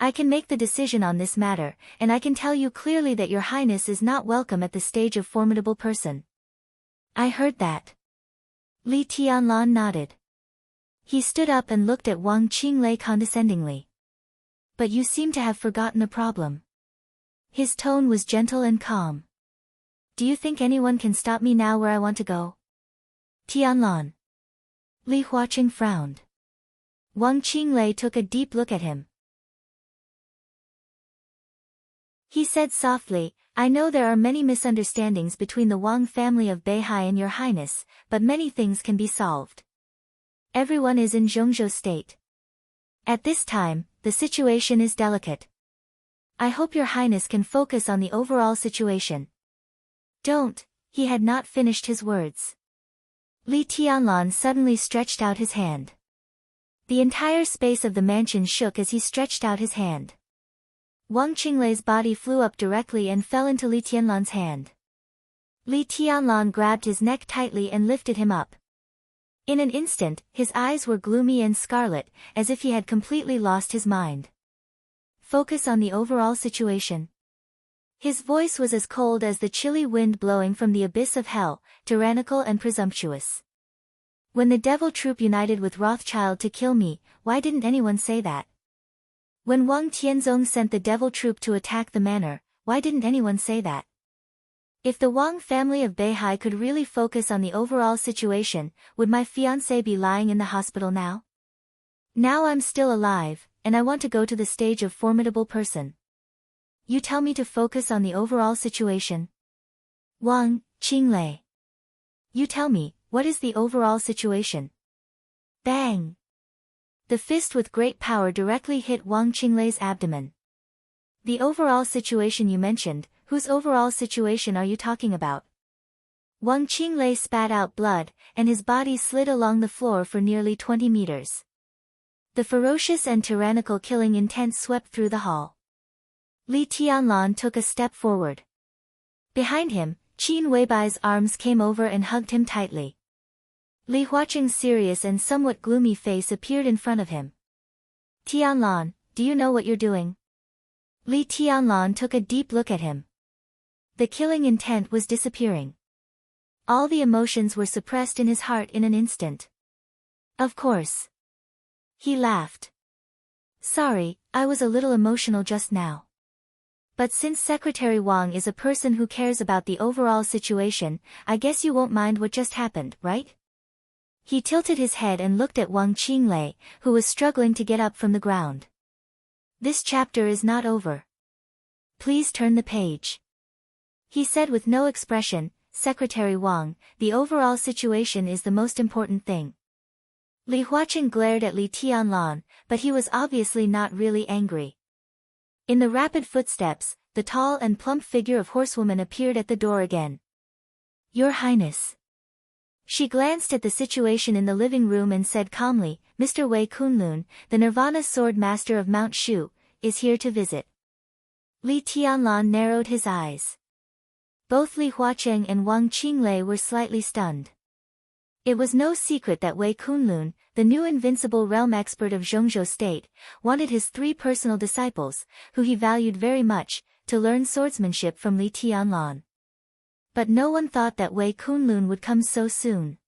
I can make the decision on this matter, and I can tell you clearly that your highness is not welcome at the stage of formidable person. I heard that. Li Tianlan nodded. He stood up and looked at Wang Qinglei condescendingly. But you seem to have forgotten a problem. His tone was gentle and calm. Do you think anyone can stop me now where I want to go? Tianlan. Li Huaqing frowned. Wang Qinglei took a deep look at him. He said softly, I know there are many misunderstandings between the Wang family of Beihai and your highness, but many things can be solved. Everyone is in Zhongzhou state. At this time, the situation is delicate. I hope your highness can focus on the overall situation. Don't, he had not finished his words. Li Tianlan suddenly stretched out his hand. The entire space of the mansion shook as he stretched out his hand. Wang Qinglei's body flew up directly and fell into Li Tianlan's hand. Li Tianlan grabbed his neck tightly and lifted him up. In an instant, his eyes were gloomy and scarlet, as if he had completely lost his mind. Focus on the overall situation. His voice was as cold as the chilly wind blowing from the abyss of hell, tyrannical and presumptuous. When the devil troop united with Rothschild to kill me, why didn't anyone say that? When Wang Tianzong sent the devil troop to attack the manor, why didn't anyone say that? If the Wang family of Beihai could really focus on the overall situation, would my fiancé be lying in the hospital now? Now I'm still alive, and I want to go to the stage of formidable person. You tell me to focus on the overall situation? Wang Qinglei. You tell me, what is the overall situation? Bang! The fist with great power directly hit Wang Qinglei's abdomen. The overall situation you mentioned, whose overall situation are you talking about? Wang Qinglei spat out blood, and his body slid along the floor for nearly 20 meters. The ferocious and tyrannical killing intent swept through the hall. Li Tianlan took a step forward. Behind him, Qin Weibai's arms came over and hugged him tightly. Li Huaqing's serious and somewhat gloomy face appeared in front of him. Tianlan, do you know what you're doing? Li Tianlan took a deep look at him. The killing intent was disappearing. All the emotions were suppressed in his heart in an instant. Of course. He laughed. Sorry, I was a little emotional just now. But since Secretary Wang is a person who cares about the overall situation, I guess you won't mind what just happened, right? He tilted his head and looked at Wang Qinglei, who was struggling to get up from the ground. This chapter is not over. Please turn the page. He said with no expression, Secretary Wang, the overall situation is the most important thing. Li Huaqing glared at Li Tianlan, but he was obviously not really angry. In the rapid footsteps, the tall and plump figure of horsewoman appeared at the door again. Your Highness. She glanced at the situation in the living room and said calmly, Mr. Wei Kunlun, the Nirvana Sword Master of Mount Shu, is here to visit. Li Tianlan narrowed his eyes. Both Li Huaqing and Wang Qinglei were slightly stunned. It was no secret that Wei Kunlun, the new invincible realm expert of Zhongzhou State, wanted his 3 personal disciples, who he valued very much, to learn swordsmanship from Li Tianlan. But no one thought that Wei Kunlun would come so soon.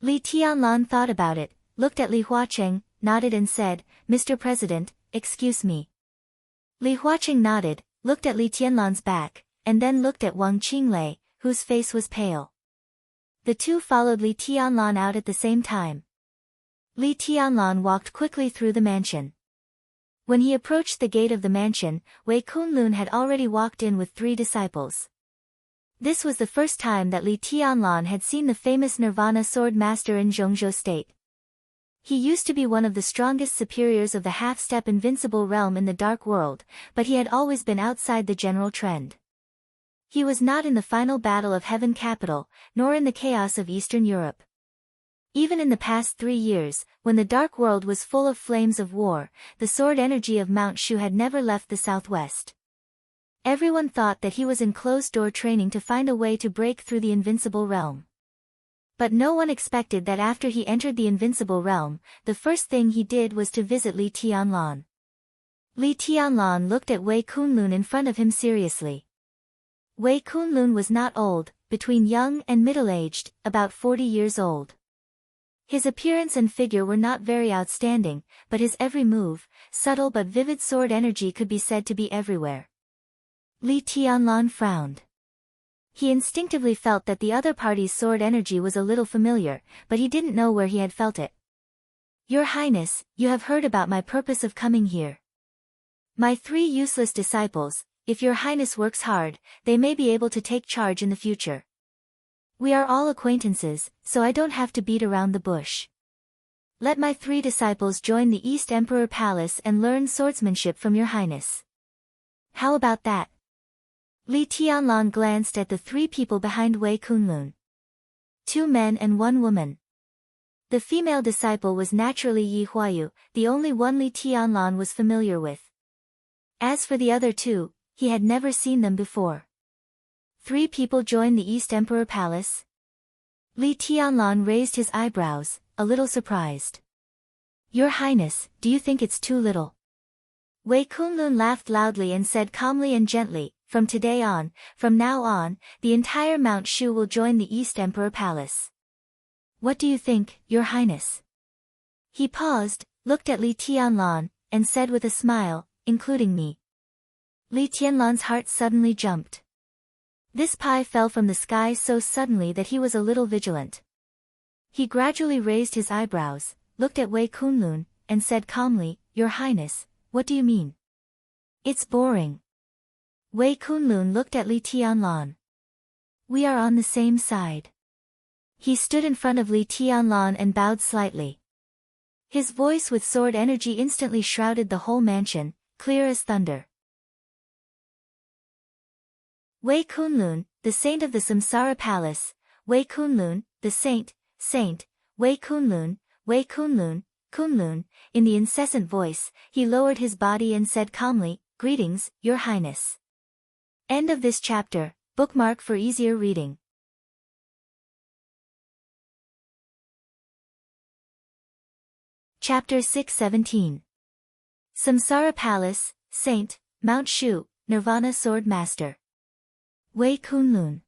Li Tianlan thought about it, looked at Li Huaqing, nodded and said, Mr. President, excuse me. Li Huaqing nodded, looked at Li Tianlan's back, and then looked at Wang Qinglei, whose face was pale. The two followed Li Tianlan out at the same time. Li Tianlan walked quickly through the mansion. When he approached the gate of the mansion, Wei Kunlun had already walked in with 3 disciples. This was the first time that Li Tianlan had seen the famous Nirvana Sword Master in Zhongzhou State. He used to be one of the strongest superiors of the half-step invincible realm in the Dark World, but he had always been outside the general trend. He was not in the final battle of Heaven Capital, nor in the chaos of Eastern Europe. Even in the past 3 years, when the Dark World was full of flames of war, the sword energy of Mount Shu had never left the southwest. Everyone thought that he was in closed-door training to find a way to break through the invincible realm. But no one expected that after he entered the invincible realm, the first thing he did was to visit Li Tianlan. Li Tianlan looked at Wei Kunlun in front of him seriously. Wei Kunlun was not old, between young and middle-aged, about 40 years old. His appearance and figure were not very outstanding, but his every move, subtle but vivid sword energy could be said to be everywhere. Li Tianlan frowned. He instinctively felt that the other party's sword energy was a little familiar, but he didn't know where he had felt it. Your Highness, you have heard about my purpose of coming here. My 3 useless disciples, if your Highness works hard, they may be able to take charge in the future. We are all acquaintances, so I don't have to beat around the bush. Let my 3 disciples join the East Emperor Palace and learn swordsmanship from your Highness. How about that? Li Tianlan glanced at the 3 people behind Wei Kunlun. 2 men and 1 woman. The female disciple was naturally Yi Huayu, the only one Li Tianlan was familiar with. As for the other 2, he had never seen them before. 3 people joined the East Emperor Palace? Li Tianlan raised his eyebrows, a little surprised. Your Highness, do you think it's too little? Wei Kunlun laughed loudly and said calmly and gently, from now on, the entire Mount Shu will join the East Emperor Palace. What do you think, Your Highness? He paused, looked at Li Tianlan, and said with a smile, including me. Li Tianlan's heart suddenly jumped. This pie fell from the sky so suddenly that he was a little vigilant. He gradually raised his eyebrows, looked at Wei Kunlun, and said calmly, Your Highness, what do you mean? It's boring. Wei Kunlun looked at Li Tianlan. We are on the same side. He stood in front of Li Tianlan and bowed slightly. His voice with sword energy instantly shrouded the whole mansion, clear as thunder. Wei Kunlun, the saint of the Samsara Palace, Wei Kunlun, the saint, Wei Kunlun, Kunlun, in the incessant voice, he lowered his body and said calmly, Greetings, Your Highness. End of this chapter, bookmark for easier reading. Chapter 617. Samsara Palace, Saint, Mount Shu, Nirvana Sword Master. Wei Kunlun.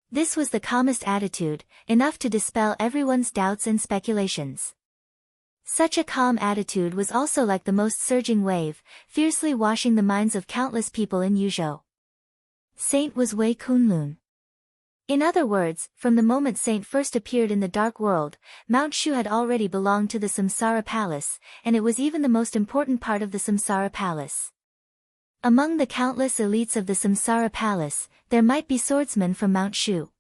This was the calmest attitude, enough to dispel everyone's doubts and speculations. Such a calm attitude was also like the most surging wave, fiercely washing the minds of countless people in Yuzhou. Saint was Wei Kunlun. In other words, from the moment Saint first appeared in the Dark World, Mount Shu had already belonged to the Samsara Palace, and it was even the most important part of the Samsara Palace. Among the countless elites of the Samsara Palace, there might be swordsmen from Mount Shu.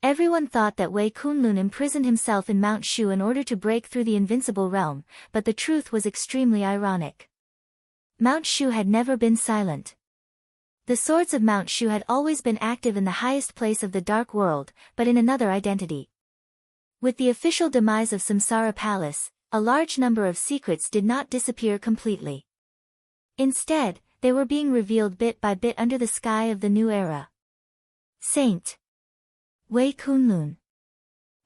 Everyone thought that Wei Kunlun imprisoned himself in Mount Shu in order to break through the invincible realm, but the truth was extremely ironic. Mount Shu had never been silent. The swords of Mount Shu had always been active in the highest place of the Dark World, but in another identity. With the official demise of Samsara Palace, a large number of secrets did not disappear completely. Instead, they were being revealed bit by bit under the sky of the new era. Saint Wei Kunlun.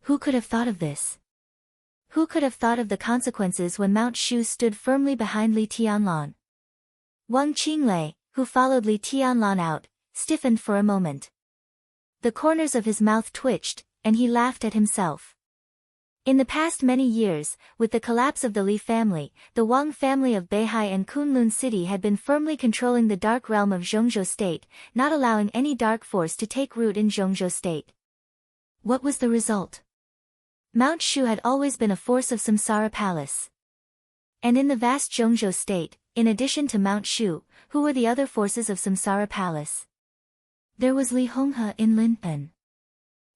Who could have thought of this? Who could have thought of the consequences when Mount Shu stood firmly behind Li Tianlan? Wang Qinglei, who followed Li Tianlan out, stiffened for a moment. The corners of his mouth twitched, and he laughed at himself. In the past many years, with the collapse of the Li family, the Wang family of Beihai and Kunlun City had been firmly controlling the dark realm of Zhongzhou State, not allowing any dark force to take root in Zhongzhou State. What was the result? Mount Shu had always been a force of Samsara Palace. And in the vast Zhongzhou State, in addition to Mount Shu, who were the other forces of Samsara Palace? There was Li Honghe in Linpen.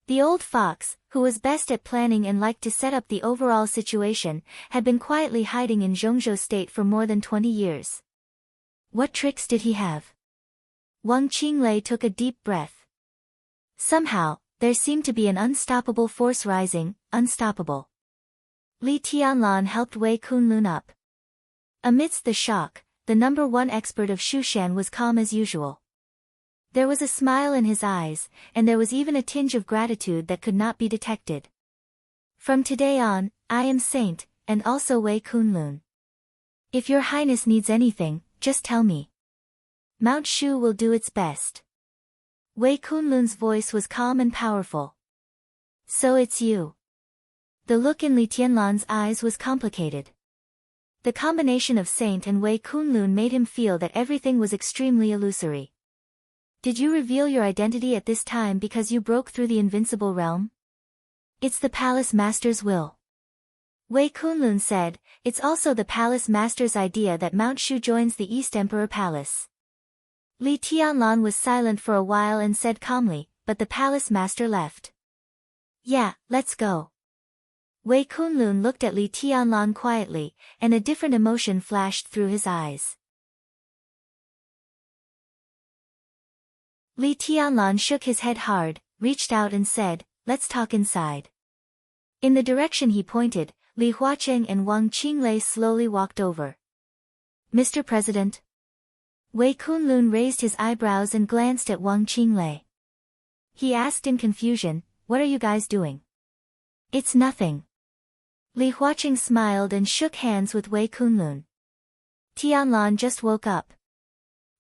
The old fox, who was best at planning and liked to set up the overall situation, had been quietly hiding in Zhongzhou State for more than 20 years. What tricks did he have? Wang Qinglei took a deep breath. Somehow, there seemed to be an unstoppable force rising, unstoppable. Li Tianlan helped Wei Kunlun up. Amidst the shock, the #1 expert of Shushan was calm as usual. There was a smile in his eyes, and there was even a tinge of gratitude that could not be detected. From today on, I am Saint, and also Wei Kunlun. If your highness needs anything, just tell me. Mount Shu will do its best. Wei Kunlun's voice was calm and powerful. So it's you. The look in Li Tianlan's eyes was complicated. The combination of Saint and Wei Kunlun made him feel that everything was extremely illusory. Did you reveal your identity at this time because you broke through the invincible realm? It's the Palace Master's will. Wei Kunlun said, it's also the Palace Master's idea that Mount Shu joins the East Emperor Palace. Li Tianlan was silent for a while and said calmly, but the Palace Master left. Yeah, let's go. Wei Kunlun looked at Li Tianlan quietly, and a different emotion flashed through his eyes. Li Tianlan shook his head hard, reached out and said, let's talk inside. In the direction he pointed, Li Huacheng and Wang Qinglei slowly walked over. Mr. President? Wei Kunlun raised his eyebrows and glanced at Wang Qinglei. He asked in confusion, what are you guys doing? It's nothing. Li Huacheng smiled and shook hands with Wei Kunlun. Tianlan just woke up.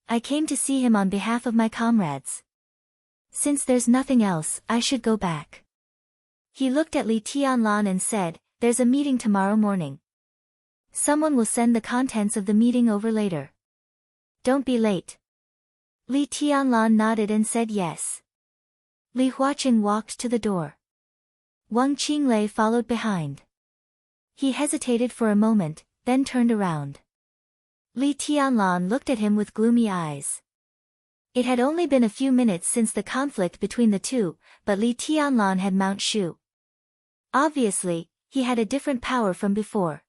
I came to see him on behalf of my comrades. Since there's nothing else, I should go back. He looked at Li Tianlan and said, there's a meeting tomorrow morning. Someone will send the contents of the meeting over later. Don't be late. Li Tianlan nodded and said yes. Li Huacheng walked to the door. Wang Qinglei followed behind. He hesitated for a moment, then turned around. Li Tianlan looked at him with gloomy eyes. It had only been a few minutes since the conflict between the two, but Li Tianlan had Mount Shu. Obviously, he had a different power from before.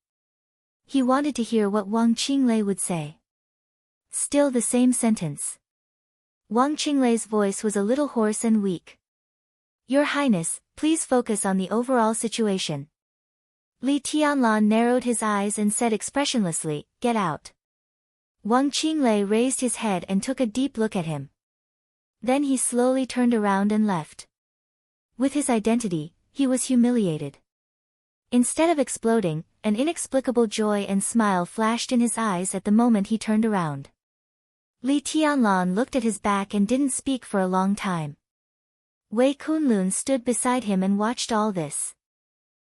He wanted to hear what Wang Qinglei would say. Still the same sentence. Wang Qinglei's voice was a little hoarse and weak. Your Highness, please focus on the overall situation. Li Tianlan narrowed his eyes and said expressionlessly, get out. Wang Qinglei raised his head and took a deep look at him. Then he slowly turned around and left. With his identity, he was humiliated. Instead of exploding, an inexplicable joy and smile flashed in his eyes at the moment he turned around. Li Tianlan looked at his back and didn't speak for a long time. Wei Kunlun stood beside him and watched all this.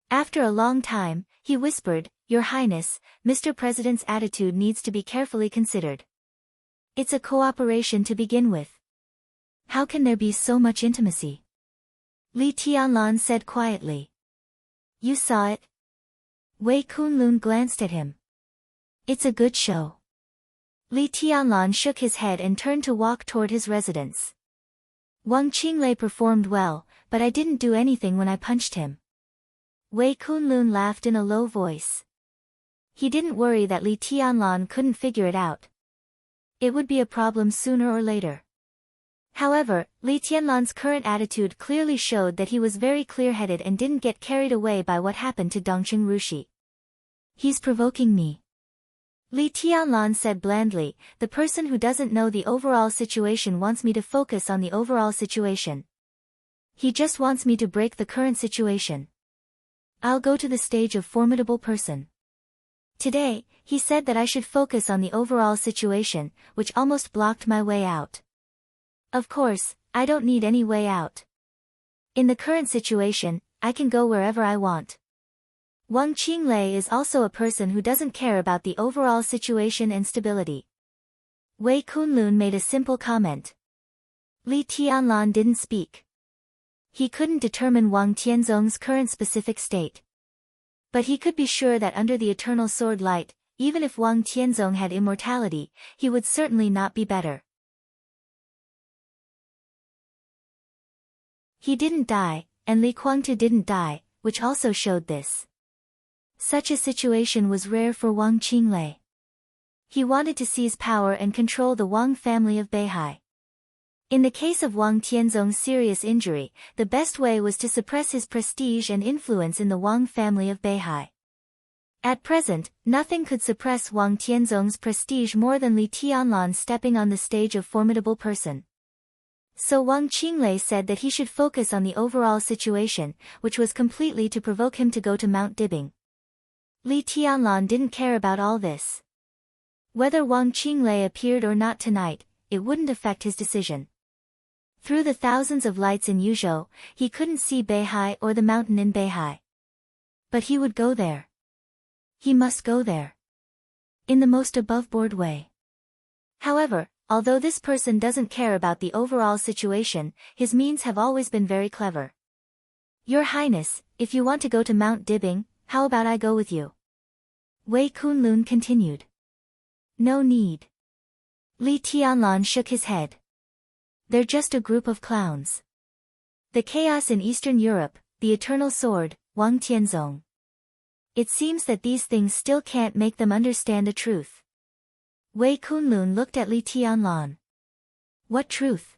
After a long time, he whispered, "Your Highness, Mr. President's attitude needs to be carefully considered. It's a cooperation to begin with. How can there be so much intimacy?" Li Tianlan said quietly. "You saw it?" Wei Kunlun glanced at him. "It's a good show." Li Tianlan shook his head and turned to walk toward his residence. "Wang Qinglei performed well, but I didn't do anything when I punched him." Wei Kunlun laughed in a low voice. He didn't worry that Li Tianlan couldn't figure it out. It would be a problem sooner or later. However, Li Tianlan's current attitude clearly showed that he was very clear-headed and didn't get carried away by what happened to Dongqing Rushi. "He's provoking me," Li Tianlan said blandly. "The person who doesn't know the overall situation wants me to focus on the overall situation. He just wants me to break the current situation. I'll go to the stage of formidable person. Today, he said that I should focus on the overall situation, which almost blocked my way out. Of course, I don't need any way out. In the current situation, I can go wherever I want." Wang Qinglei is also a person who doesn't care about the overall situation and stability. Wei Kunlun made a simple comment. Li Tianlan didn't speak. He couldn't determine Wang Tianzong's current specific state. But he could be sure that under the eternal sword light, even if Wang Tianzong had immortality, he would certainly not be better. He didn't die, and Li Kuangtu didn't die, which also showed this. Such a situation was rare for Wang Qinglei. He wanted to seize power and control the Wang family of Beihai. In the case of Wang Tianzong's serious injury, the best way was to suppress his prestige and influence in the Wang family of Beihai. At present, nothing could suppress Wang Tianzong's prestige more than Li Tianlan stepping on the stage of formidable person. So Wang Qinglei said that he should focus on the overall situation, which was completely to provoke him to go to Mount Dibing. Li Tianlan didn't care about all this. Whether Wang Qinglei appeared or not tonight, it wouldn't affect his decision. Through the thousands of lights in Yuzhou, he couldn't see Beihai or the mountain in Beihai. But he would go there. He must go there. In the most above-board way. However, although this person doesn't care about the overall situation, his means have always been very clever. "Your Highness, if you want to go to Mount Dibing, how about I go with you?" Wei Kunlun continued. "No need." Li Tianlan shook his head. "They're just a group of clowns. The chaos in Eastern Europe, the eternal sword, Wang Tianzong. It seems that these things still can't make them understand a truth." Wei Kunlun looked at Li Tianlan. "What truth?"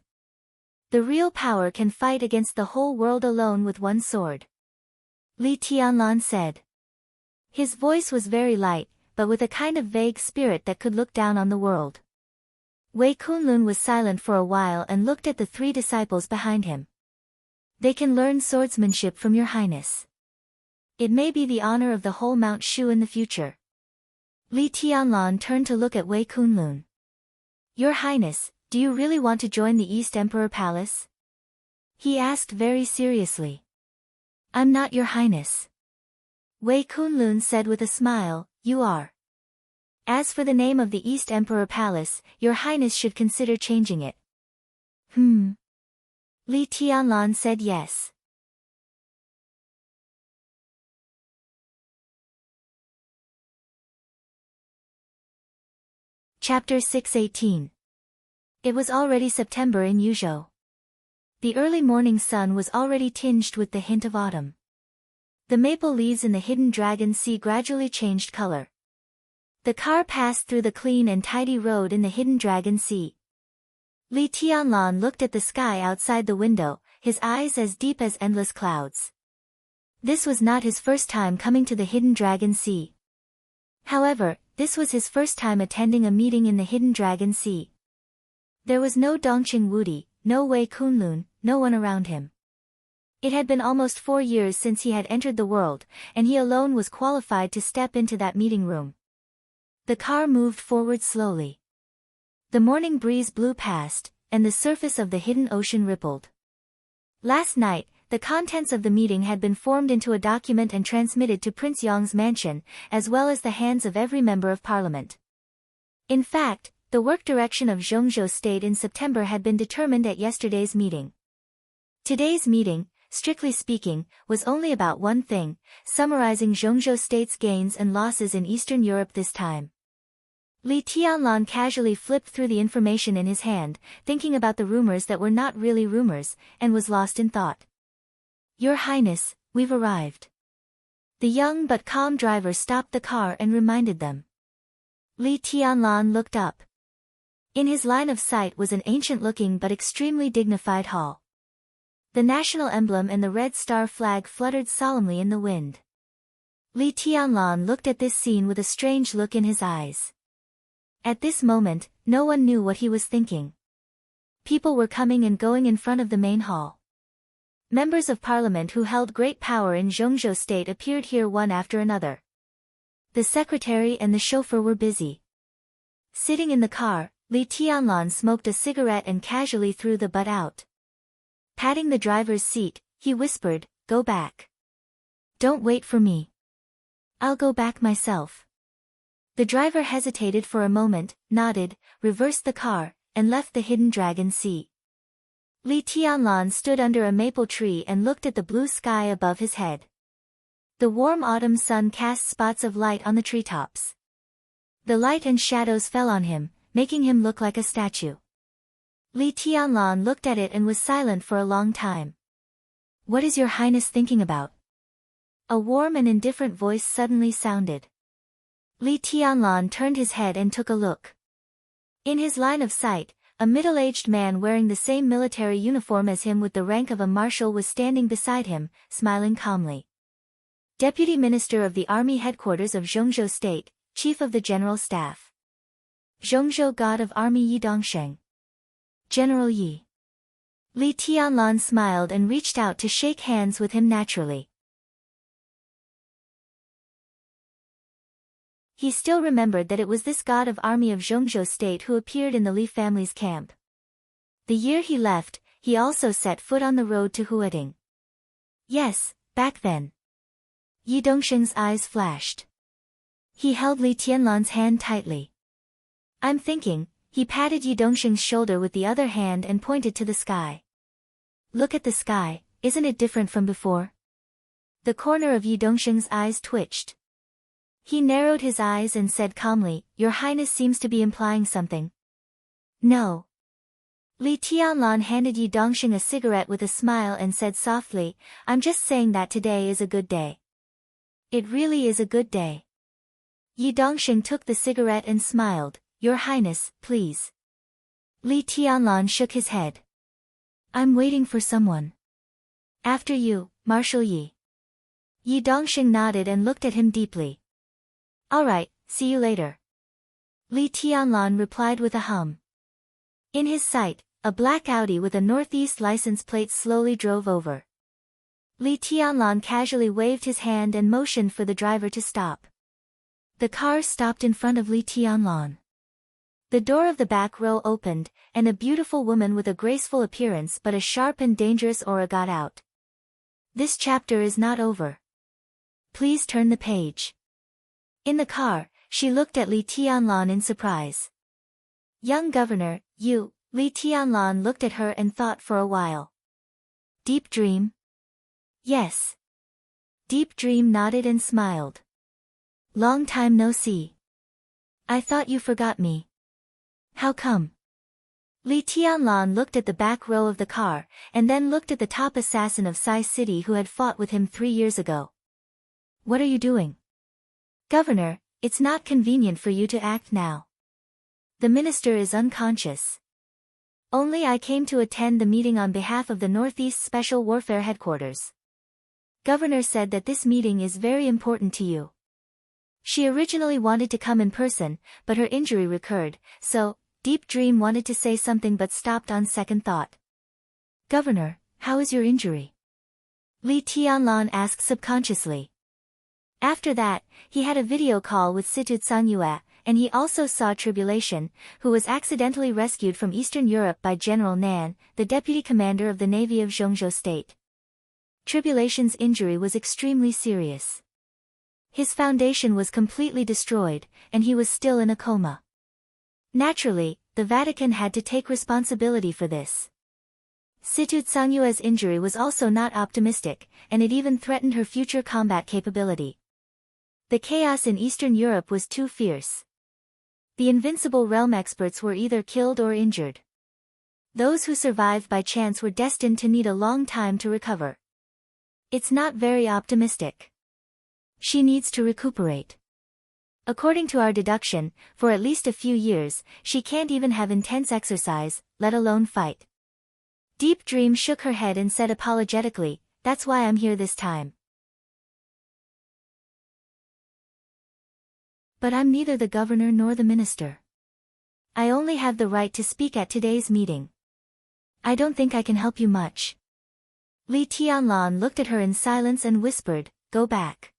"The real power can fight against the whole world alone with one sword," Li Tianlan said. His voice was very light, but with a kind of vague spirit that could look down on the world. Wei Kunlun was silent for a while and looked at the three disciples behind him. "They can learn swordsmanship from your Highness. It may be the honor of the whole Mount Shu in the future." Li Tianlan turned to look at Wei Kunlun. "Your Highness, do you really want to join the East Emperor Palace?" he asked very seriously. "I'm not your Highness," Wei Kunlun said with a smile. "You are. As for the name of the East Emperor Palace, your Highness should consider changing it." Li Tianlan said yes. Chapter 618. It was already September in Yuzhou. The early morning sun was already tinged with the hint of autumn. The maple leaves in the hidden dragon sea gradually changed color. The car passed through the clean and tidy road in the hidden dragon sea. Li Tianlan looked at the sky outside the window, his eyes as deep as endless clouds. This was not his first time coming to the hidden dragon sea. However, this was his first time attending a meeting in the hidden dragon sea. There was no Dongqing Wudi, no Wei Kunlun, no one around him. It had been almost 4 years since he had entered the world, and he alone was qualified to step into that meeting room. The car moved forward slowly. The morning breeze blew past, and the surface of the hidden ocean rippled. Last night, the contents of the meeting had been formed into a document and transmitted to Prince Yong's mansion, as well as the hands of every member of parliament. In fact, the work direction of Zhongzhou State in September had been determined at yesterday's meeting. Today's meeting, strictly speaking, was only about one thing, summarizing Zhongzhou State's gains and losses in Eastern Europe this time. Li Tianlan casually flipped through the information in his hand, thinking about the rumors that were not really rumors, and was lost in thought. Your Highness, we've arrived. The young but calm driver stopped the car and reminded them. Li Tianlan looked up. In his line of sight was an ancient-looking but extremely dignified hall. The national emblem and the red star flag fluttered solemnly in the wind. Li Tianlan looked at this scene with a strange look in his eyes. At this moment, no one knew what he was thinking. People were coming and going in front of the main hall. Members of parliament who held great power in Zhongzhou State appeared here one after another. The secretary and the chauffeur were busy. Sitting in the car, Li Tianlan smoked a cigarette and casually threw the butt out. Patting the driver's seat, he whispered, "Go back. Don't wait for me. I'll go back myself." The driver hesitated for a moment, nodded, reversed the car, and left the hidden dragon sea. Li Tianlan stood under a maple tree and looked at the blue sky above his head. The warm autumn sun cast spots of light on the treetops. The light and shadows fell on him, making him look like a statue. Li Tianlan looked at it and was silent for a long time. "What is your Highness thinking about?" A warm and indifferent voice suddenly sounded. Li Tianlan turned his head and took a look. In his line of sight, a middle-aged man wearing the same military uniform as him with the rank of a marshal was standing beside him, smiling calmly. Deputy Minister of the Army Headquarters of Zhongzhou State, Chief of the General Staff. Zhongzhou God of Army Yi Dongsheng. General Yi. Li Tianlan smiled and reached out to shake hands with him naturally. He still remembered that it was this god of army of Zhongzhou State who appeared in the Li family's camp. The year he left, he also set foot on the road to Huading. Yes, back then. Yi Dongsheng's eyes flashed. He held Li Tianlan's hand tightly. "I'm thinking," he patted Yi Dongsheng's shoulder with the other hand and pointed to the sky. "Look at the sky, isn't it different from before?" The corner of Yi Dongsheng's eyes twitched. He narrowed his eyes and said calmly, "Your Highness seems to be implying something." "No." Li Tianlan handed Yi Dongsheng a cigarette with a smile and said softly, "I'm just saying that today is a good day." "It really is a good day." Yi Dongsheng took the cigarette and smiled, "Your Highness, please." Li Tianlan shook his head. "I'm waiting for someone." "After you, Marshal Yi." Yi Dongsheng nodded and looked at him deeply. "All right, see you later." Li Tianlan replied with a hum. In his sight, a black Audi with a northeast license plate slowly drove over. Li Tianlan casually waved his hand and motioned for the driver to stop. The car stopped in front of Li Tianlan. The door of the back row opened, and a beautiful woman with a graceful appearance but a sharp and dangerous aura got out. This chapter is not over. Please turn the page. In the car, she looked at Li Tianlan in surprise. "Young governor, you," Li Tianlan looked at her and thought for a while. "Deep Dream?" "Yes." Deep Dream nodded and smiled. "Long time no see. I thought you forgot me. How come?" Li Tianlan looked at the back row of the car, and then looked at the top assassin of Sai City who had fought with him 3 years ago. "What are you doing?" "Governor, it's not convenient for you to act now. The minister is unconscious. Only I came to attend the meeting on behalf of the Northeast Special Warfare Headquarters. Governor said that this meeting is very important to you." She originally wanted to come in person, but her injury recurred, so, Deep Dream wanted to say something but stopped on second thought. "Governor, how is your injury?" Li Tianlan asked subconsciously. After that, he had a video call with Situ Tsangyue, and he also saw Tribulation, who was accidentally rescued from Eastern Europe by General Nan, the deputy commander of the Navy of Zhongzhou State. Tribulation's injury was extremely serious. His foundation was completely destroyed, and he was still in a coma. Naturally, the Vatican had to take responsibility for this. Situ Tsangyue's injury was also not optimistic, and it even threatened her future combat capability. The chaos in Eastern Europe was too fierce. The invincible realm experts were either killed or injured. Those who survived by chance were destined to need a long time to recover. It's not very optimistic. She needs to recuperate. According to our deduction, for at least a few years, she can't even have intense exercise, let alone fight. Deep Dream shook her head and said apologetically, "That's why I'm here this time. But I'm neither the governor nor the minister. I only have the right to speak at today's meeting. I don't think I can help you much." Li Tianlan looked at her in silence and whispered, "Go back."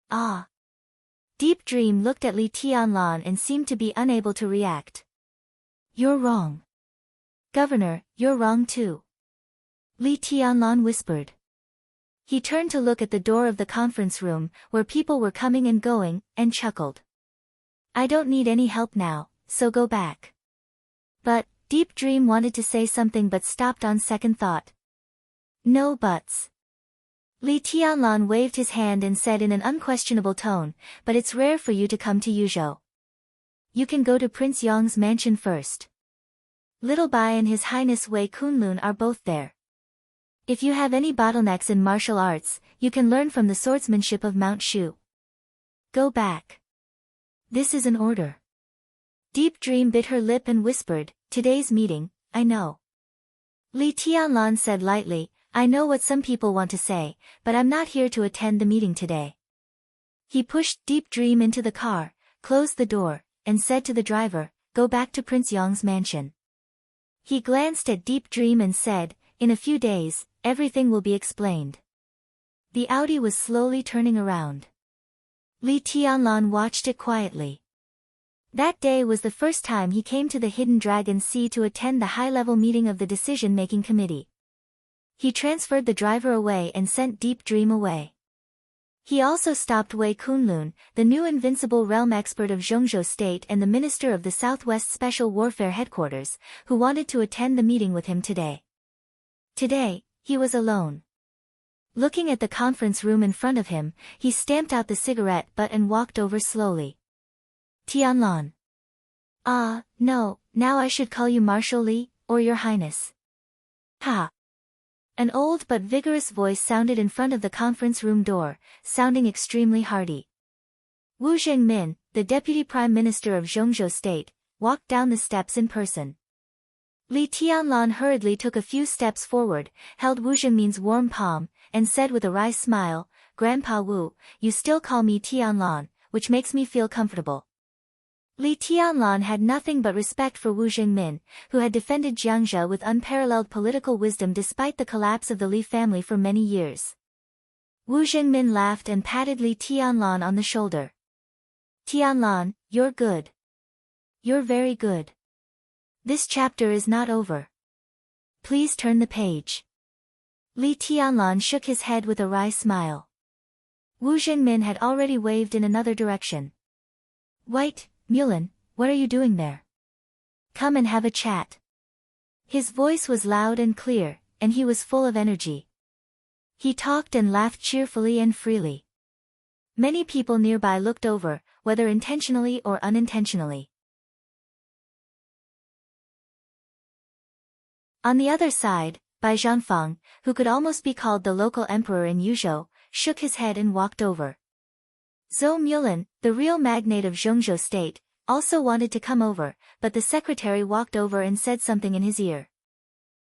Ah. Deep Dream looked at Li Tianlan and seemed to be unable to react. "You're wrong. Governor, you're wrong too." Li Tianlan whispered. He turned to look at the door of the conference room, where people were coming and going, and chuckled. "I don't need any help now, so go back." But, Deep Dream wanted to say something but stopped on second thought. "No buts." Li Tianlan waved his hand and said in an unquestionable tone, "But it's rare for you to come to Yuzhou. You can go to Prince Yong's mansion first. Little Bai and His Highness Wei Kunlun are both there. If you have any bottlenecks in martial arts, you can learn from the swordsmanship of Mount Shu. Go back. This is an order." Deep Dream bit her lip and whispered, "Today's meeting, I know." Li Tianlan said lightly, "I know what some people want to say, but I'm not here to attend the meeting today." He pushed Deep Dream into the car, closed the door, and said to the driver, "Go back to Prince Yong's mansion." He glanced at Deep Dream and said, "In a few days, everything will be explained." The Audi was slowly turning around. Li Tianlan watched it quietly. That day was the first time he came to the Hidden Dragon Sea to attend the high-level meeting of the decision-making committee. He transferred the driver away and sent Deep Dream away. He also stopped Wei Kunlun, the new invincible realm expert of Zhongzhou State and the minister of the Southwest Special Warfare Headquarters, who wanted to attend the meeting with him today. Today, he was alone. Looking at the conference room in front of him, he stamped out the cigarette butt and walked over slowly. "Tianlan." "Ah, no, now I should call you Marshal Li, or Your Highness." "Ha." An old but vigorous voice sounded in front of the conference room door, sounding extremely hearty. Wu Zhengmin, the Deputy Prime Minister of Zhongzhou State, walked down the steps in person. Li Tianlan hurriedly took a few steps forward, held Wu Zhengmin's warm palm, and said with a wry smile, "Grandpa Wu, you still call me Tianlan, which makes me feel comfortable." Li Tianlan had nothing but respect for Wu Zhengmin, who had defended Jiangzhou with unparalleled political wisdom despite the collapse of the Li family for many years. Wu Zhengmin laughed and patted Li Tianlan on the shoulder. "Tianlan, you're good. You're very good. This chapter is not over. Please turn the page." Li Tianlan shook his head with a wry smile. Wu Zhengmin had already waved in another direction. "White, Mulan, what are you doing there? Come and have a chat." His voice was loud and clear, and he was full of energy. He talked and laughed cheerfully and freely. Many people nearby looked over, whether intentionally or unintentionally. On the other side, Bai Zhanfang, who could almost be called the local emperor in Yuzhou, shook his head and walked over. Zhou Mulan, the real magnate of Zhongzhou State, also wanted to come over, but the secretary walked over and said something in his ear.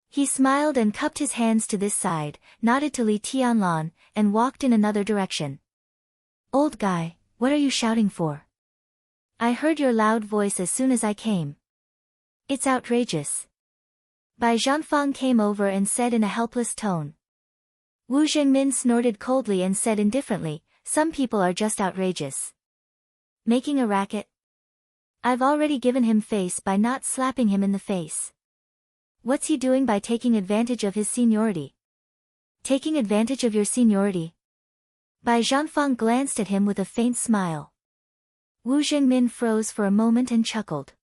He smiled and cupped his hands to this side, nodded to Li Tianlan, and walked in another direction. "Old guy, what are you shouting for? I heard your loud voice as soon as I came. It's outrageous." Bai Zhanfang came over and said in a helpless tone. Wu Zhengmin snorted coldly and said indifferently, "Some people are just outrageous. Making a racket? I've already given him face by not slapping him in the face. What's he doing by taking advantage of his seniority? Taking advantage of your seniority? Bai Zhanfang glanced at him with a faint smile. Wu Zhengmin froze for a moment and chuckled.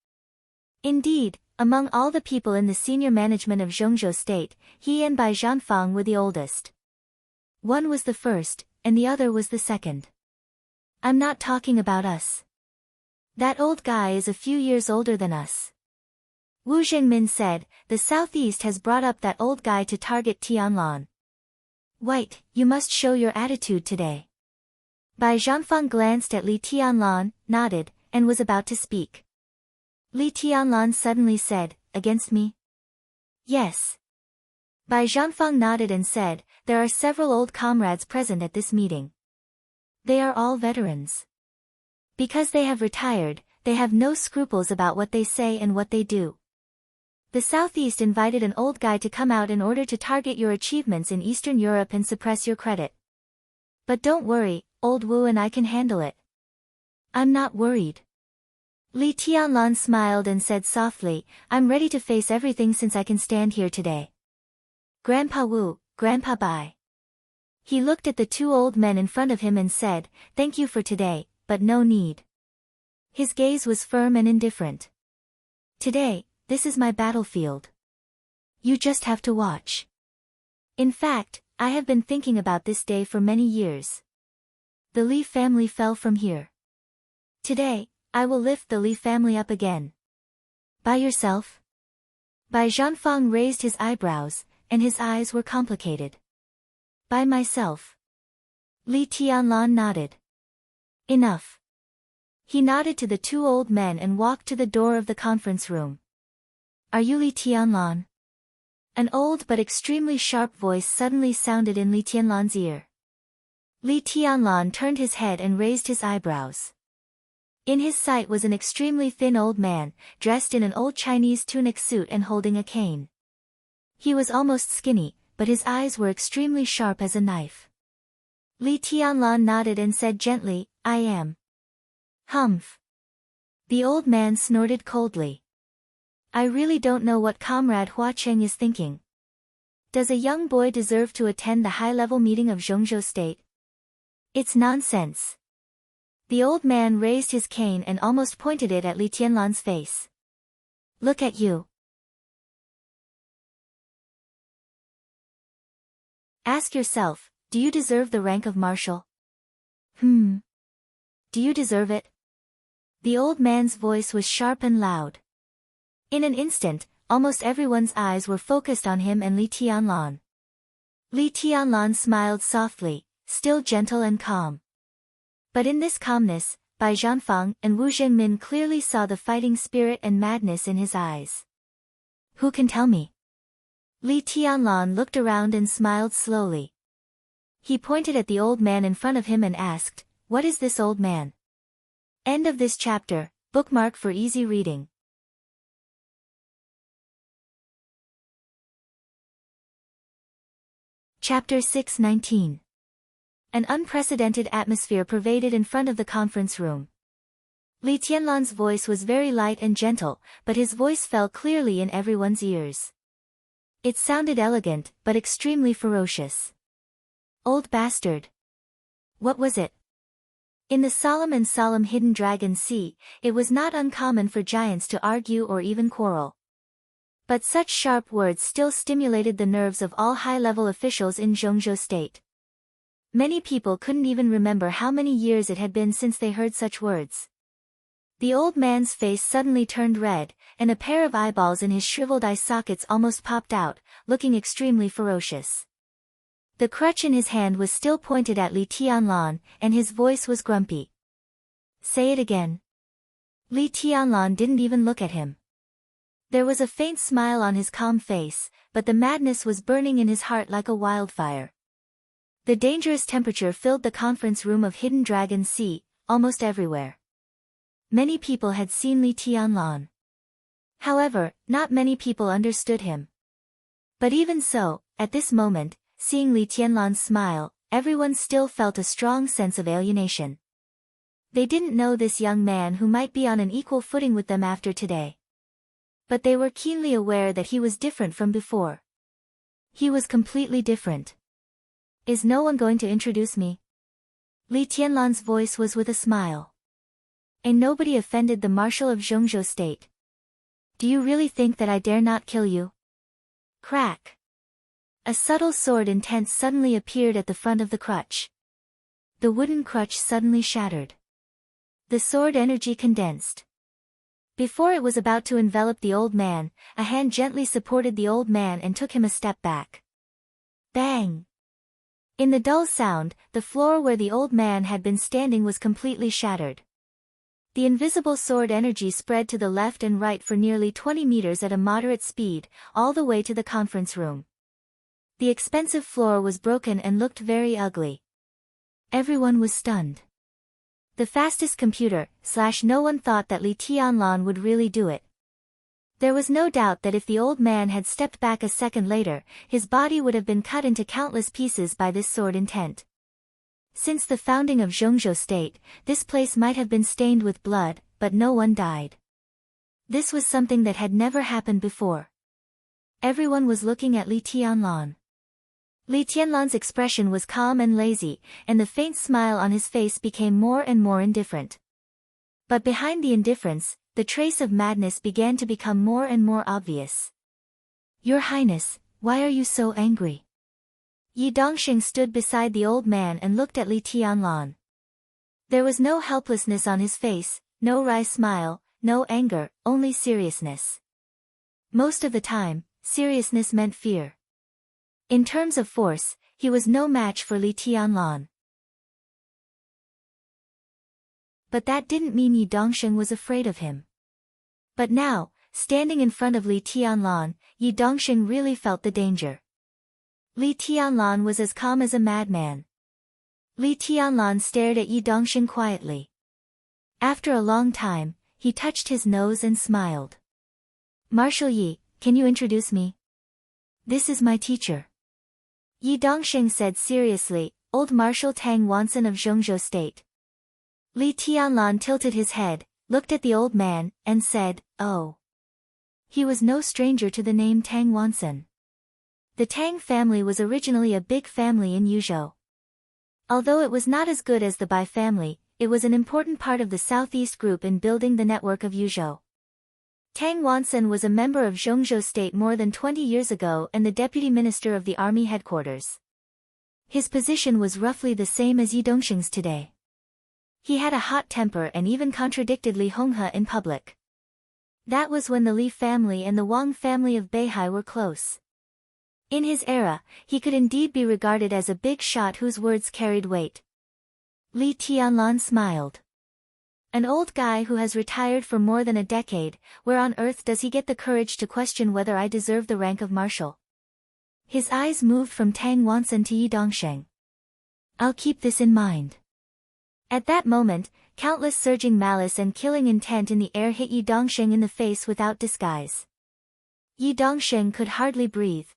Indeed, among all the people in the senior management of Zhongzhou State, he and Bai Zhanfang were the oldest. One was the first, and the other was the second. I'm not talking about us. That old guy is a few years older than us. Wu Zhengmin said, the Southeast has brought up that old guy to target Tianlan. White, you must show your attitude today. Bai Zhanfang glanced at Li Tianlan, nodded, and was about to speak. Li Tianlan suddenly said, against me? Yes. Bai Zhanfang nodded and said, there are several old comrades present at this meeting. They are all veterans. Because they have retired, they have no scruples about what they say and what they do. The Southeast invited an old guy to come out in order to target your achievements in Eastern Europe and suppress your credit. But don't worry, old Wu and I can handle it. I'm not worried. Li Tianlan smiled and said softly, I'm ready to face everything since I can stand here today. Grandpa Wu, Grandpa Bai. He looked at the two old men in front of him and said, thank you for today, but no need. His gaze was firm and indifferent. Today, this is my battlefield. You just have to watch. In fact, I have been thinking about this day for many years. The Li family fell from here. Today, I will lift the Li family up again. By yourself? Bai Zhanfang raised his eyebrows, and his eyes were complicated. By myself. Li Tianlan nodded. Enough. He nodded to the two old men and walked to the door of the conference room. Are you Li Tianlan? An old but extremely sharp voice suddenly sounded in Li Tianlan's ear. Li Tianlan turned his head and raised his eyebrows. In his sight was an extremely thin old man, dressed in an old Chinese tunic suit and holding a cane. He was almost skinny, but his eyes were extremely sharp as a knife. Li Tianlan nodded and said gently, I am. Humph. The old man snorted coldly. I really don't know what Comrade Hua Cheng is thinking. Does a young boy deserve to attend the high-level meeting of Zhongzhou State? It's nonsense. The old man raised his cane and almost pointed it at Li Tianlan's face. Look at you. Ask yourself, do you deserve the rank of marshal? Do you deserve it? The old man's voice was sharp and loud. In an instant, almost everyone's eyes were focused on him and Li Tianlan. Li Tianlan smiled softly, still gentle and calm. But in this calmness, Bai Zhanfang and Wu Zhengmin clearly saw the fighting spirit and madness in his eyes. Who can tell me? Li Tianlan looked around and smiled slowly. He pointed at the old man in front of him and asked, what is this old man? End of this chapter, bookmark for easy reading. Chapter 6:19. An unprecedented atmosphere pervaded in front of the conference room. Li Tianlan's voice was very light and gentle, but his voice fell clearly in everyone's ears. It sounded elegant, but extremely ferocious. Old bastard. What was it? In the solemn hidden dragon sea, it was not uncommon for giants to argue or even quarrel. But such sharp words still stimulated the nerves of all high-level officials in Zhongzhou State. Many people couldn't even remember how many years it had been since they heard such words. The old man's face suddenly turned red, and a pair of eyeballs in his shriveled eye sockets almost popped out, looking extremely ferocious. The crutch in his hand was still pointed at Li Tianlan, and his voice was grumpy. Say it again. Li Tianlan didn't even look at him. There was a faint smile on his calm face, but the madness was burning in his heart like a wildfire. The dangerous temperature filled the conference room of Hidden Dragon Sea, almost everywhere. Many people had seen Li Tianlan. However, not many people understood him. But even so, at this moment, seeing Li Tianlan smile, everyone still felt a strong sense of alienation. They didn't know this young man who might be on an equal footing with them after today. But they were keenly aware that he was different from before. He was completely different. Is no one going to introduce me? Li Tianlan's voice was with a smile. And nobody offended the Marshal of Zhongzhou State. Do you really think that I dare not kill you? Crack. A subtle sword intent suddenly appeared at the front of the crutch. The wooden crutch suddenly shattered. The sword energy condensed. Before it was about to envelop the old man, a hand gently supported the old man and took him a step back. Bang! In the dull sound, the floor where the old man had been standing was completely shattered. The invisible sword energy spread to the left and right for nearly 20 meters at a moderate speed, all the way to the conference room. The expensive floor was broken and looked very ugly. Everyone was stunned. The fastest computer, no one thought that Li Tianlan would really do it. There was no doubt that if the old man had stepped back a second later, his body would have been cut into countless pieces by this sword intent. Since the founding of Zhongzhou State, this place might have been stained with blood, but no one died. This was something that had never happened before. Everyone was looking at Li Tianlan. Li Tianlan's expression was calm and lazy, and the faint smile on his face became more and more indifferent. But behind the indifference, the trace of madness began to become more and more obvious. Your Highness, why are you so angry? Yi Dongxing stood beside the old man and looked at Li Tianlan. There was no helplessness on his face, no wry smile, no anger, only seriousness. Most of the time, seriousness meant fear. In terms of force, he was no match for Li Tianlan. But that didn't mean Yi Dongxing was afraid of him. But now, standing in front of Li Tianlan, Yi Dongxing really felt the danger. Li Tianlan was as calm as a madman. Li Tianlan stared at Yi Dongxing quietly. After a long time, he touched his nose and smiled. Marshal Yi, can you introduce me? This is my teacher. Yi Dongxing said seriously, Old Marshal Tang Wanson of Zhongzhou State. Li Tianlan tilted his head, looked at the old man, and said, Oh. He was no stranger to the name Tang Wanson. The Tang family was originally a big family in Yuzhou. Although it was not as good as the Bai family, it was an important part of the Southeast Group in building the network of Yuzhou. Tang Wanson was a member of Zhongzhou State more than 20 years ago and the deputy minister of the army headquarters. His position was roughly the same as Yi Dongxing's today. He had a hot temper and even contradicted Li Honghe in public. That was when the Li family and the Wang family of Beihai were close. In his era, he could indeed be regarded as a big shot whose words carried weight. Li Tianlan smiled. An old guy who has retired for more than a decade, where on earth does he get the courage to question whether I deserve the rank of marshal? His eyes moved from Tang Wanson to Yi Dongxing. I'll keep this in mind. At that moment, countless surging malice and killing intent in the air hit Yi Dongxing in the face without disguise. Yi Dongxing could hardly breathe.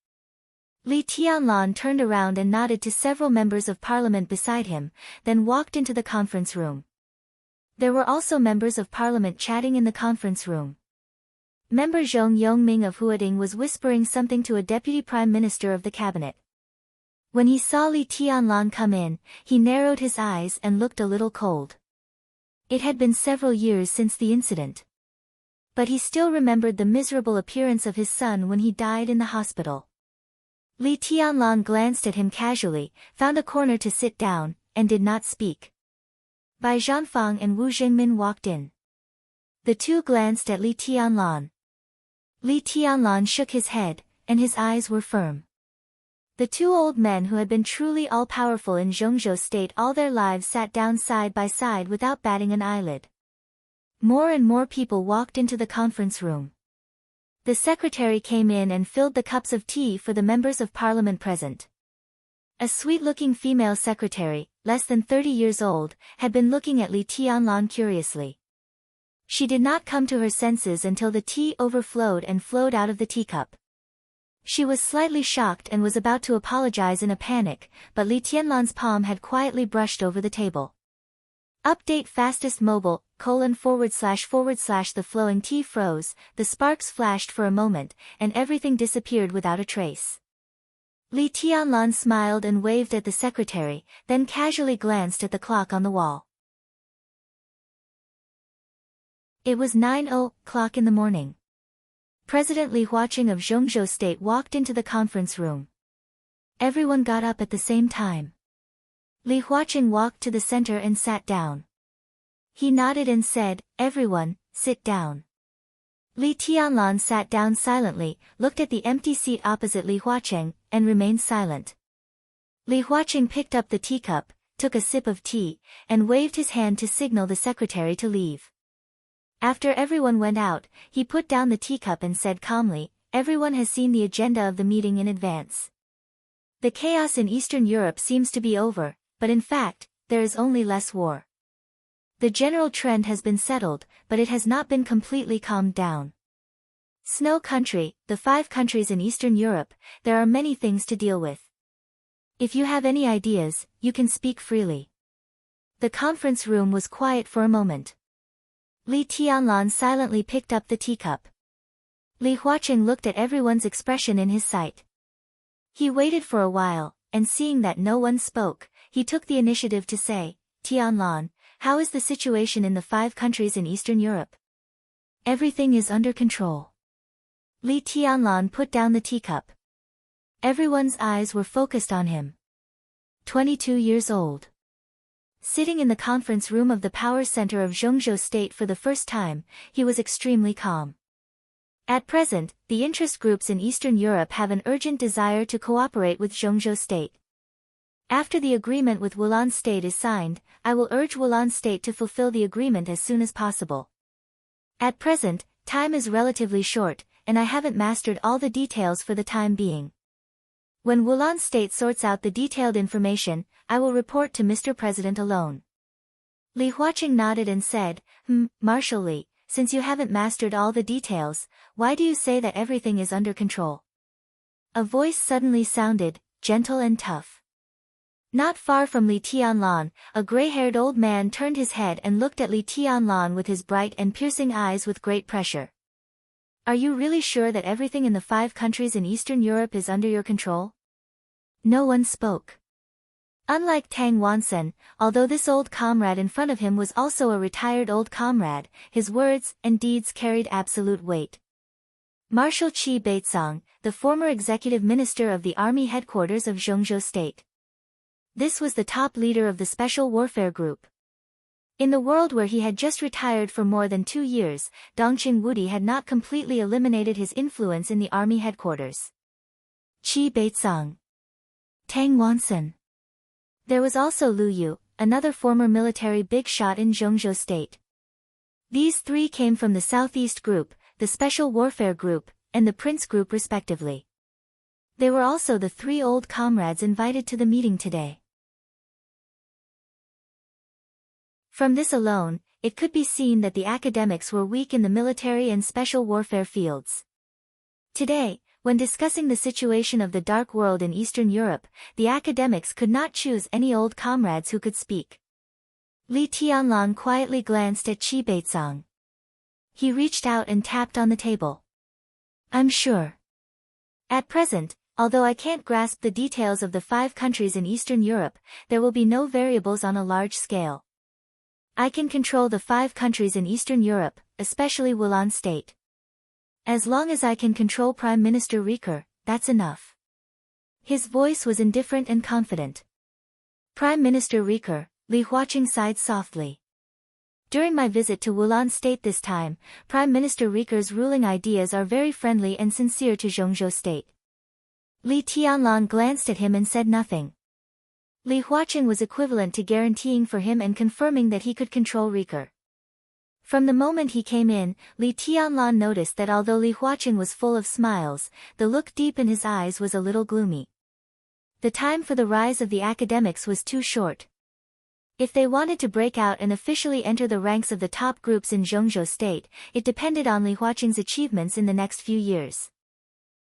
Li Tianlan turned around and nodded to several members of parliament beside him, then walked into the conference room. There were also members of parliament chatting in the conference room. Member Zhong Yongming of Huading was whispering something to a deputy prime minister of the cabinet. When he saw Li Tianlan come in, he narrowed his eyes and looked a little cold. It had been several years since the incident. But he still remembered the miserable appearance of his son when he died in the hospital. Li Tianlan glanced at him casually, found a corner to sit down, and did not speak. Bai Zhanfang and Wu Jingmin walked in. The two glanced at Li Tianlan. Li Tianlan shook his head, and his eyes were firm. The two old men who had been truly all-powerful in Zhongzhou State all their lives sat down side by side without batting an eyelid. More and more people walked into the conference room. The secretary came in and filled the cups of tea for the members of parliament present. A sweet-looking female secretary, less than 30 years old, had been looking at Li Tianlan curiously. She did not come to her senses until the tea overflowed and flowed out of the teacup. She was slightly shocked and was about to apologize in a panic, but Li Tianlan's palm had quietly brushed over the table. Update fastest mobile, :// the flowing tea froze, the sparks flashed for a moment, and everything disappeared without a trace. Li Tianlan smiled and waved at the secretary, then casually glanced at the clock on the wall. It was 9:00 in the morning. President Li Huaqing of Zhongzhou State walked into the conference room. Everyone got up at the same time. Li Huaqing walked to the center and sat down. He nodded and said, "Everyone, sit down." Li Tianlan sat down silently, looked at the empty seat opposite Li Huaqing, and remained silent. Li Huaqing picked up the teacup, took a sip of tea, and waved his hand to signal the secretary to leave. After everyone went out, he put down the teacup and said calmly, "Everyone has seen the agenda of the meeting in advance. The chaos in Eastern Europe seems to be over, but in fact, there is only less war. The general trend has been settled, but it has not been completely calmed down. Snow country, the 5 countries in Eastern Europe, there are many things to deal with. If you have any ideas, you can speak freely." The conference room was quiet for a moment. Li Tianlan silently picked up the teacup. Li Huaqing looked at everyone's expression in his sight. He waited for a while, and seeing that no one spoke, he took the initiative to say, "Tianlan, how is the situation in the 5 countries in Eastern Europe?" "Everything is under control." Li Tianlan put down the teacup. Everyone's eyes were focused on him. 22 years old. Sitting in the conference room of the power center of Zhongzhou State for the first time, he was extremely calm. At present, the interest groups in Eastern Europe have an urgent desire to cooperate with Zhongzhou State. After the agreement with Wulan State is signed, I will urge Wulan State to fulfill the agreement as soon as possible. At present, time is relatively short, and I haven't mastered all the details for the time being. When Wulan State sorts out the detailed information, I will report to Mr. President alone. Li Huaqing nodded and said, Marshal Li, since you haven't mastered all the details, why do you say that everything is under control? A voice suddenly sounded, gentle and tough. Not far from Li Tianlan, a gray-haired old man turned his head and looked at Li Tianlan with his bright and piercing eyes with great pressure. "Are you really sure that everything in the 5 countries in Eastern Europe is under your control?" No one spoke. Unlike Tang Wansen, although this old comrade in front of him was also a retired old comrade, his words and deeds carried absolute weight. Marshal Qi Baizong, the former executive minister of the army headquarters of Zhongzhou State. This was the top leader of the Special Warfare Group. In the world where he had just retired for more than 2 years, Dongqing Wudi had not completely eliminated his influence in the army headquarters. Qi Baizong. Tang Wansen. There was also Lu Yu, another former military big shot in Zhongzhou State. These 3 came from the Southeast Group, the Special Warfare Group, and the Prince Group respectively. They were also the 3 old comrades invited to the meeting today. From this alone, it could be seen that the academics were weak in the military and special warfare fields. Today, when discussing the situation of the Dark World in Eastern Europe, the academics could not choose any old comrades who could speak. Li Tianlan quietly glanced at Qi Baizong. He reached out and tapped on the table. "I'm sure. At present, although I can't grasp the details of the 5 countries in Eastern Europe, there will be no variables on a large scale. I can control the 5 countries in Eastern Europe, especially Wulan State. As long as I can control Prime Minister Riker, that's enough." His voice was indifferent and confident. "Prime Minister Riker," Li Huaqing sighed softly. "During my visit to Wulan State this time, Prime Minister Riker's ruling ideas are very friendly and sincere to Zhongzhou State." Li Tianlan glanced at him and said nothing. Li Huaqing was equivalent to guaranteeing for him and confirming that he could control Riker. From the moment he came in, Li Tianlan noticed that although Li Huaqing was full of smiles, the look deep in his eyes was a little gloomy. The time for the rise of the academics was too short. If they wanted to break out and officially enter the ranks of the top groups in Zhongzhou State, it depended on Li Huaqing's achievements in the next few years.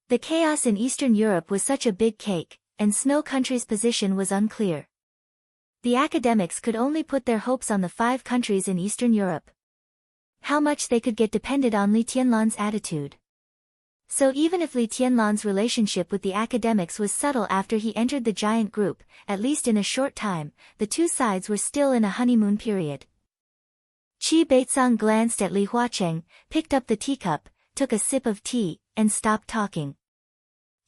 The chaos in Eastern Europe was such a big cake, and Snow Country's position was unclear. The academics could only put their hopes on the 5 countries in Eastern Europe. How much they could get depended on Li Tianlan's attitude. So even if Li Tianlan's relationship with the academics was subtle after he entered the giant group, at least in a short time, the two sides were still in a honeymoon period. Qi Beizong glanced at Li Huacheng, picked up the teacup, took a sip of tea, and stopped talking.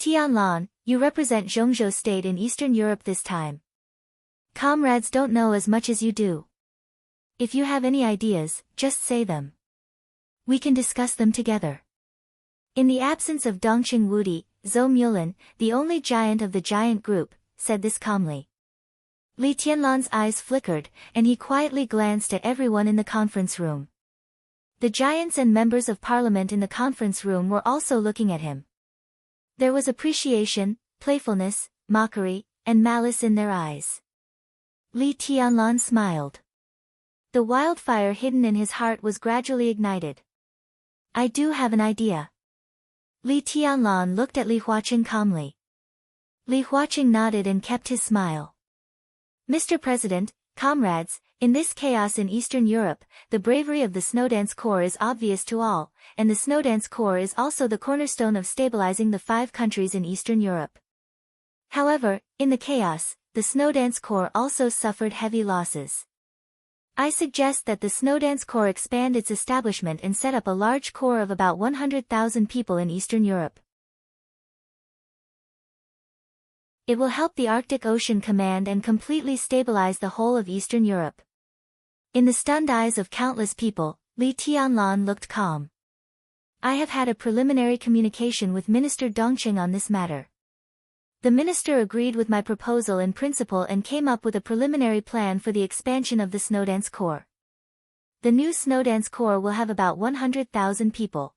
Tianlan, you represent Zhongzhou State in Eastern Europe this time. Comrades don't know as much as you do. If you have any ideas, just say them. We can discuss them together. In the absence of Dongqing Wudi, Zhou Mulin, the only giant of the giant group, said this calmly. Li Tianlan's eyes flickered, and he quietly glanced at everyone in the conference room. The giants and members of parliament in the conference room were also looking at him. There was appreciation, playfulness, mockery, and malice in their eyes. Li Tianlan smiled. The wildfire hidden in his heart was gradually ignited. I do have an idea. Li Tianlan looked at Li Huacheng calmly. Li Huacheng nodded and kept his smile. Mr. President, comrades, in this chaos in Eastern Europe, the bravery of the Snowdance Corps is obvious to all, and the Snowdance Corps is also the cornerstone of stabilizing the 5 countries in Eastern Europe. However, in the chaos, the Snowdance Corps also suffered heavy losses. I suggest that the Snowdance Corps expand its establishment and set up a large corps of about 100,000 people in Eastern Europe. It will help the Arctic Ocean Command and completely stabilize the whole of Eastern Europe. In the stunned eyes of countless people, Li Tianlan looked calm. I have had a preliminary communication with Minister Dongqing on this matter. The minister agreed with my proposal in principle and came up with a preliminary plan for the expansion of the Snowdance Corps. The new Snowdance Corps will have about 100,000 people.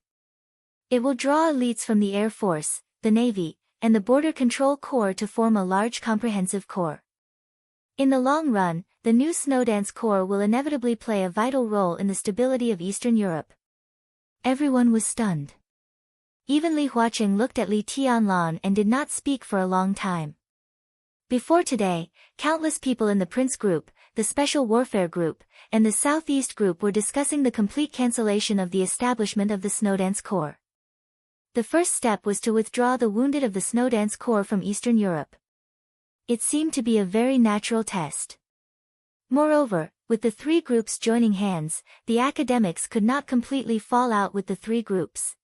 It will draw elites from the Air Force, the Navy, and the Border Control Corps to form a large comprehensive corps. In the long run, the new Snowdance Corps will inevitably play a vital role in the stability of Eastern Europe. Everyone was stunned. Even Li Huacheng looked at Li Tianlan and did not speak for a long time. Before today, countless people in the Prince Group, the Special Warfare Group, and the Southeast Group were discussing the complete cancellation of the establishment of the Snowdance Corps. The first step was to withdraw the wounded of the Snowdance Corps from Eastern Europe. It seemed to be a very natural test. Moreover, with the 3 groups joining hands, the academics could not completely fall out with the 3 groups.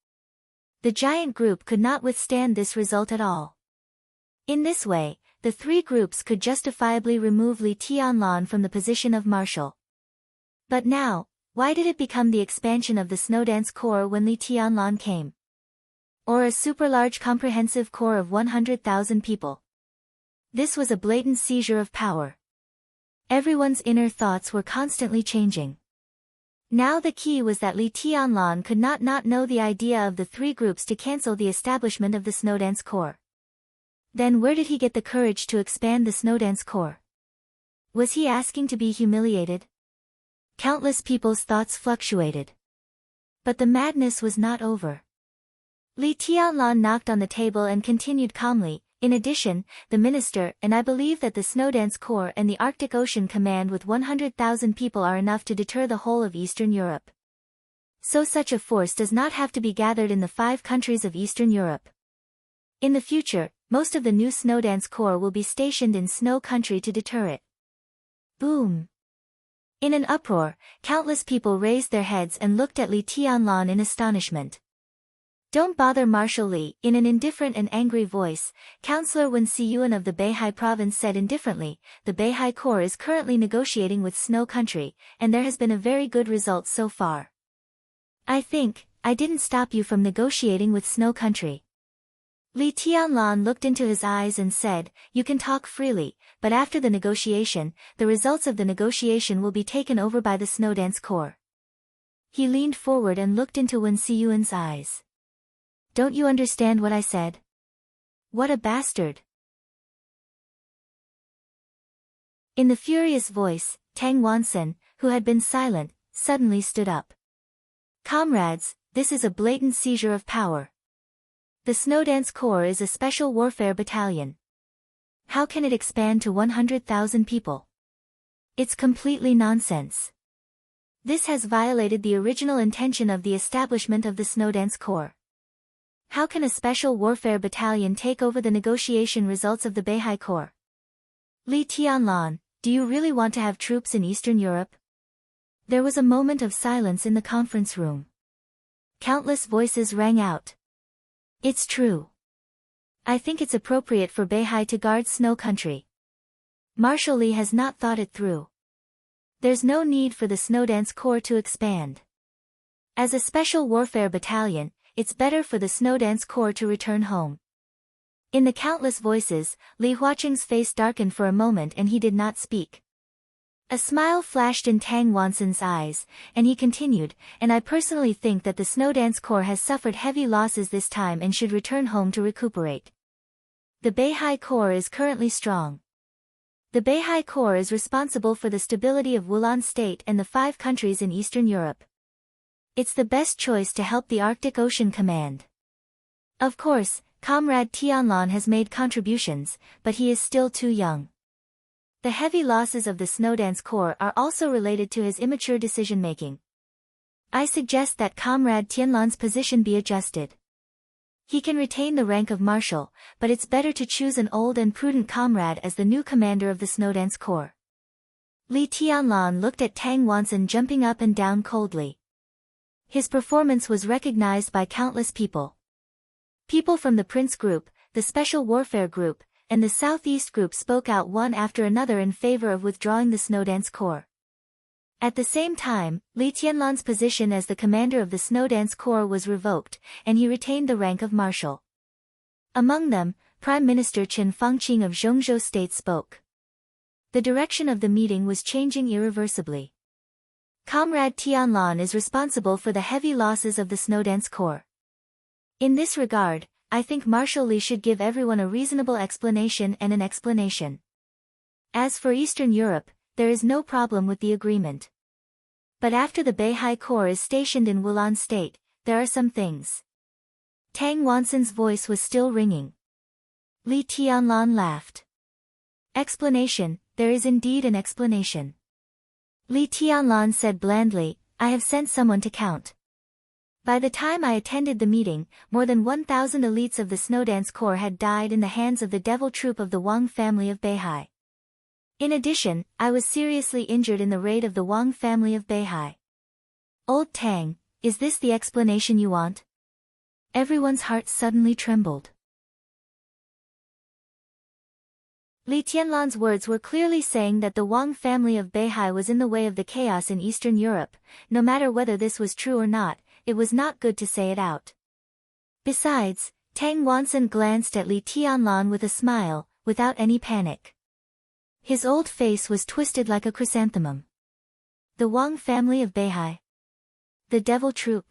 The giant group could not withstand this result at all. In this way, the 3 groups could justifiably remove Li Tianlan from the position of marshal. But now, why did it become the expansion of the Snowdance Corps when Li Tianlan came? Or a super-large comprehensive corps of 100,000 people? This was a blatant seizure of power. Everyone's inner thoughts were constantly changing. Now the key was that Li Tianlan could not know the idea of the 3 groups to cancel the establishment of the Snowdance Corps. Then where did he get the courage to expand the Snowdance Corps? Was he asking to be humiliated? Countless people's thoughts fluctuated. But the madness was not over. Li Tianlan knocked on the table and continued calmly. In addition, the minister and I believe that the Snowdance Corps and the Arctic Ocean Command with 100,000 people are enough to deter the whole of Eastern Europe. So such a force does not have to be gathered in the 5 countries of Eastern Europe. In the future, most of the new Snowdance Corps will be stationed in Snow Country to deter it. Boom! In an uproar, countless people raised their heads and looked at Li Tianlan in astonishment. Don't bother Marshal Li, in an indifferent and angry voice, Councillor Wen Siyuan of the Beihai province said indifferently, the Beihai Corps is currently negotiating with Snow Country, and there has been a very good result so far. I think, I didn't stop you from negotiating with Snow Country. Li Tianlan looked into his eyes and said, you can talk freely, but after the negotiation, the results of the negotiation will be taken over by the Snowdance Corps. He leaned forward and looked into Wen Siyuan's eyes. Don't you understand what I said? What a bastard! In the furious voice, Tang Wansen, who had been silent, suddenly stood up. Comrades, this is a blatant seizure of power. The Snowdance Corps is a special warfare battalion. How can it expand to 100,000 people? It's completely nonsense. This has violated the original intention of the establishment of the Snowdance Corps. How can a special warfare battalion take over the negotiation results of the Beihai Corps? Li Tianlan, do you really want to have troops in Eastern Europe? There was a moment of silence in the conference room. Countless voices rang out. It's true. I think it's appropriate for Beihai to guard Snow Country. Marshal Li has not thought it through. There's no need for the Snowdance Corps to expand. As a special warfare battalion, it's better for the Snowdance Corps to return home. In the countless voices, Li Huaqing's face darkened for a moment and he did not speak. A smile flashed in Tang Wansen's eyes, and he continued, and I personally think that the Snowdance Corps has suffered heavy losses this time and should return home to recuperate. The Beihai Corps is currently strong. The Beihai Corps is responsible for the stability of Wulan State and the 5 countries in Eastern Europe. It's the best choice to help the Arctic Ocean Command. Of course, Comrade Tianlan has made contributions, but he is still too young. The heavy losses of the Snowdance Corps are also related to his immature decision-making. I suggest that Comrade Tianlan's position be adjusted. He can retain the rank of marshal, but it's better to choose an old and prudent comrade as the new commander of the Snowdance Corps. Li Tianlan looked at Tang Wansen jumping up and down coldly. His performance was recognized by countless people. People from the Prince Group, the Special Warfare Group, and the Southeast Group spoke out one after another in favor of withdrawing the Snowdance Corps. At the same time, Li Tianlan's position as the commander of the Snowdance Corps was revoked, and he retained the rank of marshal. Among them, Prime Minister Chen Fangqing of Zhongzhou State spoke. The direction of the meeting was changing irreversibly. Comrade Tianlan is responsible for the heavy losses of the Snowdance Corps. In this regard, I think Marshal Li should give everyone a reasonable explanation and an explanation. As for Eastern Europe, there is no problem with the agreement. But after the Beihai Corps is stationed in Wulan State, there are some things. Tang Wansen's voice was still ringing. Li Tianlan laughed. Explanation, there is indeed an explanation. Li Tianlan said blandly, I have sent someone to count. By the time I attended the meeting, more than 1,000 elites of the Snowdance Corps had died in the hands of the devil troop of the Wang family of Beihai. In addition, I was seriously injured in the raid of the Wang family of Beihai. Old Tang, is this the explanation you want? Everyone's heart suddenly trembled. Li Tianlan's words were clearly saying that the Wang family of Beihai was in the way of the chaos in Eastern Europe. No matter whether this was true or not, it was not good to say it out. Besides, Tang Wansen glanced at Li Tianlan with a smile, without any panic. His old face was twisted like a chrysanthemum. The Wang family of Beihai. The devil troop.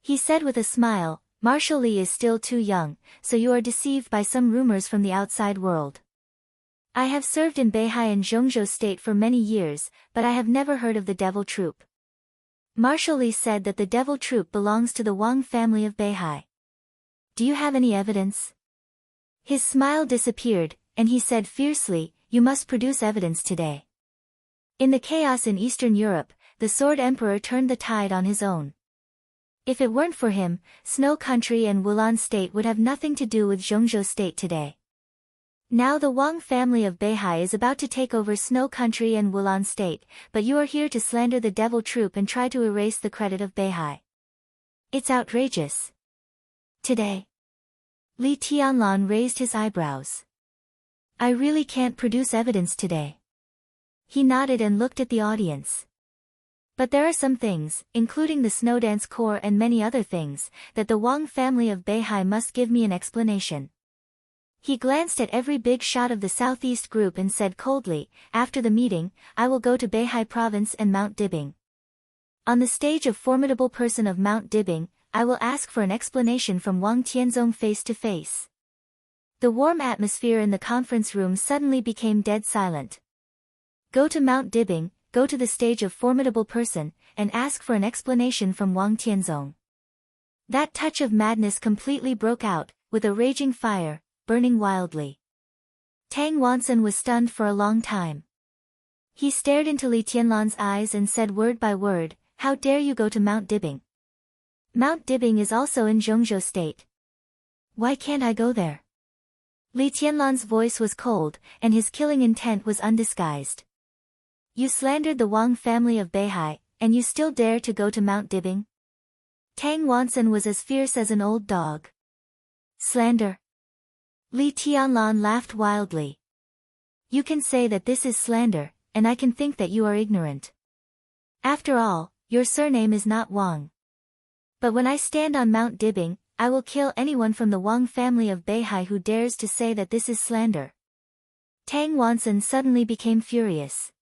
He said with a smile, Marshal Li is still too young, so you are deceived by some rumors from the outside world. I have served in Beihai and Zhongzhou State for many years, but I have never heard of the devil troop. Marshal Li said that the devil troop belongs to the Wang family of Beihai. Do you have any evidence? His smile disappeared, and he said fiercely, you must produce evidence today. In the chaos in Eastern Europe, the Sword Emperor turned the tide on his own. If it weren't for him, Snow Country and Wulan State would have nothing to do with Zhongzhou State today. Now the Wang family of Beihai is about to take over Snow Country and Wulan State, but you are here to slander the devil troop and try to erase the credit of Beihai. It's outrageous. Today. Li Tianlan raised his eyebrows. I really can't produce evidence today. He nodded and looked at the audience. But there are some things, including the Snowdance Corps and many other things, that the Wang family of Beihai must give me an explanation. He glanced at every big shot of the Southeast Group and said coldly, after the meeting, I will go to Beihai Province and Mount Dibing. On the stage of formidable person of Mount Dibing, I will ask for an explanation from Wang Tianzong face to face. The warm atmosphere in the conference room suddenly became dead silent. Go to Mount Dibing, go to the stage of formidable person, and ask for an explanation from Wang Tianzong. That touch of madness completely broke out, with a raging fire, burning wildly. Tang Wansen was stunned for a long time. He stared into Li Tianlan's eyes and said word by word, "How dare you go to Mount Dibing? Mount Dibing is also in Zhongzhou State. Why can't I go there?" Li Tianlan's voice was cold, and his killing intent was undisguised. "You slandered the Wang family of Beihai, and you still dare to go to Mount Dibing?" Tang Wansen was as fierce as an old dog. "Slander?" Li Tianlan laughed wildly. "You can say that this is slander, and I can think that you are ignorant. After all, your surname is not Wang. But when I stand on Mount Dibing, I will kill anyone from the Wang family of Beihai who dares to say that this is slander." Tang Wansen suddenly became furious.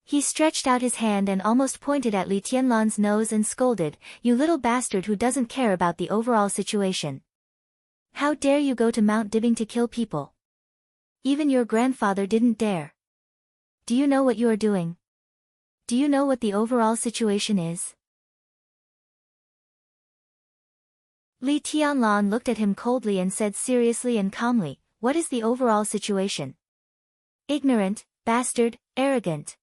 He stretched out his hand and almost pointed at Li Tianlan's nose and scolded, "You little bastard who doesn't care about the overall situation. How dare you go to Mount Dibing to kill people? Even your grandfather didn't dare. Do you know what you are doing? Do you know what the overall situation is?" Li Tianlan looked at him coldly and said seriously and calmly, "What is the overall situation? Ignorant, bastard, arrogant.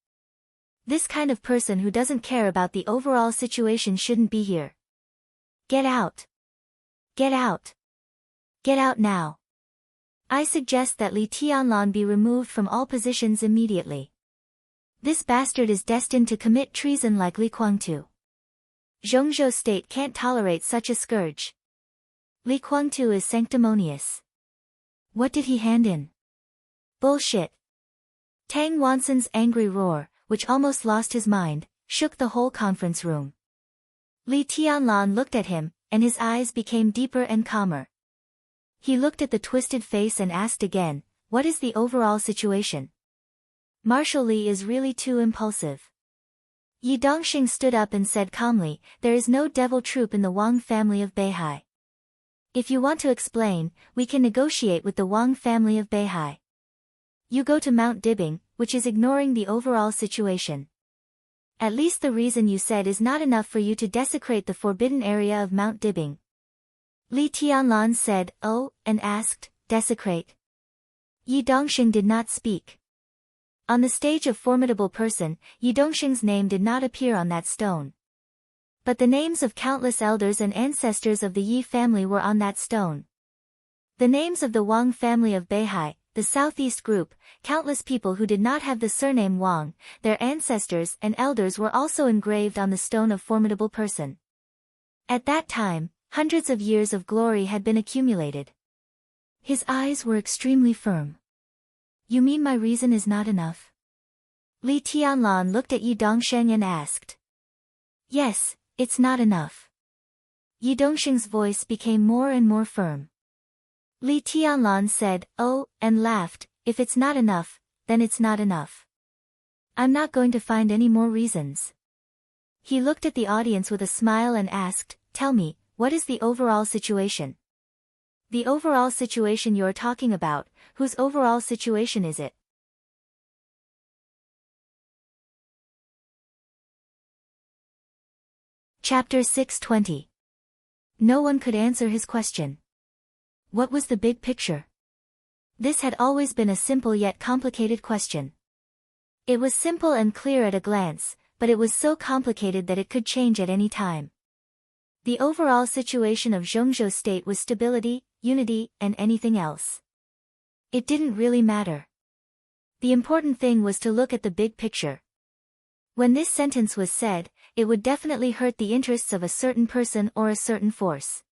This kind of person who doesn't care about the overall situation shouldn't be here. Get out. Get out. Get out now. I suggest that Li Tianlan be removed from all positions immediately. This bastard is destined to commit treason like Li Kuangtu. Zhongzhou State can't tolerate such a scourge. Li Kuangtu is sanctimonious. What did he hand in? Bullshit." Tang Wansen's angry roar, which almost lost his mind, shook the whole conference room. Li Tianlan looked at him, and his eyes became deeper and calmer. He looked at the twisted face and asked again, "What is the overall situation?" Marshal Li is really too impulsive. Yi Dongxing stood up and said calmly, "There is no devil troop in the Wang family of Beihai. If you want to explain, we can negotiate with the Wang family of Beihai. You go to Mount Dibing, which is ignoring the overall situation. At least the reason you said is not enough for you to desecrate the forbidden area of Mount Dibing." Li Tianlan said, "Oh," and asked, "Desecrate?" Yi Dongxing did not speak. On the stage of Formidable Person, Yi Dongxing's name did not appear on that stone. But the names of countless elders and ancestors of the Yi family were on that stone. The names of the Wang family of Beihai, the southeast group, countless people who did not have the surname Wang, their ancestors and elders were also engraved on the stone of Formidable Person. At that time, hundreds of years of glory had been accumulated. His eyes were extremely firm. "You mean my reason is not enough?" Li Tianlan looked at Yi Dongxing and asked. "Yes, it's not enough." Yi Dongxing's voice became more and more firm. Li Tianlan said, "Oh," and laughed, "If it's not enough, then it's not enough. I'm not going to find any more reasons." He looked at the audience with a smile and asked, "Tell me, what is the overall situation?" "The overall situation you're talking about, whose overall situation is it?" Chapter 620. No one could answer his question. What was the big picture? This had always been a simple yet complicated question. It was simple and clear at a glance, but it was so complicated that it could change at any time. The overall situation of Zhongzhou State was stability, unity, and anything else. It didn't really matter. The important thing was to look at the big picture. When this sentence was said, it would definitely hurt the interests of a certain person or a certain force.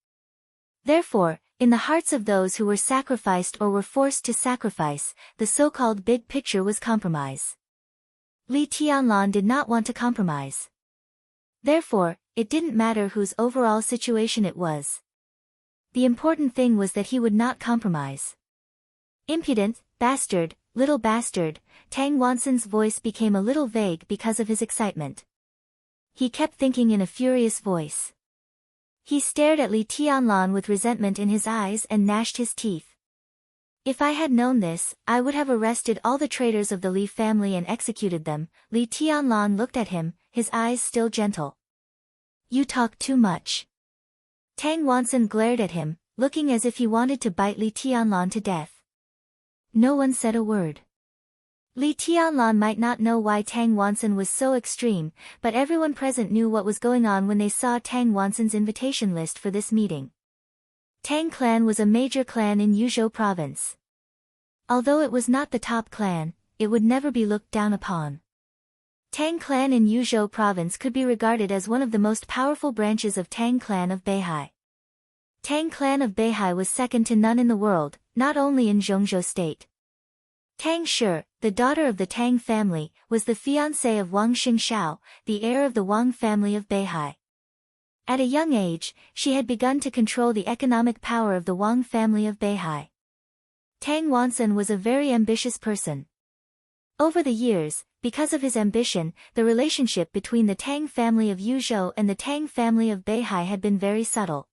Therefore, in the hearts of those who were sacrificed or were forced to sacrifice, the so-called big picture was compromise. Li Tianlan did not want to compromise. Therefore, it didn't matter whose overall situation it was. The important thing was that he would not compromise. "Impudent, bastard, little bastard," Tang Wansen's voice became a little vague because of his excitement. He kept thinking in a furious voice. He stared at Li Tianlan with resentment in his eyes and gnashed his teeth. "If I had known this, I would have arrested all the traitors of the Li family and executed them." Li Tianlan looked at him, his eyes still gentle. "You talk too much." Tang Wansen glared at him, looking as if he wanted to bite Li Tianlan to death. No one said a word. Li Tianlan might not know why Tang Wansen was so extreme, but everyone present knew what was going on when they saw Tang Wansen's invitation list for this meeting. Tang clan was a major clan in Yuzhou province. Although it was not the top clan, it would never be looked down upon. Tang clan in Yuzhou province could be regarded as one of the most powerful branches of Tang clan of Beihai. Tang clan of Beihai was second to none in the world, not only in Zhongzhou state. Tang Shi, the daughter of the Tang family, was the fiancée of Wang Xingshao, the heir of the Wang family of Beihai. At a young age, she had begun to control the economic power of the Wang family of Beihai. Tang Wansen was a very ambitious person. Over the years, because of his ambition, the relationship between the Tang family of Yuzhou and the Tang family of Beihai had been very subtle.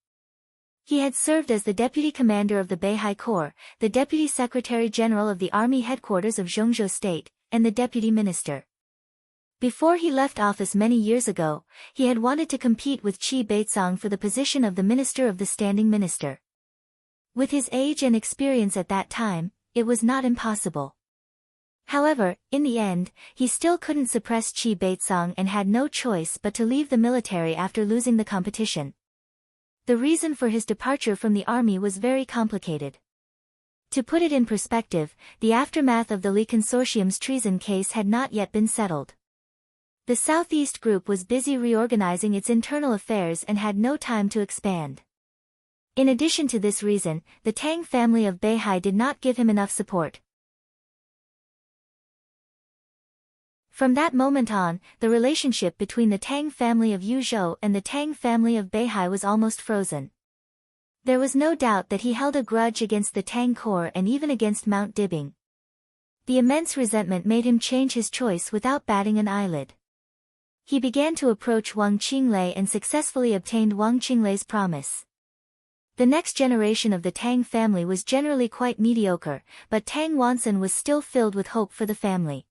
He had served as the deputy commander of the Beihai Corps, the deputy secretary general of the army headquarters of Zhongzhou state, and the deputy minister. Before he left office many years ago, he had wanted to compete with Qi Beizong for the position of the minister of the standing minister. With his age and experience at that time, it was not impossible. However, in the end, he still couldn't suppress Qi Beizong and had no choice but to leave the military after losing the competition. The reason for his departure from the army was very complicated. To put it in perspective, the aftermath of the Li Consortium's treason case had not yet been settled. The Southeast Group was busy reorganizing its internal affairs and had no time to expand. In addition to this reason, the Tang family of Beihai did not give him enough support. From that moment on, the relationship between the Tang family of Yuzhou and the Tang family of Beihai was almost frozen. There was no doubt that he held a grudge against the Tang Corps and even against Mount Dibing. The immense resentment made him change his choice without batting an eyelid. He began to approach Wang Qinglei and successfully obtained Wang Qinglei's promise. The next generation of the Tang family was generally quite mediocre, but Tang Wansen was still filled with hope for the family.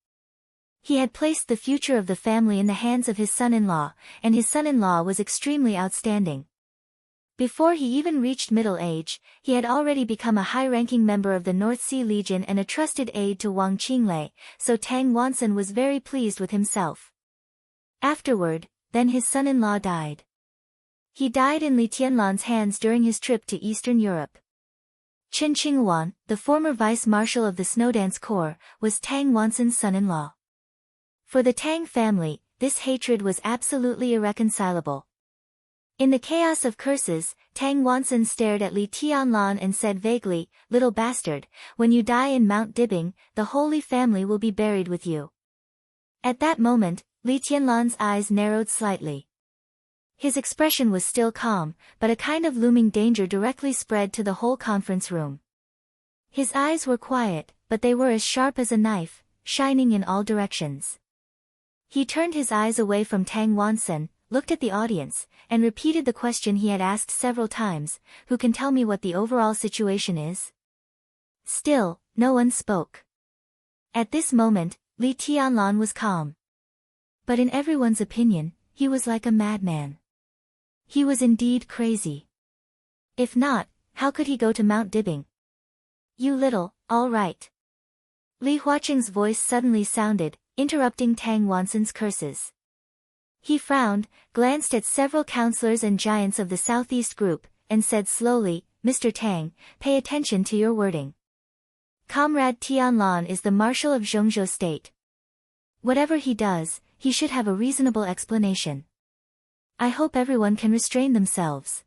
He had placed the future of the family in the hands of his son-in-law, and his son-in-law was extremely outstanding. Before he even reached middle age, he had already become a high-ranking member of the North Sea Legion and a trusted aide to Wang Qinglei, so Tang Wansen was very pleased with himself. Afterward, then his son-in-law died. He died in Li Tianlan's hands during his trip to Eastern Europe. Chen Qingwan, the former vice-marshal of the Snowdance Corps, was Tang Wansen's son-in-law. For the Tang family, this hatred was absolutely irreconcilable. In the chaos of curses, Tang Wansen stared at Li Tianlan and said vaguely, "Little bastard, when you die in Mount Dibing, the Holy Family will be buried with you." At that moment, Li Tianlan's eyes narrowed slightly. His expression was still calm, but a kind of looming danger directly spread to the whole conference room. His eyes were quiet, but they were as sharp as a knife, shining in all directions. He turned his eyes away from Tang Wansen, looked at the audience, and repeated the question he had asked several times, "Who can tell me what the overall situation is?" Still, no one spoke. At this moment, Li Tianlan was calm. But in everyone's opinion, he was like a madman. He was indeed crazy. If not, how could he go to Mount Dibing? "You little, all right." Li Huaqing's voice suddenly sounded, interrupting Tang Wansen's curses. He frowned, glanced at several counselors and giants of the Southeast Group, and said slowly, "Mr. Tang, pay attention to your wording. Comrade Tianlan is the Marshal of Zhongzhou State. Whatever he does, he should have a reasonable explanation. I hope everyone can restrain themselves."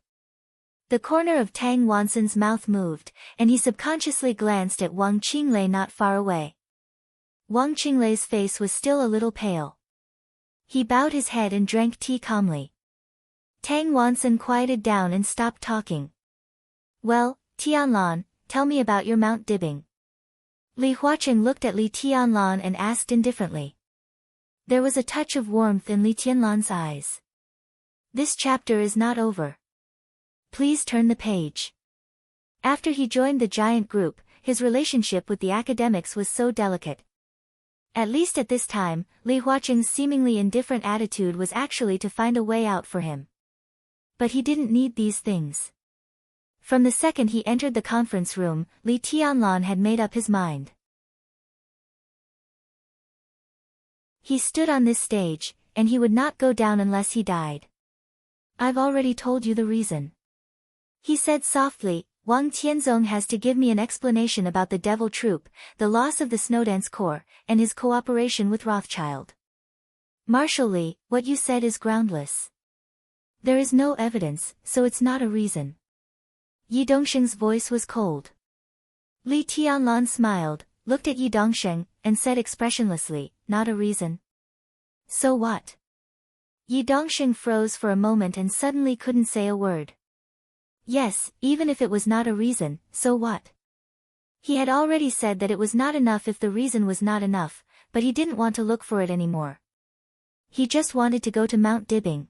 The corner of Tang Wansen's mouth moved, and he subconsciously glanced at Wang Qinglei not far away. Wang Qinglei's face was still a little pale. He bowed his head and drank tea calmly. Tang Wansen quieted down and stopped talking. "Well, Tianlan, tell me about your Mount Dibing." Li Huaqing looked at Li Tianlan and asked indifferently. There was a touch of warmth in Li Tianlan's eyes. "This chapter is not over. Please turn the page." After he joined the giant group, his relationship with the academics was so delicate. At least at this time, Li Huaqing's seemingly indifferent attitude was actually to find a way out for him. But he didn't need these things. From the second he entered the conference room, Li Tianlan had made up his mind. He stood on this stage, and he would not go down unless he died. I've already told you the reason. He said softly, Wang Tianzong has to give me an explanation about the Devil Troop, the loss of the Snowdance Corps, and his cooperation with Rothschild. Marshal Li, what you said is groundless. There is no evidence, so it's not a reason. Yi Dongsheng's voice was cold. Li Tianlan smiled, looked at Yi Dongsheng, and said expressionlessly, not a reason. So what? Yi Dongsheng froze for a moment and suddenly couldn't say a word. Yes, even if it was not a reason, so what? He had already said that it was not enough if the reason was not enough, but he didn't want to look for it anymore. He just wanted to go to Mount Dibbing.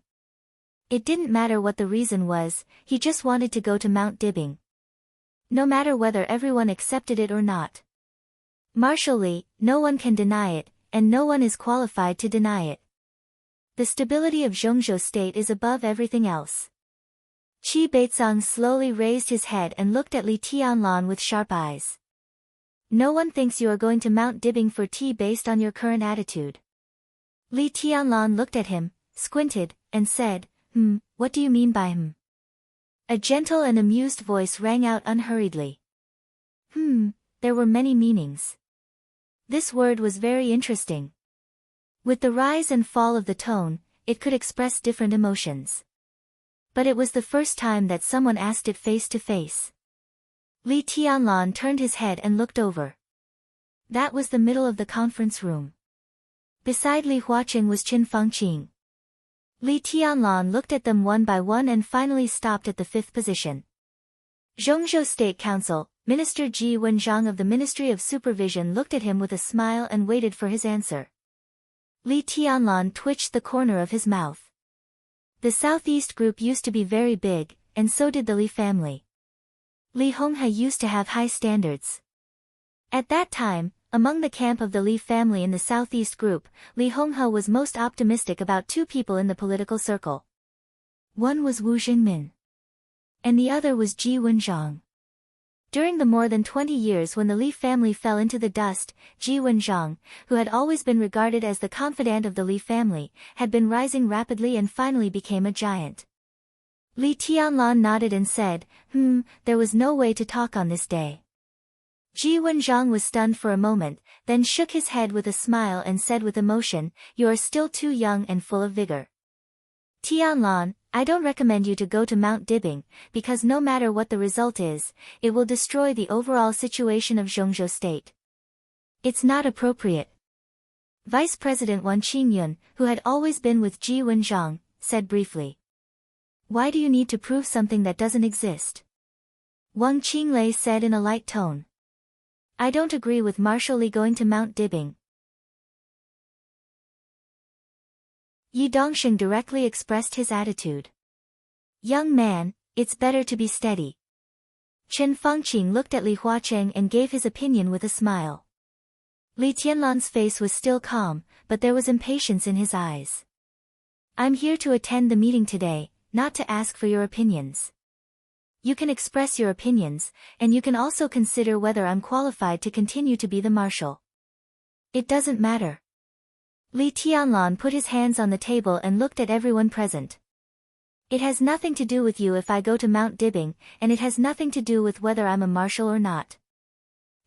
It didn't matter what the reason was, he just wanted to go to Mount Dibbing. No matter whether everyone accepted it or not. Marshal Li, no one can deny it, and no one is qualified to deny it. The stability of Zhongzhou state is above everything else. Qi Beizong slowly raised his head and looked at Li Tianlan with sharp eyes. No one thinks you are going to Mount Dibbing for tea based on your current attitude. Li Tianlan looked at him, squinted, and said, what do you mean by A gentle and amused voice rang out unhurriedly. There were many meanings. This word was very interesting. With the rise and fall of the tone, it could express different emotions. But it was the first time that someone asked it face to face. Li Tianlan turned his head and looked over. That was the middle of the conference room. Beside Li Huaqing was Qin Fangqing. Li Tianlan looked at them one by one and finally stopped at the fifth position. Zhongzhou State Council, Minister Ji Wenzhang of the Ministry of Supervision looked at him with a smile and waited for his answer. Li Tianlan twitched the corner of his mouth. The Southeast Group used to be very big, and so did the Li family. Li Honghe used to have high standards. At that time, among the camp of the Li family in the Southeast Group, Li Honghe was most optimistic about two people in the political circle. One was Wu Jingmin. And the other was Ji Wenzhang. During the more than 20 years when the Li family fell into the dust, Ji Wenzhang, who had always been regarded as the confidant of the Li family, had been rising rapidly and finally became a giant. Li Tianlan nodded and said, there was no way to talk on this day. Ji Wenzhang was stunned for a moment, then shook his head with a smile and said with emotion, you are still too young and full of vigor. Tianlan, I don't recommend you to go to Mount Dibbing, because no matter what the result is, it will destroy the overall situation of Zhongzhou State. It's not appropriate. Vice President Wan Qingyun, who had always been with Ji Wenzhang, said briefly. Why do you need to prove something that doesn't exist? Wang Qinglei said in a light tone. I don't agree with Marshal Li going to Mount Dibbing. Yi Dongsheng directly expressed his attitude. Young man, it's better to be steady. Chen Fangqing looked at Li Huaqing and gave his opinion with a smile. Li Tianlan's face was still calm, but there was impatience in his eyes. I'm here to attend the meeting today, not to ask for your opinions. You can express your opinions, and you can also consider whether I'm qualified to continue to be the marshal. It doesn't matter. Li Tianlan put his hands on the table and looked at everyone present. It has nothing to do with you if I go to Mount Dibbing, and it has nothing to do with whether I'm a marshal or not.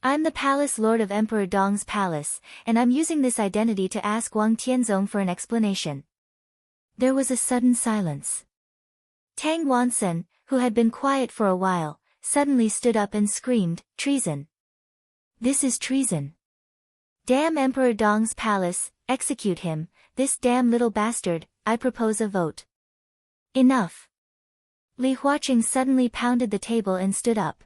I'm the Palace Lord of Emperor Dong's palace, and I'm using this identity to ask Wang Tianzong for an explanation. There was a sudden silence. Tang Wansen, who had been quiet for a while, suddenly stood up and screamed, treason. This is treason. Damn Emperor Dong's palace, execute him, this damn little bastard, I propose a vote. Enough. Li Huaqing suddenly pounded the table and stood up.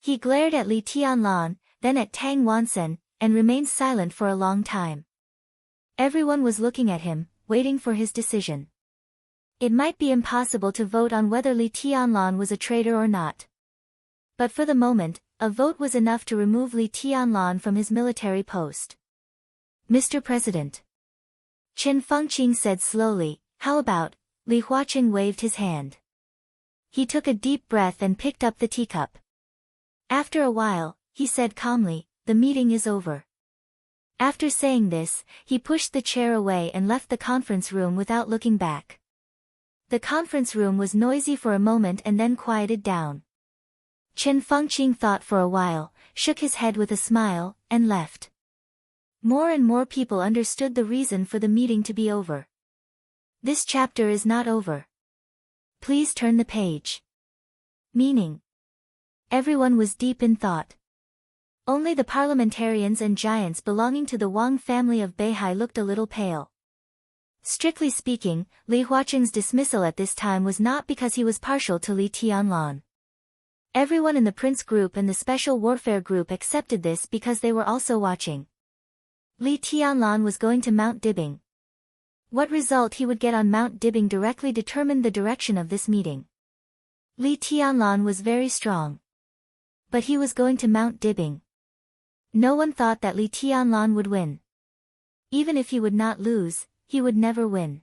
He glared at Li Tianlan, then at Tang Wansen, and remained silent for a long time. Everyone was looking at him, waiting for his decision. It might be impossible to vote on whether Li Tianlan was a traitor or not. But for the moment, a vote was enough to remove Li Tianlan from his military post. Mr. President. Chen Fangqing said slowly, how about, Li Huaqing waved his hand. He took a deep breath and picked up the teacup. After a while, he said calmly, the meeting is over. After saying this, he pushed the chair away and left the conference room without looking back. The conference room was noisy for a moment and then quieted down. Chen Fengqing thought for a while, shook his head with a smile, and left. More and more people understood the reason for the meeting to be over. This chapter is not over. Please turn the page. Meaning. Everyone was deep in thought. Only the parliamentarians and giants belonging to the Wang family of Beihai looked a little pale. Strictly speaking, Li Huaqing's dismissal at this time was not because he was partial to Li Tianlan. Everyone in the Prince Group and the Special Warfare Group accepted this because they were also watching. Li Tianlan was going to Mount Dibing. What result he would get on Mount Dibing directly determined the direction of this meeting. Li Tianlan was very strong. But he was going to Mount Dibing. No one thought that Li Tianlan would win. Even if he would not lose, he would never win.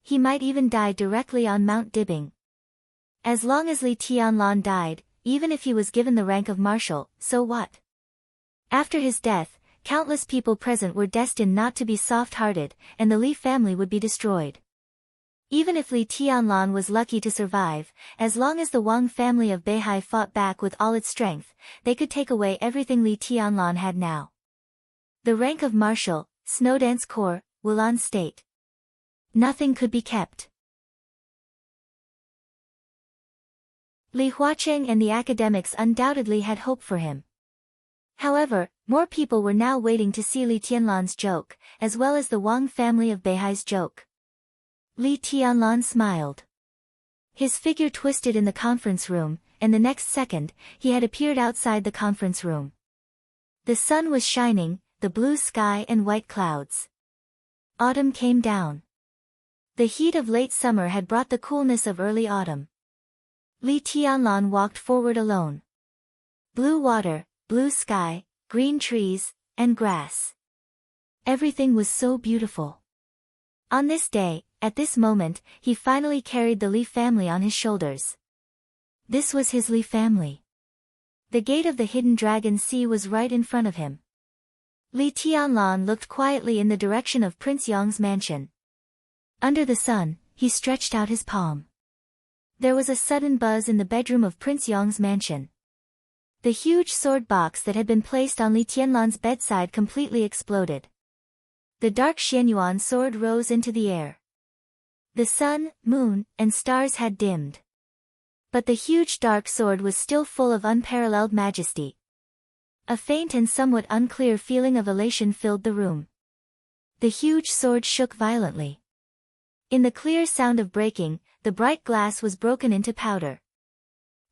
He might even die directly on Mount Dibing. As long as Li Tianlan died, even if he was given the rank of marshal, so what? After his death, countless people present were destined not to be soft-hearted, and the Li family would be destroyed. Even if Li Tianlan was lucky to survive, as long as the Wang family of Beihai fought back with all its strength, they could take away everything Li Tianlan had now. The rank of marshal, Snowdance Corps, Wulan State. Nothing could be kept. Li Huaqing and the academics undoubtedly had hope for him. However, more people were now waiting to see Li Tianlan's joke, as well as the Wang family of Beihai's joke. Li Tianlan smiled. His figure twisted in the conference room, and the next second, he had appeared outside the conference room. The sun was shining, the blue sky and white clouds. Autumn came down. The heat of late summer had brought the coolness of early autumn. Li Tianlan walked forward alone. Blue water, blue sky, green trees, and grass. Everything was so beautiful. On this day, at this moment, he finally carried the Li family on his shoulders. This was his Li family. The gate of the hidden dragon sea was right in front of him. Li Tianlan looked quietly in the direction of Prince Yong's mansion. Under the sun, he stretched out his palm. There was a sudden buzz in the bedroom of Prince Yong's mansion. The huge sword box that had been placed on Li Tianlan's bedside completely exploded. The dark Xianyuan sword rose into the air. The sun, moon, and stars had dimmed. But the huge dark sword was still full of unparalleled majesty. A faint and somewhat unclear feeling of elation filled the room. The huge sword shook violently. In the clear sound of breaking, the bright glass was broken into powder.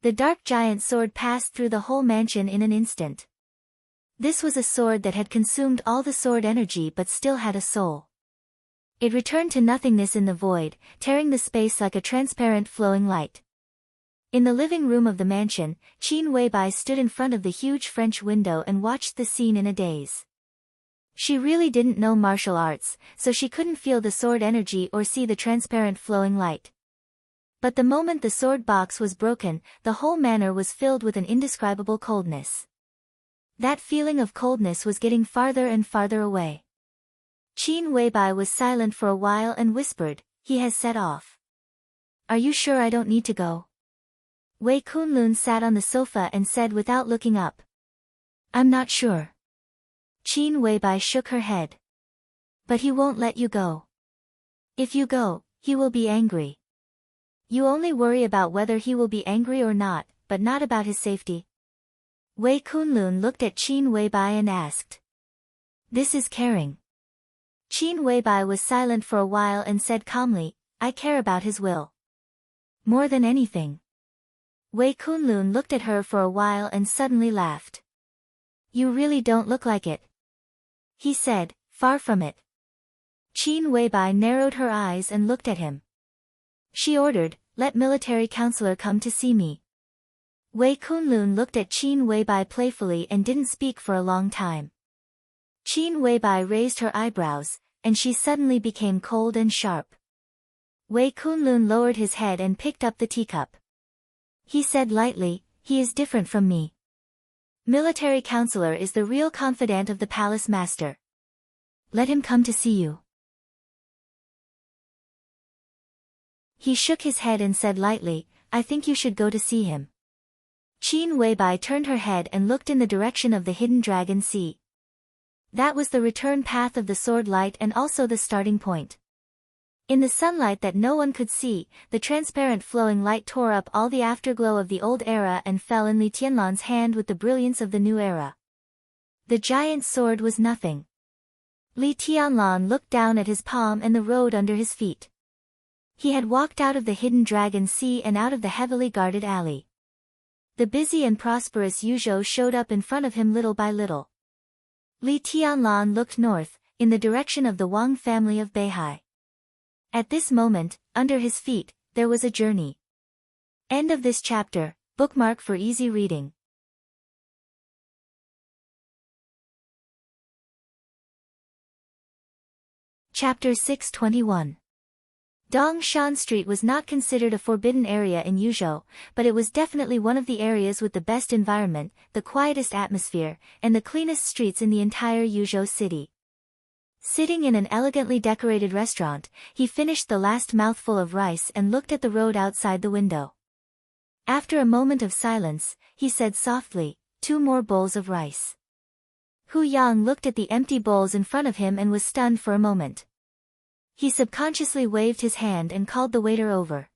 The dark giant sword passed through the whole mansion in an instant. This was a sword that had consumed all the sword energy but still had a soul. It returned to nothingness in the void, tearing the space like a transparent flowing light. In the living room of the mansion, Qin Weibai stood in front of the huge French window and watched the scene in a daze. She really didn't know martial arts, so she couldn't feel the sword energy or see the transparent flowing light. But the moment the sword box was broken, the whole manor was filled with an indescribable coldness. That feeling of coldness was getting farther and farther away. Qin Weibai was silent for a while and whispered, "He has set off. Are you sure I don't need to go?" Wei Kunlun sat on the sofa and said without looking up, "I'm not sure." Qin Weibai shook her head. "But he won't let you go. If you go, he will be angry. You only worry about whether he will be angry or not, but not about his safety." Wei Kunlun looked at Qin Weibai and asked, "This is caring." Qin Weibai was silent for a while and said calmly, "I care about his will. More than anything." Wei Kunlun looked at her for a while and suddenly laughed. "You really don't look like it," he said, "far from it." Qin Weibai narrowed her eyes and looked at him. She ordered, "Let military counselor come to see me." Wei Kunlun looked at Qin Weibai playfully and didn't speak for a long time. Qin Weibai raised her eyebrows, and she suddenly became cold and sharp. Wei Kunlun lowered his head and picked up the teacup. He said lightly, "He is different from me. Military counselor is the real confidant of the palace master. Let him come to see you. He shook his head and said lightly, I think you should go to see him. Qin Weibai turned her head and looked in the direction of the hidden dragon sea. That was the return path of the sword light and also the starting point. In the sunlight that no one could see, the transparent flowing light tore up all the afterglow of the old era and fell in Li Tianlan's hand with the brilliance of the new era. The giant sword was nothing. Li Tianlan looked down at his palm and the road under his feet. He had walked out of the hidden dragon sea and out of the heavily guarded alley. The busy and prosperous Yuzhou showed up in front of him little by little. Li Tianlan looked north, in the direction of the Wang family of Beihai. At this moment, under his feet, there was a journey. End of this chapter, bookmark for easy reading. Chapter 621. Dongshan Street was not considered a forbidden area in Yuzhou, but it was definitely one of the areas with the best environment, the quietest atmosphere, and the cleanest streets in the entire Yuzhou city. Sitting in an elegantly decorated restaurant, he finished the last mouthful of rice and looked at the road outside the window. After a moment of silence, he said softly, 2 more bowls of rice. Hu Yang looked at the empty bowls in front of him and was stunned for a moment. He subconsciously waved his hand and called the waiter over.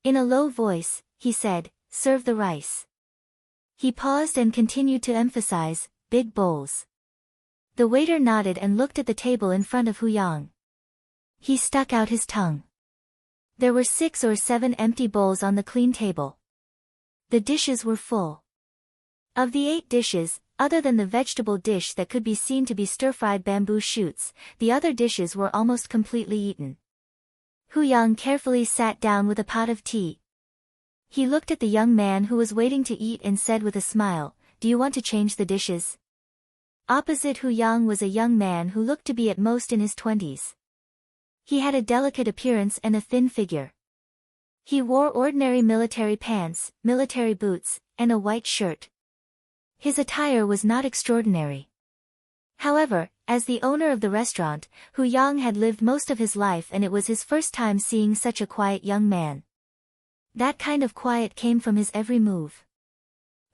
In a low voice, he said, serve the rice. He paused and continued to emphasize, big bowls. The waiter nodded and looked at the table in front of Hu Yang. He stuck out his tongue. There were 6 or 7 empty bowls on the clean table. The dishes were full. Of the 8 dishes, other than the vegetable dish that could be seen to be stir-fried bamboo shoots, the other dishes were almost completely eaten. Hu Yang carefully sat down with a pot of tea. He looked at the young man who was waiting to eat and said with a smile, do you want to change the dishes? Opposite Hu Yang was a young man who looked to be at most in his 20s. He had a delicate appearance and a thin figure. He wore ordinary military pants, military boots, and a white shirt. His attire was not extraordinary. However, as the owner of the restaurant, Hu Yang had lived most of his life and it was his first time seeing such a quiet young man. That kind of quiet came from his every move.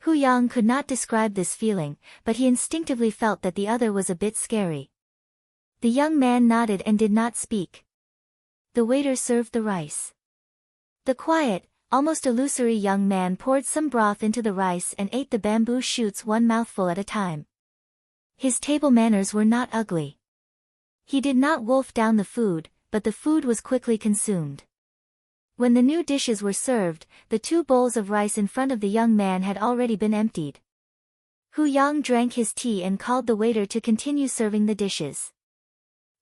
Hu Yang could not describe this feeling, but he instinctively felt that the other was a bit scary. The young man nodded and did not speak. The waiter served the rice. The quiet, almost illusory young man poured some broth into the rice and ate the bamboo shoots one mouthful at a time. His table manners were not ugly. He did not wolf down the food, but the food was quickly consumed. When the new dishes were served, the 2 bowls of rice in front of the young man had already been emptied. Hu Yang drank his tea and called the waiter to continue serving the dishes.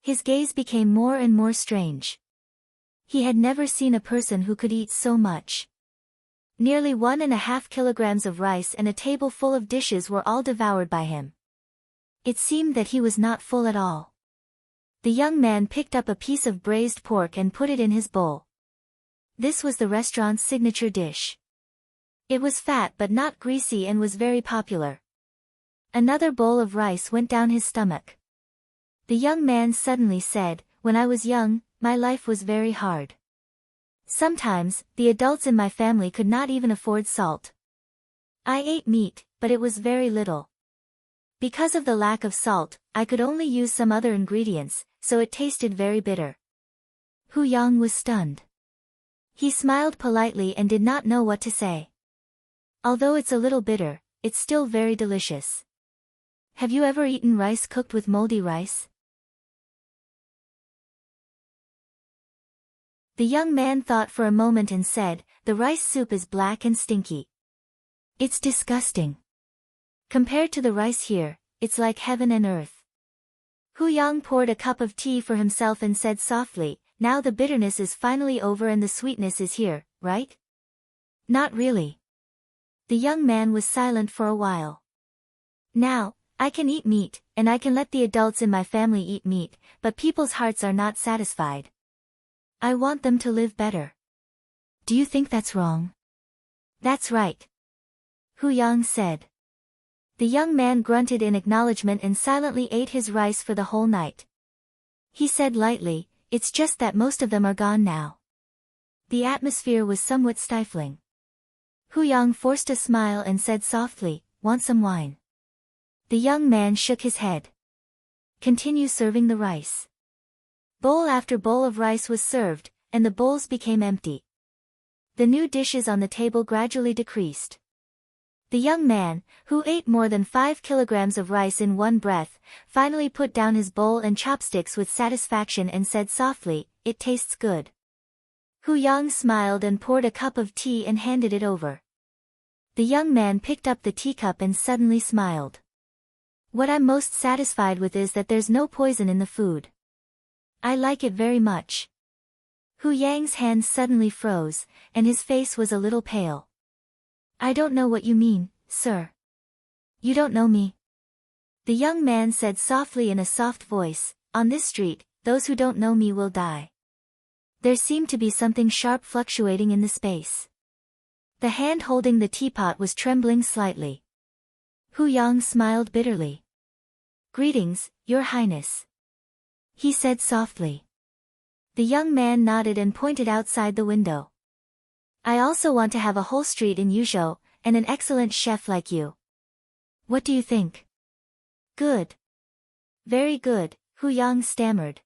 His gaze became more and more strange. He had never seen a person who could eat so much. Nearly 1.5 kilograms of rice and a table full of dishes were all devoured by him. It seemed that he was not full at all. The young man picked up a piece of braised pork and put it in his bowl. This was the restaurant's signature dish. It was fat but not greasy and was very popular. Another bowl of rice went down his stomach. The young man suddenly said, when I was young, my life was very hard. Sometimes, the adults in my family could not even afford salt. I ate meat, but it was very little. Because of the lack of salt, I could only use some other ingredients, so it tasted very bitter. Hu Yang was stunned. He smiled politely and did not know what to say. Although it's a little bitter, it's still very delicious. Have you ever eaten rice cooked with moldy rice? The young man thought for a moment and said, the rice soup is black and stinky. It's disgusting. Compared to the rice here, it's like heaven and earth. Hu Yang poured a cup of tea for himself and said softly, now the bitterness is finally over and the sweetness is here, right? Not really. The young man was silent for a while. Now, I can eat meat, and I can let the adults in my family eat meat, but people's hearts are not satisfied. I want them to live better. Do you think that's wrong? That's right. Hu Yang said. The young man grunted in acknowledgement and silently ate his rice for the whole night. He said lightly, it's just that most of them are gone now. The atmosphere was somewhat stifling. Hu Yang forced a smile and said softly, want some wine? The young man shook his head. Continue serving the rice. Bowl after bowl of rice was served, and the bowls became empty. The new dishes on the table gradually decreased. The young man, who ate more than 5 kilograms of rice in one breath, finally put down his bowl and chopsticks with satisfaction and said softly, it tastes good. Hu Yang smiled and poured a cup of tea and handed it over. The young man picked up the teacup and suddenly smiled. What I'm most satisfied with is that there's no poison in the food. I like it very much. Hu Yang's hands suddenly froze, and his face was a little pale. I don't know what you mean, sir. You don't know me? The young man said softly in a soft voice, on this street, those who don't know me will die. There seemed to be something sharp fluctuating in the space. The hand holding the teapot was trembling slightly. Hu Yang smiled bitterly. Greetings, Your Highness. He said softly. The young man nodded and pointed outside the window. I also want to have a whole street in Yuzhou, and an excellent chef like you. What do you think? Good. Very good, Hu Yang stammered.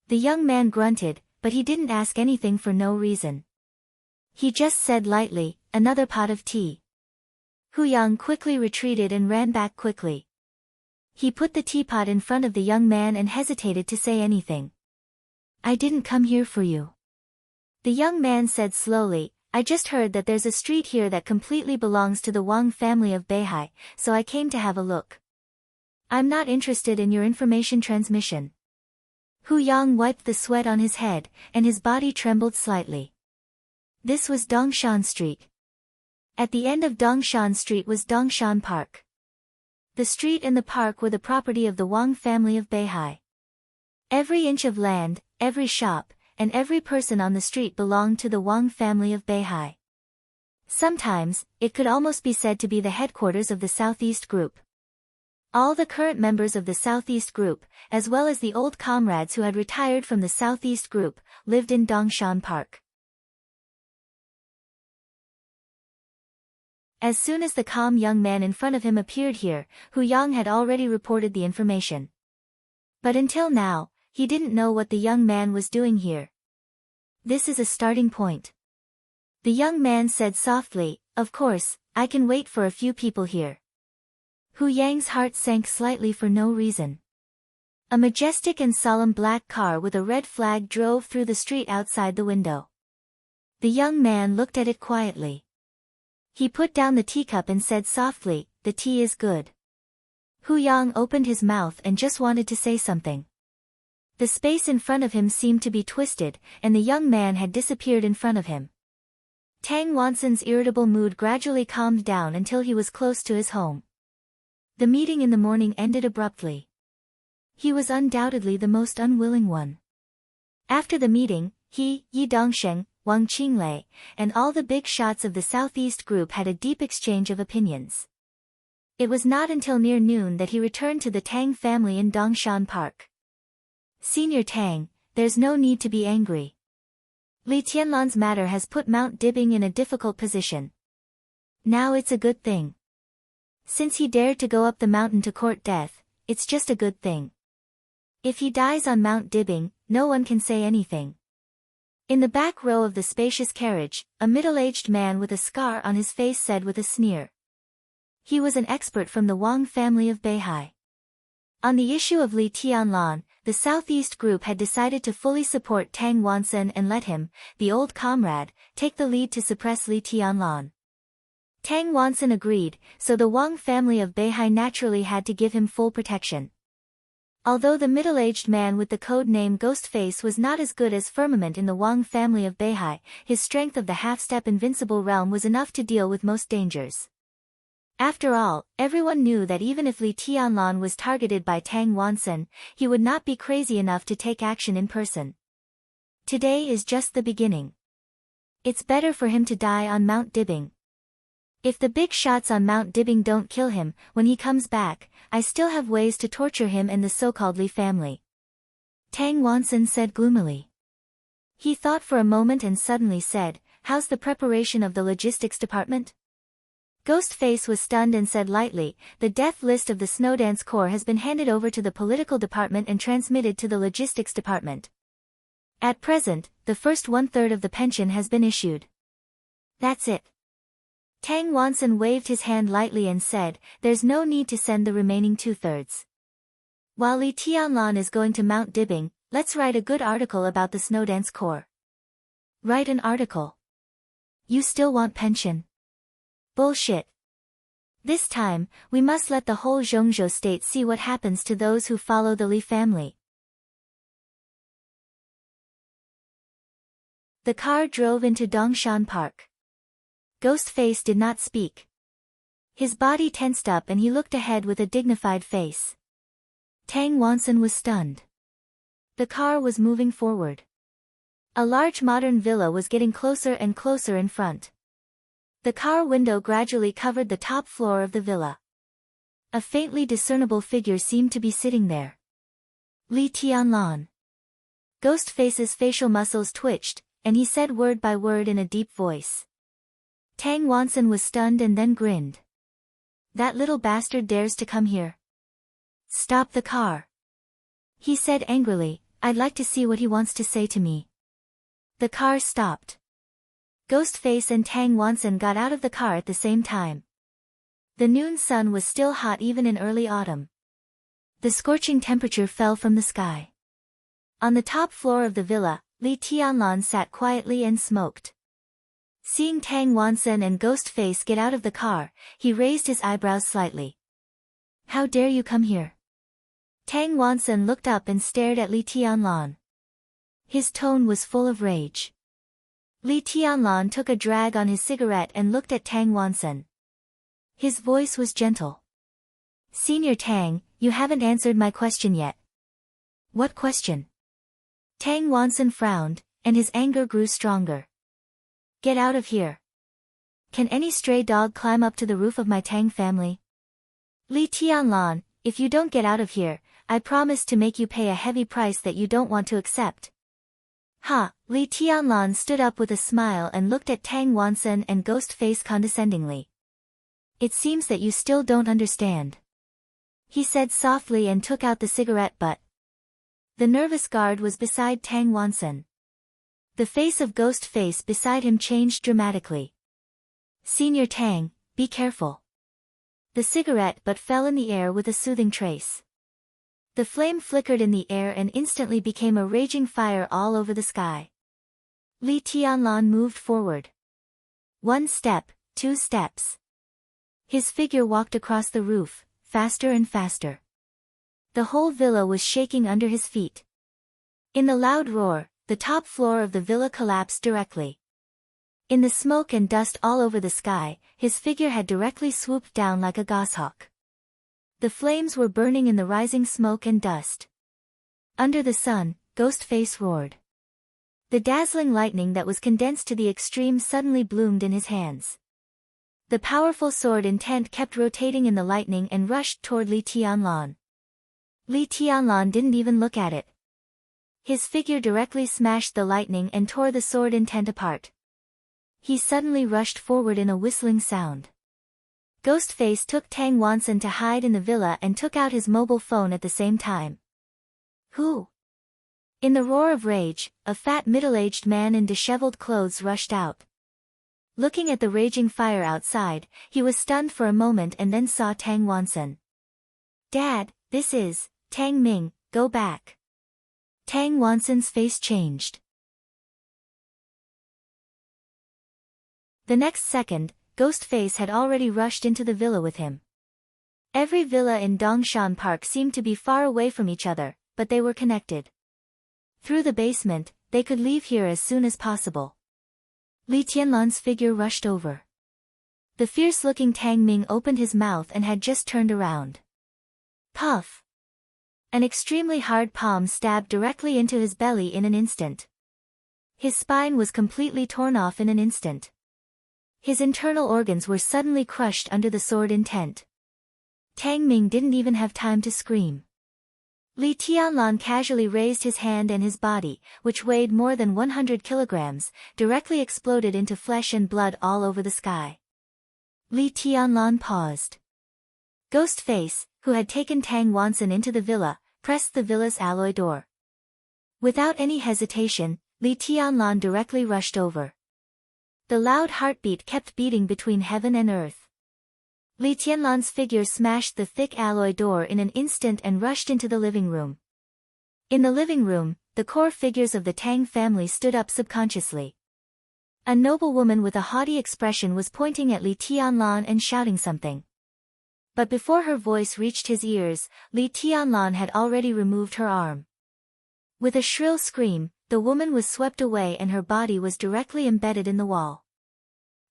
The young man grunted, but he didn't ask anything for no reason. He just said lightly, another pot of tea. Hu Yang quickly retreated and ran back quickly. He put the teapot in front of the young man and hesitated to say anything. I didn't come here for you. The young man said slowly, I just heard that there's a street here that completely belongs to the Wang family of Beihai, so I came to have a look. I'm not interested in your information transmission. Hu Yang wiped the sweat on his head, and his body trembled slightly. This was Dongshan Street. At the end of Dongshan Street was Dongshan Park. The street and the park were the property of the Wang family of Beihai. Every inch of land, every shop, and every person on the street belonged to the Wang family of Beihai. Sometimes, it could almost be said to be the headquarters of the Southeast Group. All the current members of the Southeast Group, as well as the old comrades who had retired from the Southeast Group, lived in Dongshan Park. As soon as the calm young man in front of him appeared here, Hu Yang had already reported the information. But until now, he didn't know what the young man was doing here. This is a starting point. The young man said softly, of course, I can wait for a few people here. Hu Yang's heart sank slightly for no reason. A majestic and solemn black car with a red flag drove through the street outside the window. The young man looked at it quietly. He put down the teacup and said softly, the tea is good. Hu Yang opened his mouth and just wanted to say something. The space in front of him seemed to be twisted, and the young man had disappeared in front of him. Tang Wanson's irritable mood gradually calmed down until he was close to his home. The meeting in the morning ended abruptly. He was undoubtedly the most unwilling one. After the meeting, he, Yi Dongsheng, Wang Qinglei, and all the big shots of the Southeast Group had a deep exchange of opinions. It was not until near noon that he returned to the Tang family in Dongshan Park. Senior Tang, there's no need to be angry. Li Tianlan's matter has put Mount Dibing in a difficult position. Now it's a good thing. Since he dared to go up the mountain to court death, it's just a good thing. If he dies on Mount Dibing, no one can say anything. In the back row of the spacious carriage, a middle-aged man with a scar on his face said with a sneer. He was an expert from the Wang family of Beihai. On the issue of Li Tianlan, the Southeast Group had decided to fully support Tang Wanson and let him, the old comrade, take the lead to suppress Li Tianlan. Tang Wanson agreed, so the Wang family of Beihai naturally had to give him full protection. Although the middle-aged man with the code name Ghostface was not as good as Firmament in the Wang family of Beihai, his strength of the half-step invincible realm was enough to deal with most dangers. After all, everyone knew that even if Li Tianlan was targeted by Tang Wanson, he would not be crazy enough to take action in person. Today is just the beginning. It's better for him to die on Mount Dibing. If the big shots on Mount Dibing don't kill him, when he comes back, I still have ways to torture him and the so-called Li family. Tang Wansen said gloomily. He thought for a moment and suddenly said, "How's the preparation of the logistics department?" Ghostface was stunned and said lightly, "The death list of the Snowdance Corps has been handed over to the political department and transmitted to the logistics department. At present, the first 1/3 of the pension has been issued. That's it." Tang Wansen waved his hand lightly and said, "There's no need to send the remaining 2/3. While Li Tianlan is going to Mount Dibbing, let's write a good article about the Snowdance Corps." "Write an article? You still want pension?" "Bullshit. This time, we must let the whole Zhongzhou state see what happens to those who follow the Li family." The car drove into Dongshan Park. Ghostface did not speak. His body tensed up and he looked ahead with a dignified face. Tang Wansen was stunned. The car was moving forward. A large modern villa was getting closer and closer in front. The car window gradually covered the top floor of the villa. A faintly discernible figure seemed to be sitting there. Li Tianlan. Ghostface's facial muscles twitched, and he said word by word in a deep voice. Tang Wansen was stunned and then grinned. "That little bastard dares to come here. Stop the car," he said angrily. "I'd like to see what he wants to say to me." The car stopped. Ghostface and Tang Wansen got out of the car at the same time. The noon sun was still hot even in early autumn. The scorching temperature fell from the sky. On the top floor of the villa, Li Tianlan sat quietly and smoked. Seeing Tang Wansen and Ghostface get out of the car, he raised his eyebrows slightly. "How dare you come here?" Tang Wansen looked up and stared at Li Tianlan. His tone was full of rage. Li Tianlan took a drag on his cigarette and looked at Tang Wansen. His voice was gentle. "Senior Tang, you haven't answered my question yet." "What question?" Tang Wansen frowned, and his anger grew stronger. "Get out of here. Can any stray dog climb up to the roof of my Tang family?" "Li Tianlan, if you don't get out of here, I promise to make you pay a heavy price that you don't want to accept." "Ha!" Li Tianlan stood up with a smile and looked at Tang Wansen and Ghostface condescendingly. "It seems that you still don't understand," he said softly and took out the cigarette butt. The nervous guard was beside Tang Wansen. The face of Ghostface beside him changed dramatically. "Senior Tang, be careful." The cigarette butt fell in the air with a soothing trace. The flame flickered in the air and instantly became a raging fire all over the sky. Li Tianlan moved forward. 1 step, 2 steps. His figure walked across the roof, faster and faster. The whole villa was shaking under his feet. In the loud roar, the top floor of the villa collapsed directly. In the smoke and dust all over the sky, his figure had directly swooped down like a goshawk. The flames were burning in the rising smoke and dust. Under the sun, Ghostface roared. The dazzling lightning that was condensed to the extreme suddenly bloomed in his hands. The powerful sword intent kept rotating in the lightning and rushed toward Li Tianlan. Li Tianlan didn't even look at it. His figure directly smashed the lightning and tore the sword intent apart. He suddenly rushed forward in a whistling sound. Ghostface took Tang Wansen to hide in the villa and took out his mobile phone at the same time. "Who?" In the roar of rage, a fat middle-aged man in disheveled clothes rushed out. Looking at the raging fire outside, he was stunned for a moment and then saw Tang Wansen. "Dad, this is Tang Ming, go back." Tang Wansen's face changed. The next second, Ghostface had already rushed into the villa with him. Every villa in Dongshan Park seemed to be far away from each other, but they were connected. Through the basement, they could leave here as soon as possible. Li Tianlan's figure rushed over. The fierce-looking Tang Ming opened his mouth and had just turned around. Puff! An extremely hard palm stabbed directly into his belly in an instant. His spine was completely torn off in an instant. His internal organs were suddenly crushed under the sword intent. Tang Ming didn't even have time to scream. Li Tianlan casually raised his hand and his body, which weighed more than 100 kilograms, directly exploded into flesh and blood all over the sky. Li Tianlan paused. Ghostface, who had taken Tang Wansen into the villa, pressed the villa's alloy door. Without any hesitation, Li Tianlan directly rushed over. The loud heartbeat kept beating between heaven and earth. Li Tianlan's figure smashed the thick alloy door in an instant and rushed into the living room. In the living room, the core figures of the Tang family stood up subconsciously. A noblewoman with a haughty expression was pointing at Li Tianlan and shouting something. But before her voice reached his ears, Li Tianlan had already removed her arm. With a shrill scream, the woman was swept away and her body was directly embedded in the wall.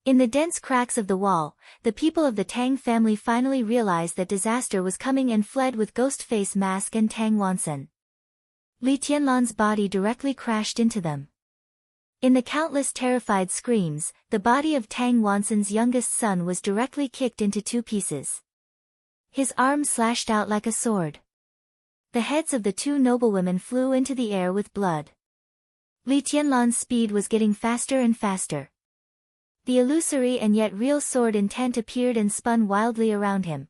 In the dense cracks of the wall, the people of the Tang family finally realized that disaster was coming and fled with Ghostface mask and Tang Wansen. Li Tianlan's body directly crashed into them. In the countless terrified screams, the body of Tang Wansen's youngest son was directly kicked into two pieces. His arm slashed out like a sword. The heads of the two noblewomen flew into the air with blood. Li Tianlan's speed was getting faster and faster. The illusory and yet real sword intent appeared and spun wildly around him.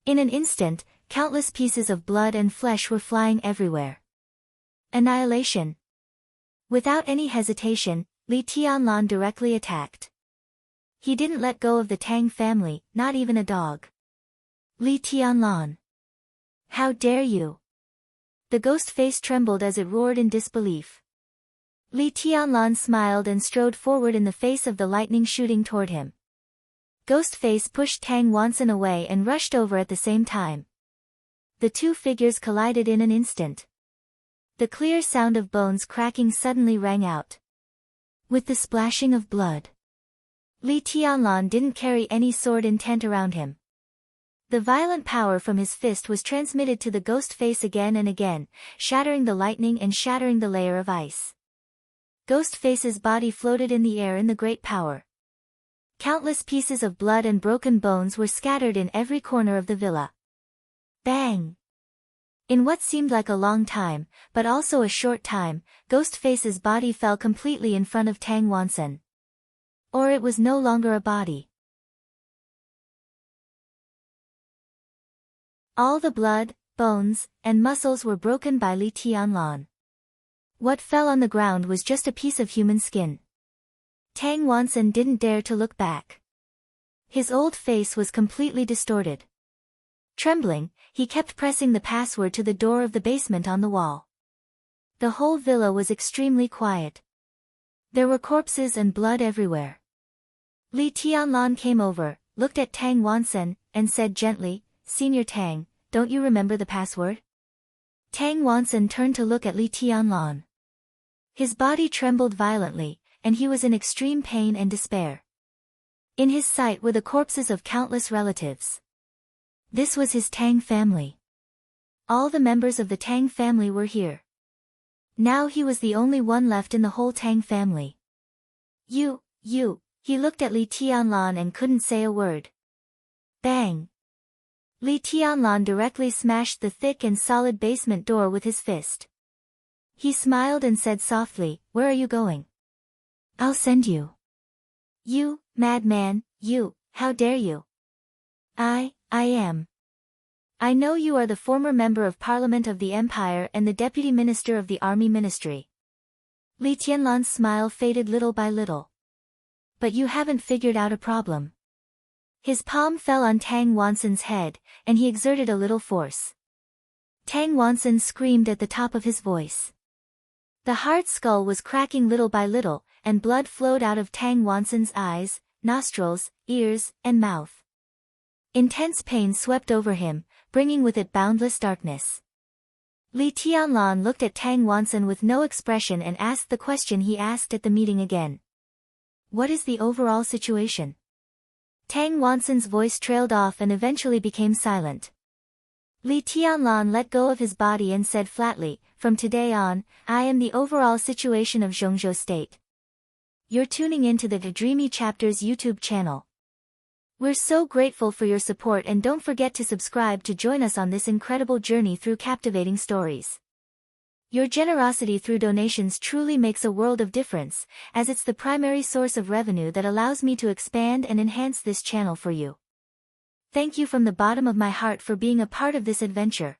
In an instant, countless pieces of blood and flesh were flying everywhere. Annihilation. Without any hesitation, Li Tianlan directly attacked. He didn't let go of the Tang family, not even a dog. Li Tianlan. How dare you? The ghost face trembled as it roared in disbelief. Li Tianlan smiled and strode forward in the face of the lightning shooting toward him. Ghostface pushed Tang Wansen away and rushed over at the same time. The two figures collided in an instant. The clear sound of bones cracking suddenly rang out. With the splashing of blood. Li Tianlan didn't carry any sword intent around him. The violent power from his fist was transmitted to the ghost face again and again, shattering the lightning and shattering the layer of ice. Ghostface's body floated in the air in the great power. Countless pieces of blood and broken bones were scattered in every corner of the villa. Bang! In what seemed like a long time, but also a short time, Ghostface's body fell completely in front of Tang Wansen. Or it was no longer a body. All the blood, bones, and muscles were broken by Li Tianlan. What fell on the ground was just a piece of human skin. Tang Wansen didn't dare to look back. His old face was completely distorted. Trembling, he kept pressing the password to the door of the basement on the wall. The whole villa was extremely quiet. There were corpses and blood everywhere. Li Tianlan came over, looked at Tang Wansen, and said gently, "Senior Tang, don't you remember the password?" Tang Wansen turned to look at Li Tianlan. His body trembled violently, and he was in extreme pain and despair. In his sight were the corpses of countless relatives. This was his Tang family. All the members of the Tang family were here. Now he was the only one left in the whole Tang family. You, he looked at Li Tianlan and couldn't say a word. Bang! Li Tianlan directly smashed the thick and solid basement door with his fist. He smiled and said softly, "Where are you going?" "I'll send you." "You, madman, you, how dare you?" I am. I know you are the former member of Parliament of the Empire and the Deputy Minister of the Army Ministry." Li Tianlan's smile faded little by little. "But you haven't figured out a problem." His palm fell on Tang Wansen's head, and he exerted a little force. Tang Wansen screamed at the top of his voice. The hard skull was cracking little by little, and blood flowed out of Tang Wansen's eyes, nostrils, ears, and mouth. Intense pain swept over him, bringing with it boundless darkness. Li Tianlan looked at Tang Wansen with no expression and asked the question he asked at the meeting again. "What is the overall situation?" Tang Wansen's voice trailed off and eventually became silent. Li Tianlan let go of his body and said flatly, "From today on, I am the overall situation of Zhongzhou State." You're tuning into the Dreamy Chapters YouTube channel. We're so grateful for your support, and don't forget to subscribe to join us on this incredible journey through captivating stories. Your generosity through donations truly makes a world of difference, as it's the primary source of revenue that allows me to expand and enhance this channel for you. Thank you from the bottom of my heart for being a part of this adventure.